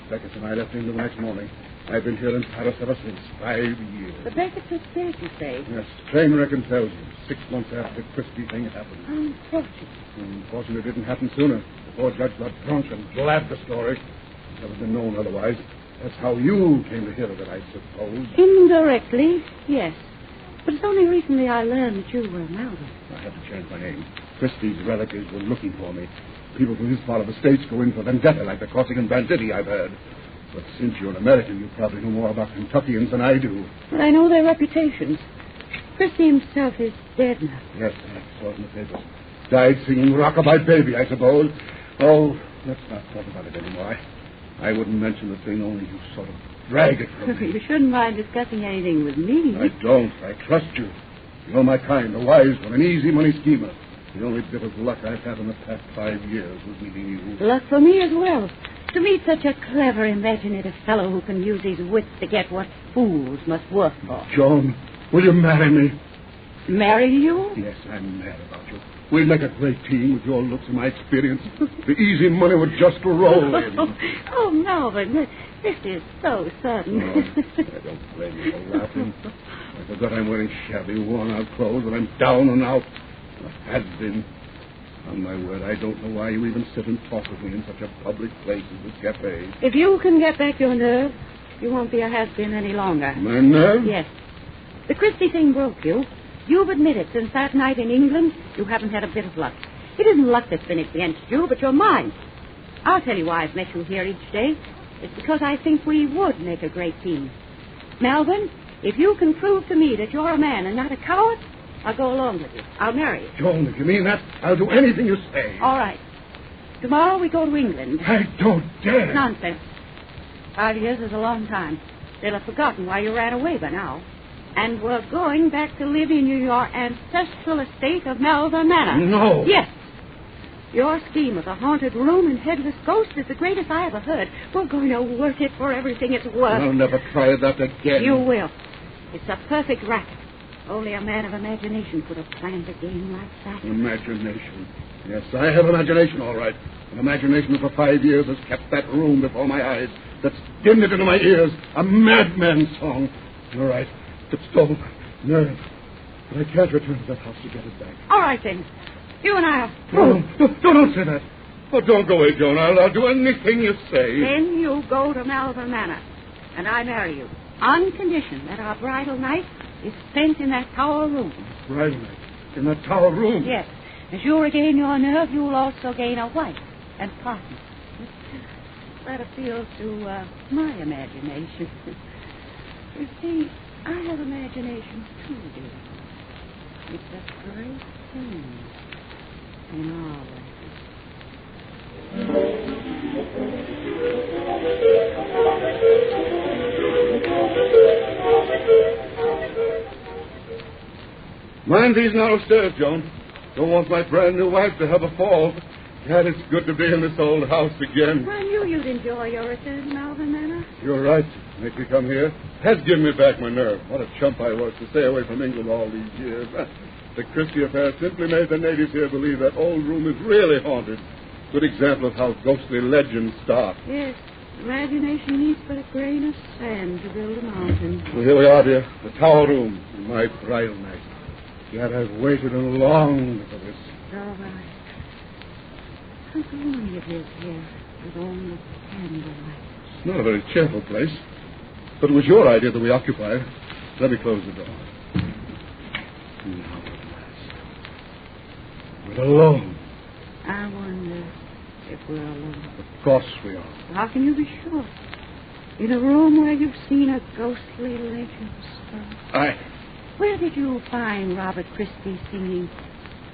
Beckett and I left England the next morning. I've been here in Paris ever since. 5 years. The Beckett was dead, you say? Yes, train record tells you. 6 months after the Christie thing happened. Unfortunate. Unfortunately, it didn't happen sooner. The poor judge got drunk and blabbed the story. It's never been known otherwise. That's how you came to hear of it, I suppose. Indirectly, yes. But it's only recently I learned that you were Malvin. I had to change my name. Christie's relatives were looking for me. People from his part of the states go in for vendetta, like the Corsican banditti, I've heard. But since you're an American, you probably know more about Kentuckians than I do. But I know their reputations. Christie himself is dead now. Yes, I saw it in the papers. Died singing Rockabye Baby, I suppose. Oh, let's not talk about it anymore. I wouldn't mention the thing, only you sort of drag it from me. You shouldn't mind discussing anything with me. I don't. I trust you. You're my kind, a wise one, an easy money schemer. The only bit of luck I've had in the past 5 years was meeting you. Luck for me as well. To meet such a clever, imaginative fellow who can use his wits to get what fools must work for. Joan, will you marry me? Marry you? Yes, I'm mad about you. We'd make a great team with your looks and my experience. The easy money would just roll in. Oh, Melvin, this is so sudden. Oh, I don't blame you for laughing. I forgot I'm wearing shabby, worn-out clothes, and I'm down and out. I had been. On my word, I don't know why you even sit and talk with me in such a public place as this cafe. If you can get back your nerve, you won't be a has-been any longer. My nerve? Yes. The Christie thing broke you. You've admitted since that night in England, you haven't had a bit of luck. It isn't luck that's been against you, but your mind. I'll tell you why I've met you here each day. It's because I think we would make a great team. Melvin, if you can prove to me that you're a man and not a coward, I'll go along with you. I'll marry you. Joan, if you mean that, I'll do anything you say. All right. Tomorrow we go to England. I don't dare. Nonsense. 5 years is a long time. They'll have forgotten why you ran away by now. And we're going back to live in your ancestral estate of Malvern Manor. No. Yes. Your scheme of a haunted room and headless ghost is the greatest I ever heard. We're going to work it for everything it's worth. I'll never try that again. You will. It's a perfect racket. Only a man of imagination could have planned a game like that. Imagination. Yes, I have imagination, all right. An imagination that for 5 years has kept that room before my eyes, that's dimmed it into my ears, a madman's song. You're right. It's stolen. Nerve. But I can't return to that house to get it back. All right, then. You and I'll... Don't say that. Oh, don't go away, Joan. I'll do anything you say. Then you go to Malvern Manor, and I marry you, on condition that our bridal night is spent in that tower room. Bridal night? In that tower room? Yes. As you regain your nerve, you'll also gain a wife and partner. That appeals to my imagination. You see, I have imagination too, dear. It's a great thing in our way. Mind these narrow stairs, Joan. Don't want my brand new wife to have a fall. God, it's good to be in this old house again. I knew you'd enjoy your return, Malvern Manor. You're right. Make me come here. Has given me back my nerve. What a chump I was to stay away from England all these years. The Christie affair simply made the natives here believe that old room is really haunted. Good example of how ghostly legends start. Yes. Imagination needs but a grain of sand to build a mountain. Well, here we are, dear. The tower room. My bridal night. Yet I've waited and longed for this. All right. How lonely it is here with all the candlelight. It's not a very cheerful place. But it was your idea that we occupy it. Let me close the door. Now at last. We're alone. I wonder if we're alone. Of course we are. How can you be sure? In a room where you've seen a ghostly legend start. Where did you find Robert Christie singing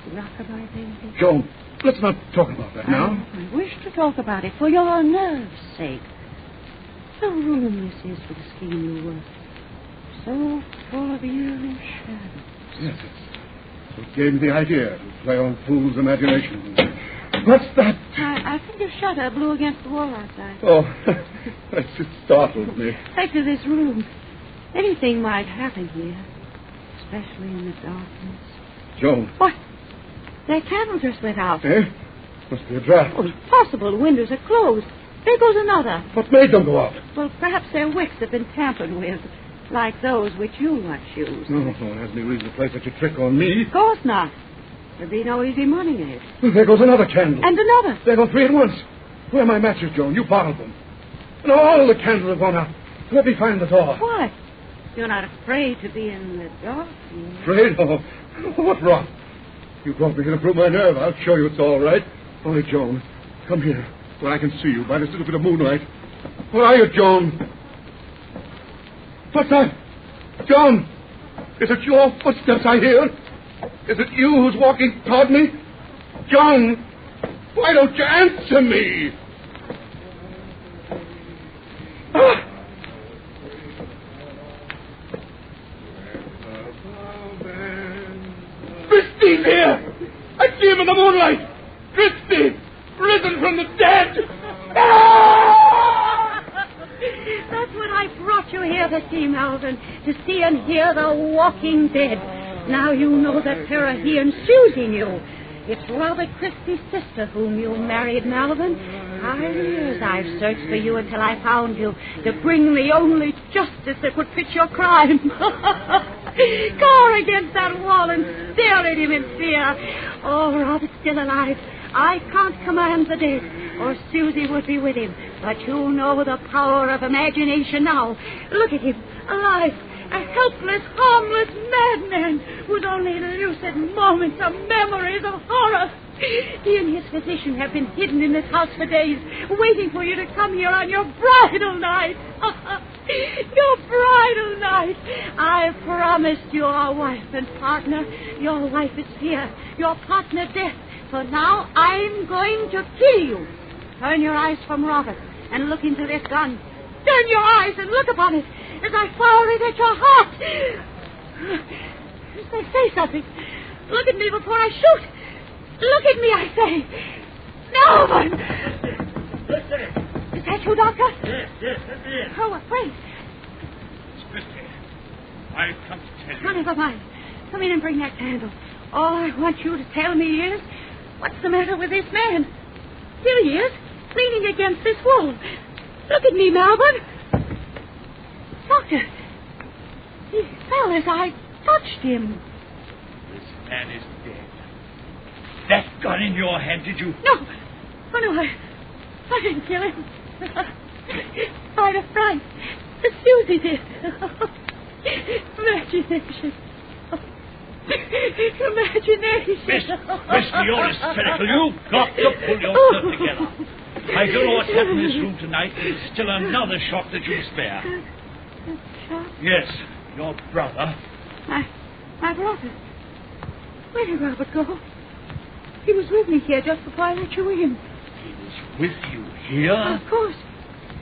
Rockabye Baby? Joan, let's not talk about that now. I wish to talk about it for your nerves' sake. So room this is for the scheme you work. So full of eerie shadows. Yes, it's what gave me the idea to play on fool's imagination. What's that? I think a shutter blew against the wall outside. Oh, that just startled me. Back to this room. Anything might happen here, especially in the darkness. Joan. What? Their candles are split out. Eh? Must be a draft. Oh, it's possible. The windows are closed. There goes another. What made them go out? Well, perhaps their wicks have been tampered with, like those which you once used. No one has any reason to play such a trick on me. Of course not. There'd be no easy money in it. Well, there goes another candle. And another. There go three at once. Where are my matches, Joan? You bottled them. And all the candles have gone out. Let me find the door. What? You're not afraid to be in the dark? Afraid? Oh, what's wrong? You brought me here to prove my nerve. I'll show you it's all right. Only, Joan, come here where I can see you by this little bit of moonlight. Where are you, Joan? What's that? Joan! Is it your footsteps I hear? Is it you who's walking toward me? Joan! Why don't you answer me? Ah! Christie's here! I see him in the moonlight! Christie! Risen from the dead! Ah! That's what I brought you here to see, Malvern. To see and hear the walking dead. Now you know the terror he and Susie knew. It's Robert Christie's sister whom you married, Malvern. 5 years I've searched for you until I found you, to bring the only justice that would fit your crime. Car against that wall and stare at him in fear. Oh, Robert's still alive. I can't command the dead, or Susie would be with him. But you know the power of imagination now. Look at him, alive. A helpless, harmless madman with only lucid moments of memories of horror. He and his physician have been hidden in this house for days, waiting for you to come here on your bridal night. Your bridal night. I promised you a wife and partner. Your wife is here, your partner death. So now I'm going to kill you. Turn your eyes from Robert and look into this gun. Turn your eyes and look upon it as I fire it at your heart. Say something. Look at me before I shoot. Look at me, I say. Melvin! Is that you, Doctor? Yes, that's it. Oh, afraid. It's Christie. I've come to tell you. Oh, never mind. Come in and bring that candle. All I want you to tell me is, what's the matter with this man? Here he is, leaning against this wall. Look at me, Melvin. Doctor, he fell as I touched him. This man is dead. That gun in your hand, did you? No. Oh, no, I didn't kill him. Out of fright. Susie did. Imagination. Imagination. Miss, you're hysterical. You've got to pull yourself together. I don't know what's happened in this room tonight, but it's still another shock that you spare. Shock? Yes, your brother. My brother? Where did Robert go? He was with me here just before I let you in. He was with you here? Of course.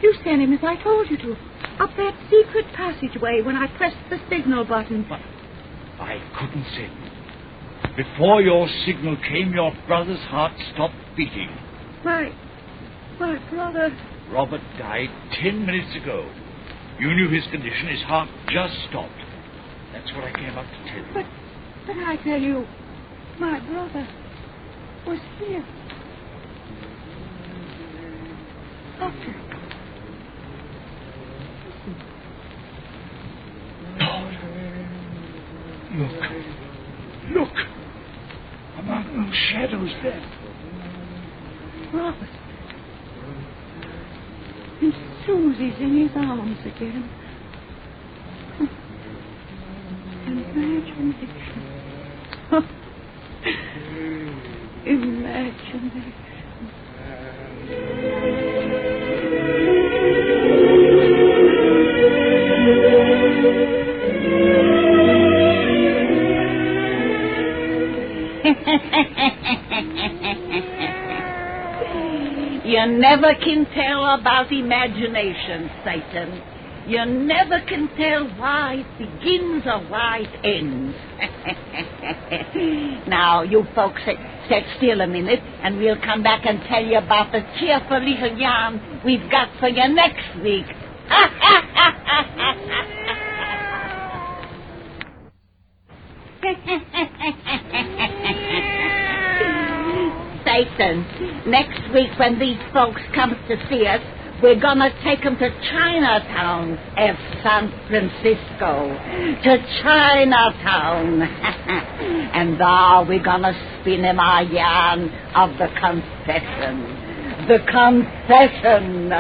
You sent him as I told you to. Up that secret passageway when I pressed the signal button. But I couldn't send. Before your signal came, your brother's heart stopped beating. My brother... Robert died 10 minutes ago. You knew his condition. His heart just stopped. That's what I came up to tell you. But I tell you, my brother was here. Doctor. Look. Among those shadows there. Robert. And Susie's in his arms again. Imagination. Imagination. You never can tell about imagination, Satan. You never can tell why it begins or why it ends. Now, you folks sit still a minute, and we'll come back and tell you about the cheerful little yarn we've got for you next week. Satan, next week when these folks come to see us, we're going to take them to Chinatown of San Francisco. To Chinatown. And there we're going to spin them our yarn of the confession. The confession.